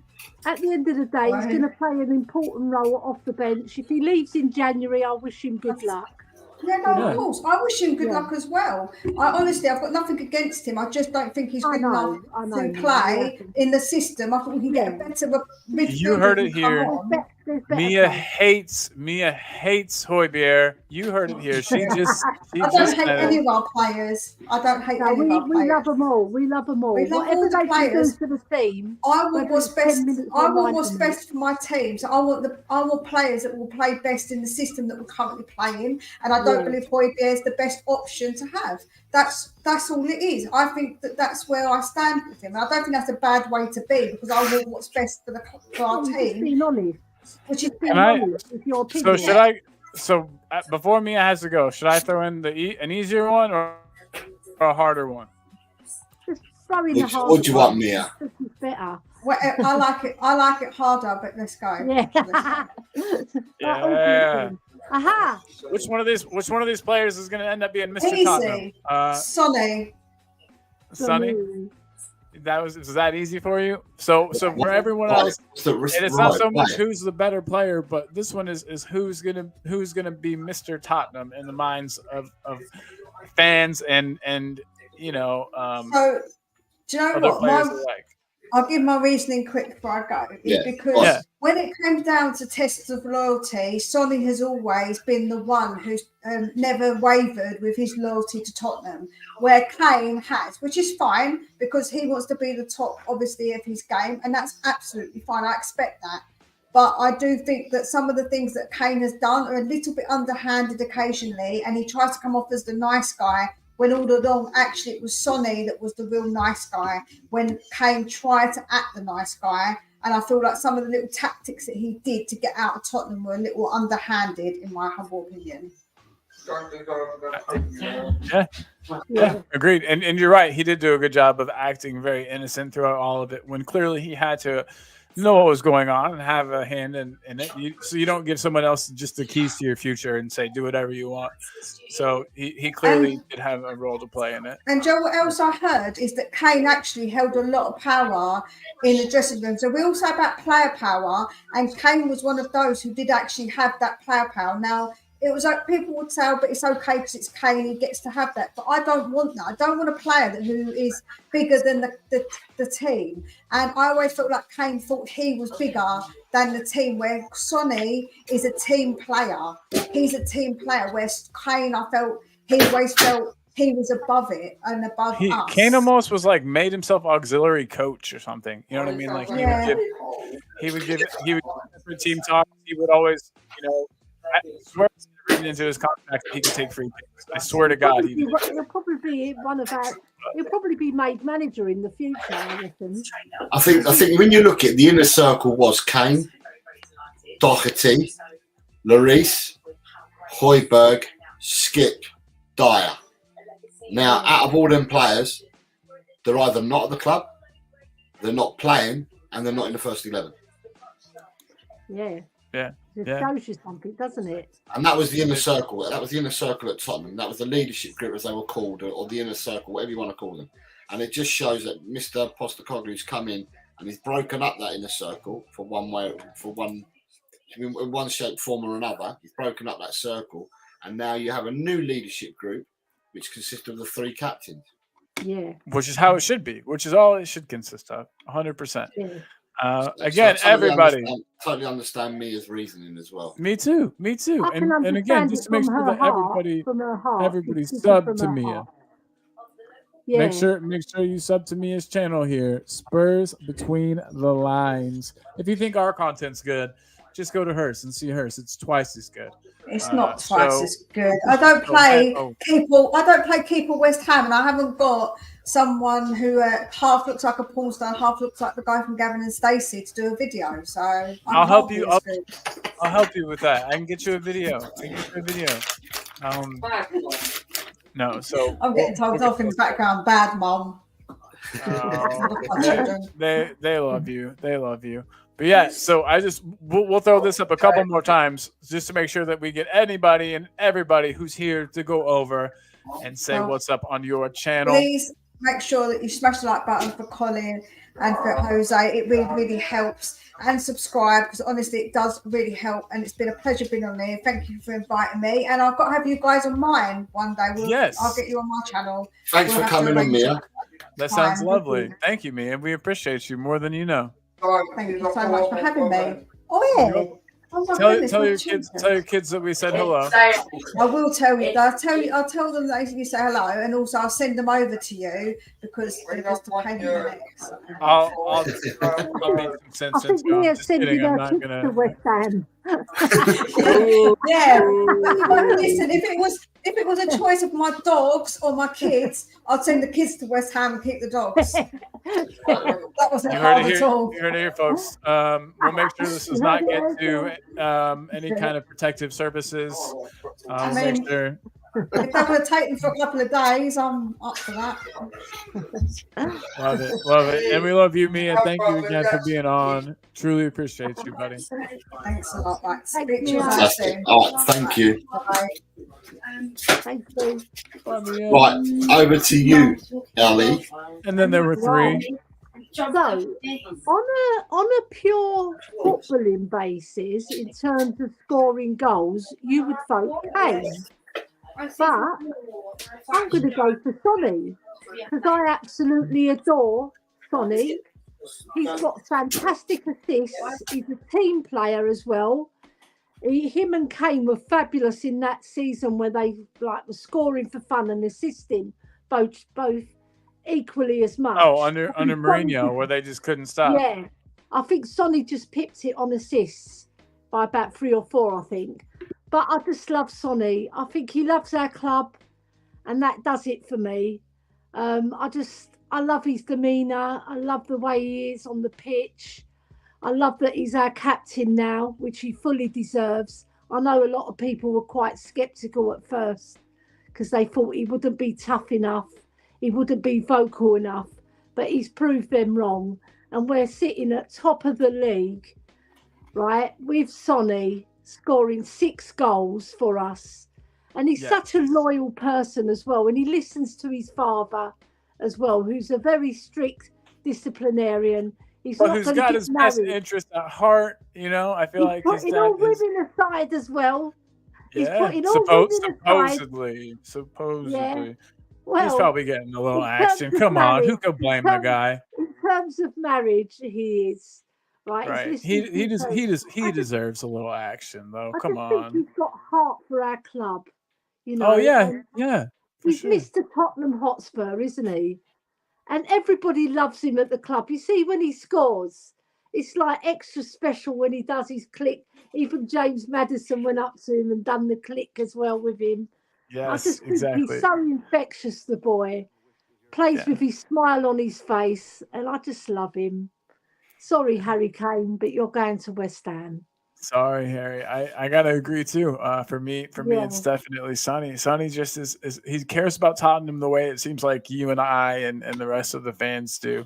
At the end of the day, he's going to play an important role off the bench. If he leaves in January, I wish him good luck. Yeah, of course. I wish him good luck as well. Honestly, I've got nothing against him. I just don't think he's good enough to play in the system. I think we can get a better midfielder. You heard it here. Mia hates Højbjerg. You heard it here. I don't hate any of our players. I don't hate any of our players. We love them all. We love them all. Whatever they can do for the team. I want what's best. I want what's best for my team. So I want players that will play best in the system that we're currently playing. And I don't believe Højbjerg is the best option to have. That's all it is. I think that's where I stand with him. And I don't think that's a bad way to be because I want what's best for our team. Being honest. Which is your opinion. So should I? So before Mia has to go, should I throw in an easier one or a harder one? Just throw in the harder. What do you want, Mia? This is better. Well, I like it. I like it harder, but let's go. Yeah. Aha. Which one of these players is going to end up being Mr. Tottenham? Sonny. Was that easy for you? So for everyone else, and it's not so much who's the better player, but this one is who's gonna be Mr. Tottenham in the minds of fans and So do you know what? I'll give my reasoning quick before I go. Because when it came down to tests of loyalty, Sonny has always been the one who's never wavered with his loyalty to Tottenham, where Kane has, which is fine because he wants to be the top, obviously, of his game, and that's absolutely fine. I expect that. But I do think that some of the things that Kane has done are a little bit underhanded occasionally, and he tries to come off as the nice guy, when all along, actually, it was Sonny that was the real nice guy when Kane tried to act the nice guy. And I feel like some of the little tactics that he did to get out of Tottenham were a little underhanded, in my humble opinion. Yeah, agreed. And you're right. He did do a good job of acting very innocent throughout all of it when clearly he had to know what was going on and have a hand in it. So you don't give someone else just the keys to your future and say, do whatever you want. So he clearly did have a role to play in it. And Joe, what else I heard is that Kane actually held a lot of power in the dressing room. So we all say about player power, and Kane was one of those who did actually have that player power. Now, it was like people would say, but it's okay because it's Kane, he gets to have that. But I don't want that. I don't want a player who is bigger than the team. And I always felt like Kane thought he was bigger than the team, where Sonny is a team player. He's a team player, where Kane, he always felt he was above it and above us. Kane almost was like made himself auxiliary coach or something. You know what I mean? Like he would give different team talk. He would always, I swear it's written into his contract that he could take free kicks. I swear to God, he did. He'll probably be made manager in the future, I reckon. I think when you look at the inner circle was Kane, Doherty, Lloris, Højbjerg, Skip, Dyer. Now, out of all them players, they're either not at the club, they're not playing, and they're not in the first 11. Yeah. Yeah. It shows you something, doesn't it? And that was the inner circle. That was the inner circle at Tottenham. That was the leadership group, as they were called, or the inner circle, whatever you want to call them. And it just shows that Mr. Postecoglou's come in and he's broken up that inner circle in one shape, form, or another. He's broken up that circle, and now you have a new leadership group, which consists of the 3 captains. Yeah. Which is how it should be. Which is all it should consist of. 100%. Yeah. Again, So I everybody. totally understand Mia's reasoning as well. Me too. I can And again, understand just it to make from sure her that heart, from her heart. everybody It's sub from to her Mia. heart. Yeah. Make sure you sub to Mia's channel here. Spurs Between the Lines. If you think our content's good, just go to hers and see hers. It's twice as good. It's not twice as good. I don't play keeper West Ham, and I haven't got someone who half looks like a porn star, half looks like the guy from Gavin and Stacey to do a video. So I'll help you. I'll help you with that. I can get you a video. No, so I'm getting told off in the background. Bad mom. They love you. They love you. But yeah, so we'll throw this up a couple more times just to make sure that we get anybody and everybody who's here to go over and say what's up on your channel. Please make sure that you smash the like button for Colin and for Jose. It really, really helps. And subscribe, because honestly, it does really help. And it's been a pleasure being on there. Thank you for inviting me. And I've got to have you guys on mine one day. I'll get you on my channel. Thanks for coming on, Mia. That sounds lovely. Thank you, Mia. We appreciate you more than you know. Thank you so much for having me. Oh yeah. Oh my goodness, tell your kids that we said hello. I will tell you. I'll tell them that you say hello, and also I'll send them over to you because they're just a pain in the neck. I'll make some sense. I think Mia sent you I'm her not kids gonna. to West Ham. Yeah. Listen, if it was a choice of my dogs or my kids, I'd send the kids to West Ham and keep the dogs. That wasn't hard at all. You heard it here, folks. We'll make sure this does not get to any kind of protective services. Make sure. If they want to take them for a couple of days, I'm up for that. Love it. And we love you, Mia. Thank you again for being on. Truly appreciate you, buddy. Thanks a lot. Right, speak to you Fantastic. All right, thank you. Bye. Thank you. Right, over to you, Ali. And then there were 3. So, on a pure footballing basis, in terms of scoring goals, you would vote Kane. But I'm going to go for Sonny because I absolutely adore Sonny. He's got fantastic assists. He's a team player as well. Him and Kane were fabulous in that season where they were scoring for fun and assisting both equally as much. Oh, under Mourinho, where they just couldn't stop. Yeah, I think Sonny just pipped it on assists by about 3 or 4, I think. But I just love Sonny. I think he loves our club, and that does it for me. I love his demeanour. I love the way he is on the pitch. I love that he's our captain now, which he fully deserves. I know a lot of people were quite sceptical at first because they thought he wouldn't be tough enough. He wouldn't be vocal enough, but he's proved them wrong. And we're sitting at top of the league, right, with Sonny scoring 6 goals for us. And he's such a loyal person as well. And he listens to his father as well, who's a very strict disciplinarian. He's who's got his best interest at heart, I feel like he's putting all women aside as well. He's putting all women aside. Supposedly. Yeah. Well, he's probably getting a little action. Come on, who could blame the guy? In terms of marriage, he is. Right. He deserves a little action, though. Come on. He's got heart for our club. Oh yeah. He's Mr. Tottenham Hotspur, isn't he? And everybody loves him at the club. You see, when he scores, it's like extra special when he does his click. Even James Maddison went up to him and done the click as well with him. Yes, I just think exactly. He's so infectious, the boy. Plays with his smile on his face, and I just love him. Sorry, Harry Kane, but you're going to West Ham. Sorry, Harry. I gotta agree too. For me, it's definitely Sonny. Sonny just is he cares about Tottenham the way it seems like you and I and the rest of the fans do.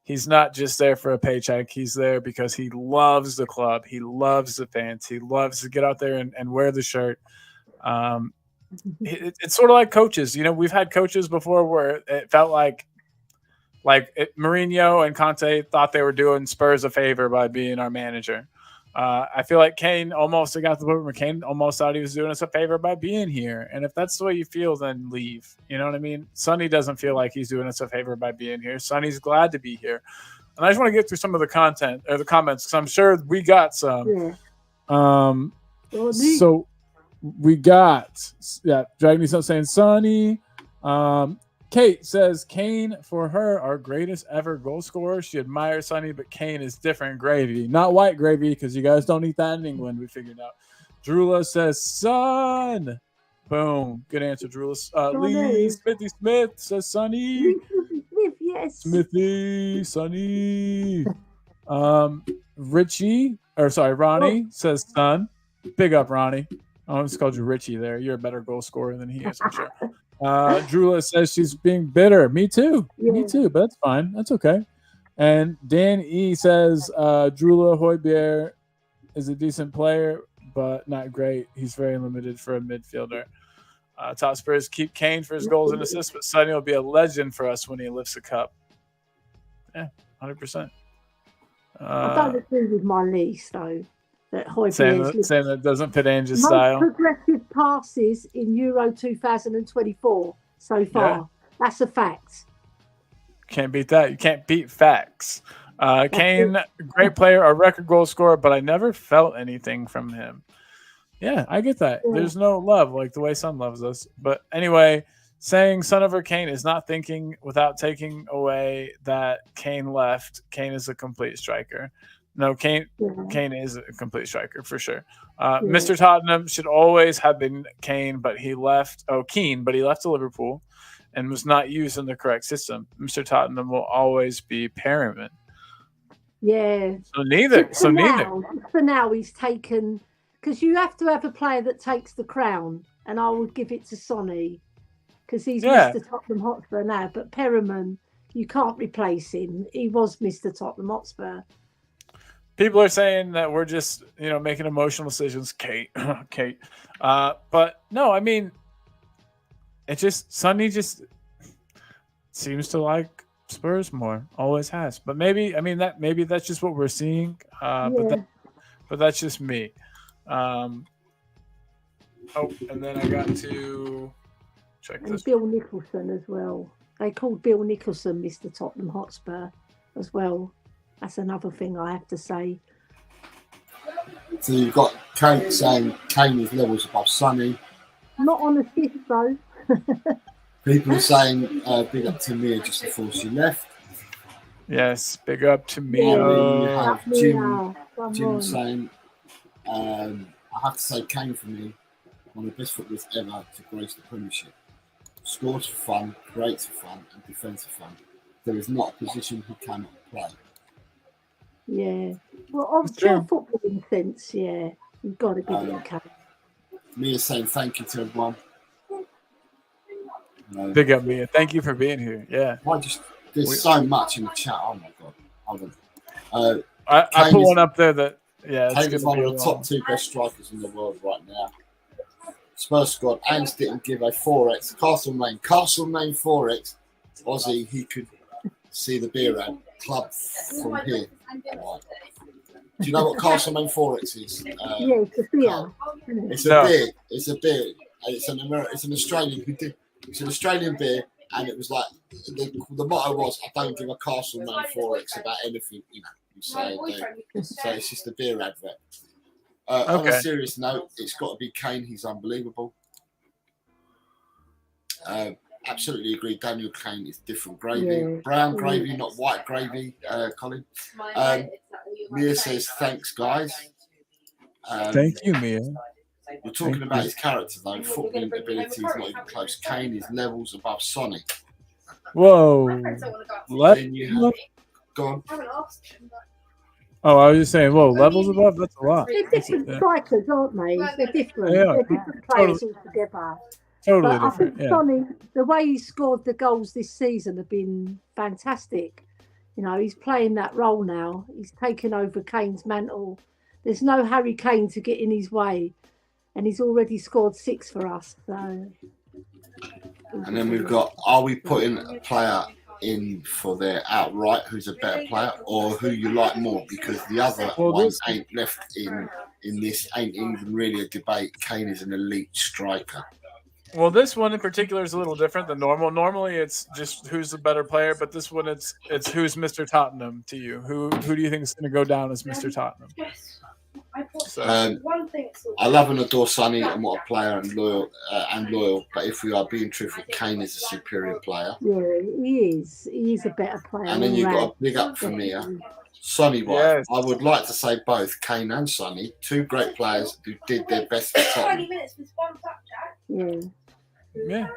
He's not just there for a paycheck. He's there because he loves the club. He loves the fans. He loves to get out there and wear the shirt. it's sort of like coaches. You know, we've had coaches before where it felt like Mourinho and Conte thought they were doing Spurs a favor by being our manager. I feel like Kane almost got to the point where Kane almost thought he was doing us a favor by being here. And if that's the way you feel, then leave. You know what I mean? Sonny doesn't feel like he's doing us a favor by being here. Sonny's glad to be here. And I just want to get through some of the content or the comments because I'm sure we got some. Yeah. So we got, Dragon's not saying Sonny. Kate says Kane for her, our greatest ever goal scorer. She admires Sonny, but Kane is different gravy, not white gravy, because you guys don't eat that in England. We figured out. Drula says Son. Boom, good answer, Drula. Lee Smithy Smith says Sonny. Smith, yes. Smithy, Sonny. Ronnie says Son. Big up, Ronnie. I almost called you Richie there. You're a better goal scorer than he is, I'm sure. Drula says she's being bitter. Me too. Yeah. Me too, but that's fine. That's okay. And Dan E says Drula Højbjerg is a decent player, but not great. He's very limited for a midfielder. Top Spurs keep Kane for his goals and assists, but Sonny will be a legend for us when he lifts the cup. Yeah, 100%. I don't agree with my lease, though. That saying that doesn't fit Ange's style. Progressive passes in Euro 2024 so far. Yeah. That's a fact. Can't beat that. You can't beat facts. Kane, great player, a record goal scorer, but I never felt anything from him. Yeah, I get that. Yeah. There's no love like the way Son loves us. But anyway, saying Son over Kane is not thinking without taking away that Kane left. Kane is a complete striker. No, Kane is a complete striker for sure. Mr. Tottenham should always have been Kane, but he left. Oh, Keane, but he left to Liverpool and was not used in the correct system. Mr. Tottenham will always be Perryman. Yeah. So neither. For now, he's taken, because you have to have a player that takes the crown, and I would give it to Sonny because he's Mr. Tottenham Hotspur now. But Perryman, you can't replace him. He was Mr. Tottenham Hotspur. People are saying that we're just, making emotional decisions, Kate. But no, I mean, Sonny just seems to like Spurs more, always has. But maybe that's just what we're seeing. But that's just me. And then I got to check this. Bill Nicholson as well. They called Bill Nicholson Mr. Tottenham Hotspur as well. That's another thing I have to say. So you've got Kate saying Kane is levels above Sonny. Not on assist though. People are saying big up to Mia just before she left. Yes, big up to Mia. You have Jim saying, I have to say Kane for me, one of the best footballers ever to grace the Premiership. Scores for fun, creates for fun, and defends for fun. There is not a position he cannot play. Yeah. Well, on pure footballing sense, you've got to give it a cut. Mia saying thank you to everyone. Big up, Mia. Thank you for being here. Yeah. There's so much in the chat. Oh my god. Hold on. I put one up there that Kane is one of the top 2 best strikers in the world right now. Spurs squad. Ange didn't give a 4x. Castlemaine 4x. Aussie, he could see the beer ad club from here. Right. Do you know what Castlemaine 4x is? It's a beer. It's a beer. It's an Australian who did. It's an Australian beer, and it was like the motto was, "I don't give a Castlemaine 4x about anything." You say, so it's just a beer advert. On a serious note, it's got to be Kane. He's unbelievable. Absolutely agree. Daniel Kane is different gravy, brown gravy, not white gravy. Colin. Mia says thanks, guys. Thank you, Mia. We're talking about his character, though. Footballing ability is not even close. Kane is levels above Sonny. Whoa. Go on. Oh, I was just saying, levels above? That's a lot. They're different strikers, aren't they? They're different. They're different players altogether. Totally but different. I think Sonny, the way he scored the goals this season have been fantastic. He's playing that role now. He's taken over Kane's mantle. There's no Harry Kane to get in his way. and he's already scored 6 for us. So, And then we've got: are we putting a player in for their outright who's a better player, or who you like more? Because the other ones ain't left in this ain't even really a debate. Kane is an elite striker. Well, this one in particular is a little different than normal. Normally, it's just who's the better player, but this one it's who's Mr. Tottenham to you. Who do you think is going to go down as Mr. Tottenham? So. I love and adore Sonny and what a player and loyal. But if we are being truthful, Kane is a superior player. Yeah, he is. He's a better player. And then you've got a big up for me. Sonny wife. Yes. I would like to say both Kane and Sonny, 2 great players who did their best for Tottenham. Yeah,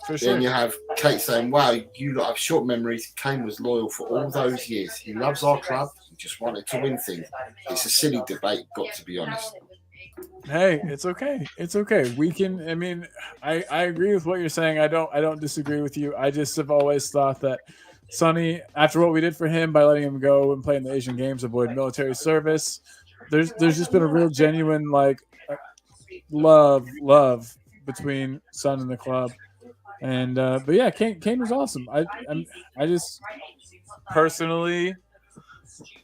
for sure. Then you have Kate saying, wow, you lot have short memories. Kane was loyal for all those years. He loves our club. He just wanted to win things. It's a silly debate, got to be honest. Hey, it's okay. It's okay. We can. I mean, I agree with what you're saying. I don't disagree with you. I just have always thought that Sonny, after what we did for him by letting him go and play in the Asian Games, avoid military service, there's just been a real genuine love between Son and the club. And but yeah, Kane was awesome. I just personally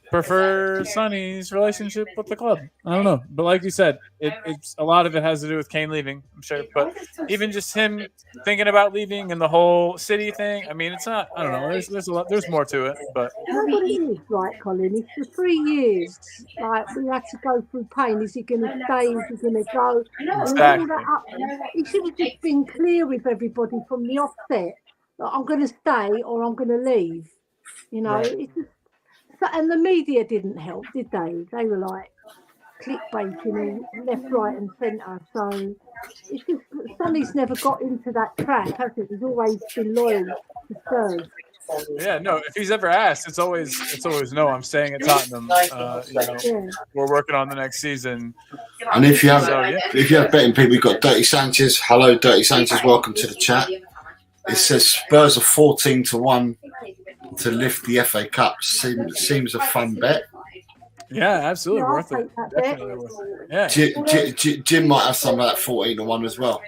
prefer Sonny's relationship with the club. I don't know, but like you said, it's a lot of it has to do with Kane leaving, I'm sure. But even just him thinking about leaving and the whole city thing, I mean, it's not. I don't know. There's a lot. There's more to it, but you know what it is, right, Colin? It's for 3 years. Like we had to go through pain. Is he going to stay? Is he going to go? Exactly. He should have just been clear with everybody from the offset that I'm going to stay or I'm going to leave. You know, Right. it's just. And the media didn't help, did they? They were like clickbaiting left, right, and centre. So it's just Sonny's never got into that track, has it? He's always been loyal to Spurs. Yeah, no. If he's ever asked, it's always no. I'm staying at Tottenham. We're working on the next season. And if you have betting people, you've got Dirty Sanchez. Hello, Dirty Sanchez. Welcome to the chat. It says Spurs are 14-1 to lift the FA Cup. Seems a fun bet. Yeah, absolutely worth it. Definitely worth it. Yeah. Jim might have some of that 14-1 as well.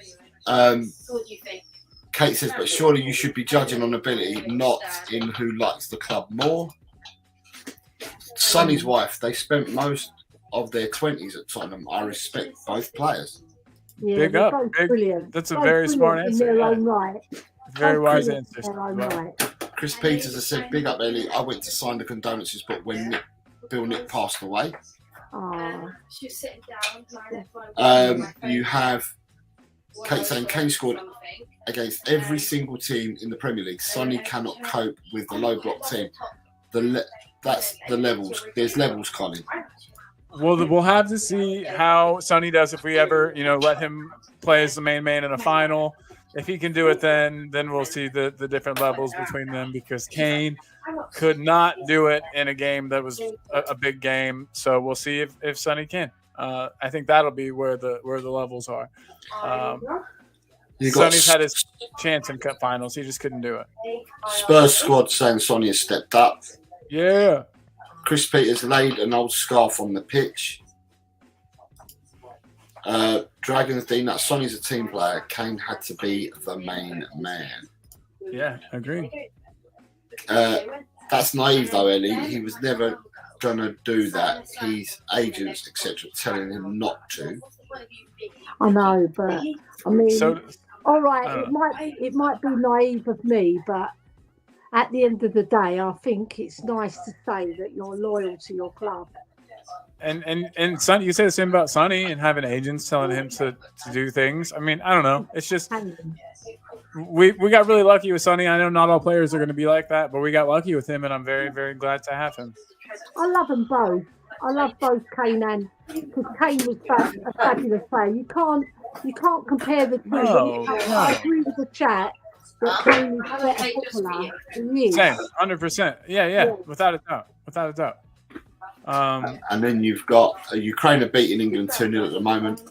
Kate says, but surely you should be judging on ability, not in who likes the club more. Sonny's wife, they spent most of their 20s at Tottenham. I respect both players. Yeah, Big up. Brilliant. That's a very smart answer. In their own right. Very wise answer. Right. Chris Peters has said, big up, Ellie. I went to sign the condolences book when Bill Nick passed away. She was sitting down. You have Kate saying Kane scored against every single team in the Premier League. Sonny cannot cope with the low block team. That's the levels. There's levels, Colin. Well, we'll have to see how Sonny does if we ever, let him play as the main man in a final. If he can do it, then we'll see the different levels between them, because Kane could not do it in a game that was a big game. So we'll see if Sonny can. I think that'll be where the levels are. Sonny's had his chance in cup finals. He just couldn't do it. Spurs squad saying Sonny has stepped up. Yeah. Chris Peters laid an old scarf on the pitch. Dragons Dean, that Sonny's a team player. Kane had to be the main man. Yeah, agreed. That's naive though, Ellie. He was never gonna do that. His agents, etc., telling him not to. I know, but I mean, all right, it might be naive of me, but at the end of the day, I think it's nice to say that you're loyal to your club. And Sonny, you say the same about Sonny and having agents telling him to do things. I mean, I don't know. It's just we got really lucky with Sonny. I know not all players are going to be like that, but we got lucky with him, and I'm very, very glad to have him. I love them both. I love both Kane and, because Kane was a fabulous player. You can't compare the two. No. I agree with the chat that Kane is a better footballer than you. Same, 100%. Yeah, without a doubt. And then you've got Ukraine are beating England 2-0 at the moment.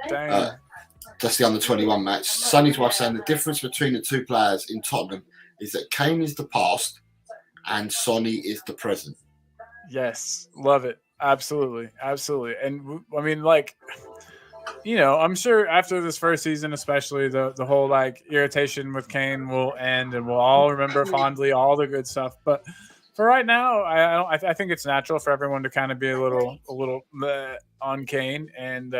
That's the under-21 match. Sonny's wife saying the difference between the two players in Tottenham is that Kane is the past and Sonny is the present. Yes, love it. Absolutely. And I mean, I'm sure after this first season, especially the whole like irritation with Kane will end, and we'll all remember fondly all the good stuff. But for right now, I think it's natural for everyone to kind of be a little bleh on Kane and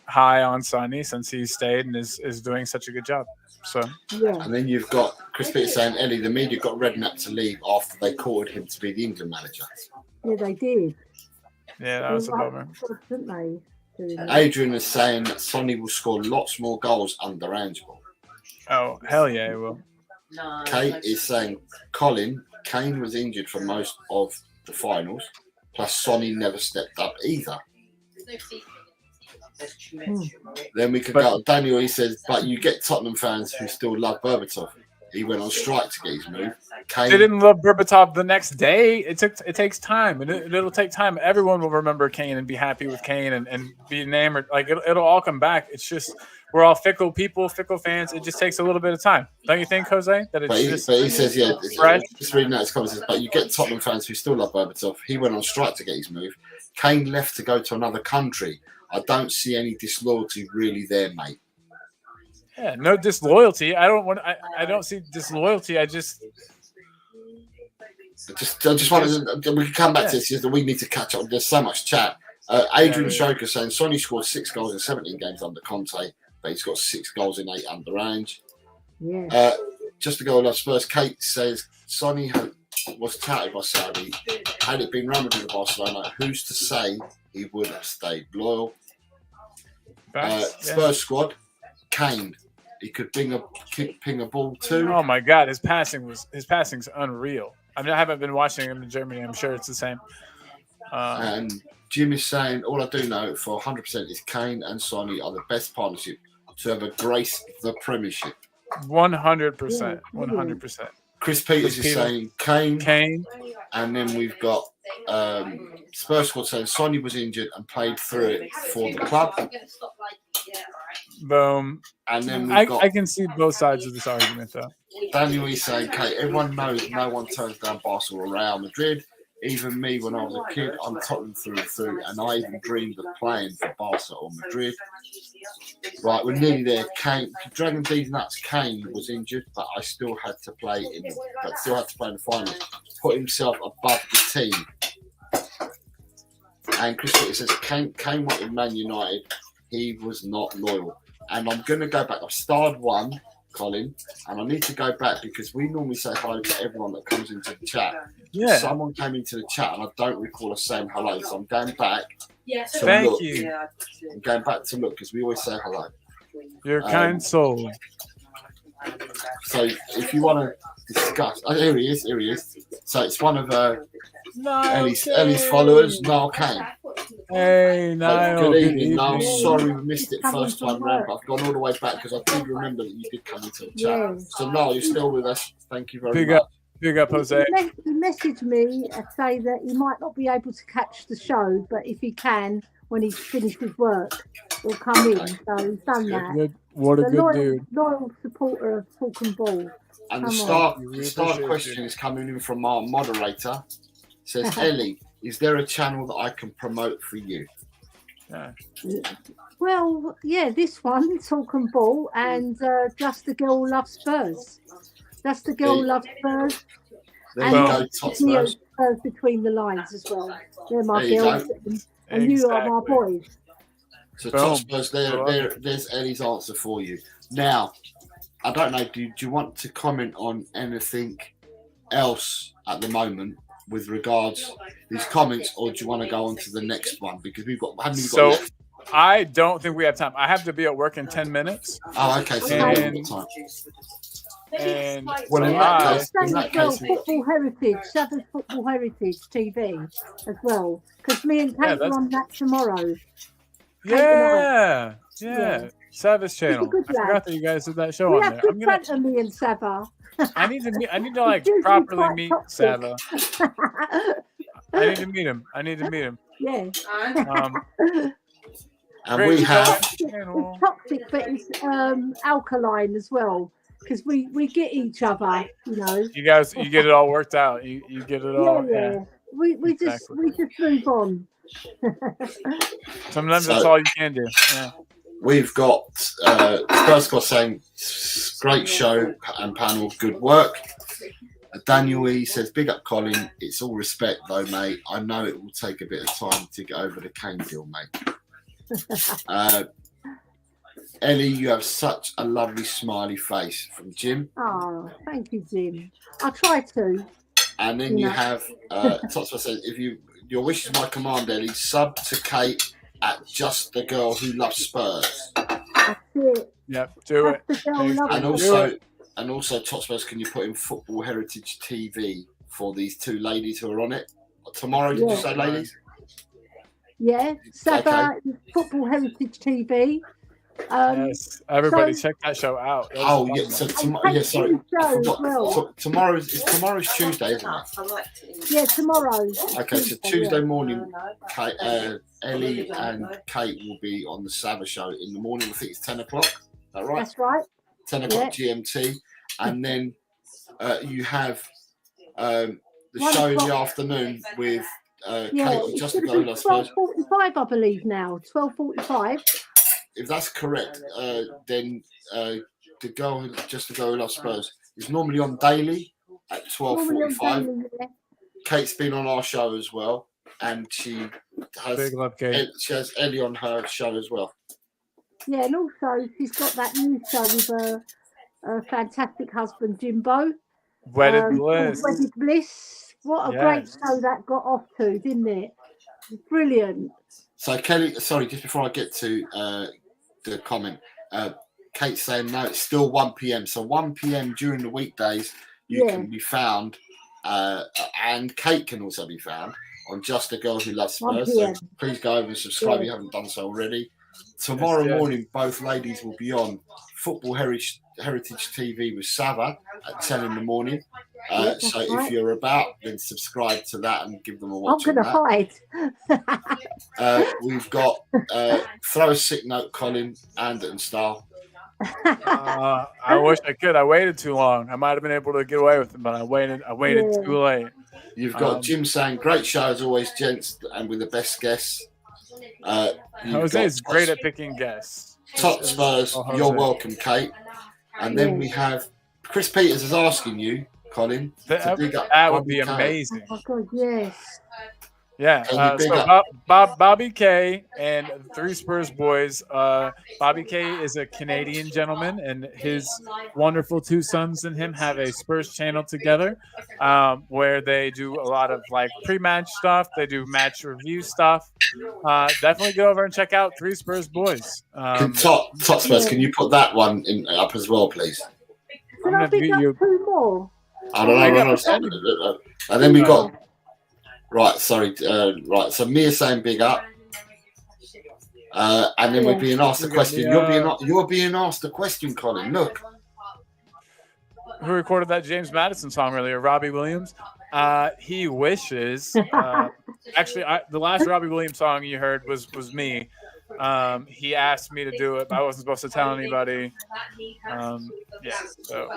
high on Sonny since he stayed and is doing such a good job. So Yeah. And then you've got Chris Peters saying, Ellie, the media got Redknapp to leave after they courted him to be the England manager. Yeah, they did. yeah, that was a bummer. Didn't they? Adrian is saying that Sonny will score lots more goals under Angel. Oh, hell yeah, he will. Kate is saying, Colin, Kane was injured for most of the finals, plus Sonny never stepped up either. Then we could go. Daniel, he says, but you get Tottenham fans who still love Berbatov. He went on strike to get his move. Kane, They didn't love Berbatov the next day. It takes time, and it'll take time. Everyone will remember Kane and be happy with Kane and be enamored. Like it'll all come back. It's just we're all fickle people, fickle fans. It just takes a little bit of time, don't you think, Jose? That it's but he says, yeah, fresh. just reading out his comments, but you get Tottenham fans who still love Berbatov. He went on strike to get his move. Kane left to go to another country. I don't see any disloyalty really there, mate. Yeah, no disloyalty. I don't see disloyalty. I just wanted to, we can come back to this. We need to catch up. There's so much chat. Adrian Shoker saying Sonny scored 6 goals in 17 games under Conte, but he's got 6 goals in 8 under Ange. Yeah. Just to go on Spurs, Kate says Sonny was touted by Saudi. Had it been Real Madrid or Barcelona, who's to say he would have stayed loyal? Spurs squad, Kane. He could ping a ball too. Oh my God, his passing's unreal. I mean, I haven't been watching him in Germany. I'm sure it's the same. And Jim is saying, all I do know for 100% is Kane and Sonny are the best partnership to ever grace the Premiership. 100%. 100%. Chris Peters is saying Kane. And then we've got Spurs squad saying Sonny was injured and played through it for the club. Boom. And then we've got I can see both sides of this argument, though. Daniel is saying, Kate, everyone knows no one turns down Barcelona or Real Madrid. Even me, when I was a kid, I'm Tottenham through and through, and I even dreamed of playing for Barca or Madrid. Right, we're nearly there. Kane, Dragon D's nuts. Kane was injured, but I still had to play in the final. Put himself above the team. And Chris Peter says Kane went with Man United. He was not loyal. And I'm going to go back. I've starred one, Colin, and I need to go back because we normally say hi to everyone that comes into the chat. Yeah. Someone came into the chat and I don't recall us saying hello, so I'm going back. Thank you. I'm going back to look because we always say hello. You're a kind soul. So if you want to discuss, here he is. So it's one of Ellie's followers, Niall Kane. Hey, Niall. Good evening, Niall. Sorry we missed it first time round, but I've gone all the way back because I did remember that you did come into the chat. Yeah. So Niall, you're still with us. Thank you very much. Big up, Jose. He messaged me and say that he might not be able to catch the show, but if he can, when he's finished his work, he'll come in. So he's done that. What a good dude. Loyal supporter of Talk and Ball. And the start question is coming in from our moderator. Says, Ellie, is there a channel that I can promote for you? Yeah. Well, yeah, this one, Talk and Ball, and Just the Girl Who Loves Spurs. Just the Girl Who Loves Spurs. There you go, Top Spurs. Spurs between the lines as well. They're my There you girls, and you are my boys. So Top Spurs, there's Ellie's answer for you. Now, I don't know, do you want to comment on anything else at the moment with regards to these comments, or do you want to go on to the next one? Because left? I don't think we have time. I have to be at work in 10 minutes. Oh, okay. So And- you have time. And Well, in that case, Football Heritage, Southern Football Heritage TV as well. Because me and Kate are on that tomorrow. yeah. Yeah. Sava's channel. good I forgot lad. that you guys did that show We on have there. good banter, me and Sava. I need to like Usually properly quite meet toxic. Sava. I need to meet him. Yeah. and we have It's toxic, but it's alkaline as well. Because we get each other, you know. You guys, you get it all worked out. You get it all. Yeah. We just move on. Sometimes that's all you can do. Yeah. we've got Spurs Go saying, great show and panel, good work. Daniel E says, big up Colin. It's all respect though, mate. I know it will take a bit of time to get over the Kane deal, mate. Ellie, you have such a lovely smiley face, from Jim. Oh, thank you, Jim. I'll try to. And then you have Totsma says, if your wish is my command, Ellie, sub to Kate at Just the Girl Who Loves Spurs. That's it. Yep, do it. That's the girl Thanks. love And also, Totsma, can you put in Football Heritage TV for these two ladies who are on it tomorrow? Did you say, ladies? Yeah, Saba, Football Heritage TV. Yes, everybody check that show out. Oh yeah, so sorry. I forgot. So tomorrow's Tuesday, isn't it? Yeah, tomorrow. Okay, so Tuesday morning, Ellie and Kate will be on the Saba show in the morning. I think it's 10 o'clock. Is that right? That's right. 10 o'clock GMT, and then you have the show in the afternoon with Kate. Just to go, 12:45, I believe now. 12:45. If that's correct, then the girl who loves Spurs is normally on daily at 12:45. Kate's been on our show as well, and she has Ellie on her show as well. Yeah, and also she's got that new show with her fantastic husband Jimbo. Wedded Bliss. Wedded Bliss. What a great show that got off to, didn't it? Brilliant. So Kelly, sorry, just before I get to the comment, Kate's saying no, it's still 1 p.m. So 1 p.m. during the weekdays, you can be found, and Kate can also be found on Just a Girl Who Loves Spurs. So please go over and subscribe if you haven't done so already. Tomorrow morning, both ladies will be on Football Heritage TV with Sava at 10 in the morning. So if you're about, then subscribe to that and give them a watch. I'm going to hide. We've got Throw a Sick Note, Colin, and style. I wish I could. I waited too long. I might have been able to get away with it, but I waited too late. You've got Jim saying, great show as always, gents, and with the best guests. Jose is great at picking guests. Top Spurs, you're welcome, Kate. And then we have Chris Peters is asking you, Colin, to dig up that would be amazing. Oh, God, yes. Yeah. So Bobby K and Three Spurs Boys. Bobby K is a Canadian gentleman, and his wonderful two sons and him have a Spurs channel together, where they do a lot of like pre-match stuff. They do match review stuff. Definitely go over and check out Three Spurs Boys. Top Spurs, can you put that one up as well, please? Can I pick up two more? I don't know. And then we got. Right, sorry. Right, so Mia's saying big up, and then we're being asked a question. You're being asked a question, Colin. Look, who recorded that James Madison song earlier? Robbie Williams. He wishes. Actually, the last Robbie Williams song you heard was me. He asked me to do it, but I wasn't supposed to tell anybody. So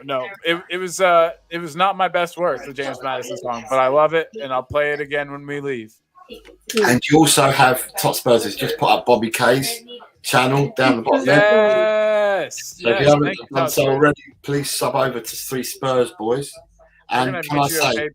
no. It was not my best work, the James Madison song, but I love it, and I'll play it again when we leave. And you also have Top Spurs has just put up Bobby K's channel down the bottom there. Yes. So if you haven't done so already, please sub over to Three Spurs Boys. And can I say,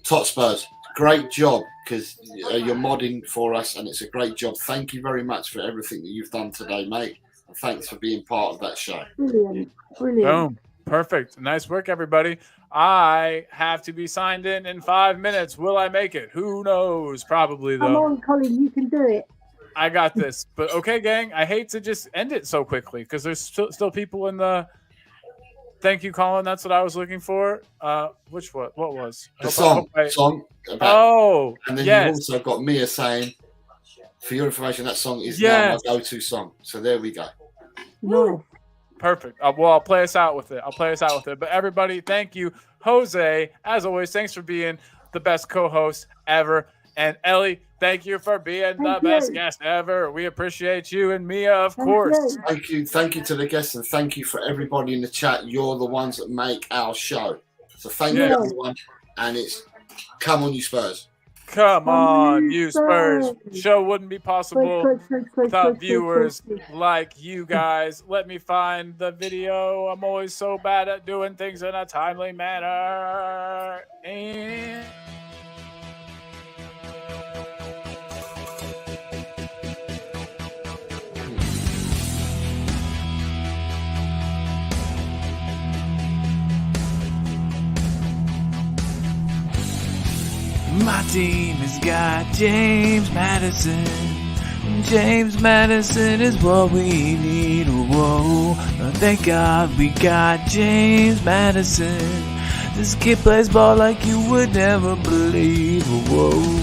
Top Spurs, great job, because you're modding for us, and it's a great job. Thank you very much for everything that you've done today, mate. And thanks for being part of that show. Brilliant. Boom. Perfect. Nice work, everybody. I have to be signed in 5 minutes. Will I make it? Who knows? Probably, though. Come on, Colin. You can do it. I got this. But okay, gang, I hate to just end it so quickly because there's still people in the... Thank you, Colin. That's what I was looking for. What was? The song. And then you also got Mia saying, for your information, that song is now my go-to song. So there we go. No. Perfect. Well, I'll play us out with it. But everybody, thank you. Jose, as always, thanks for being the best co-host ever. And Ellie, thank you for being the best guest ever. We appreciate you, and Mia, of course. Thank you to the guests, and thank you for everybody in the chat. You're the ones that make our show. So thank you, everyone. And it's come on, you Spurs. Come on, you Spurs. Show wouldn't be possible without viewers like you guys. Let me find the video. I'm always so bad at doing things in a timely manner. And my team has got James Madison. James Madison is what we need. Whoa, thank God we got James Madison. This kid plays ball like you would never believe. Whoa.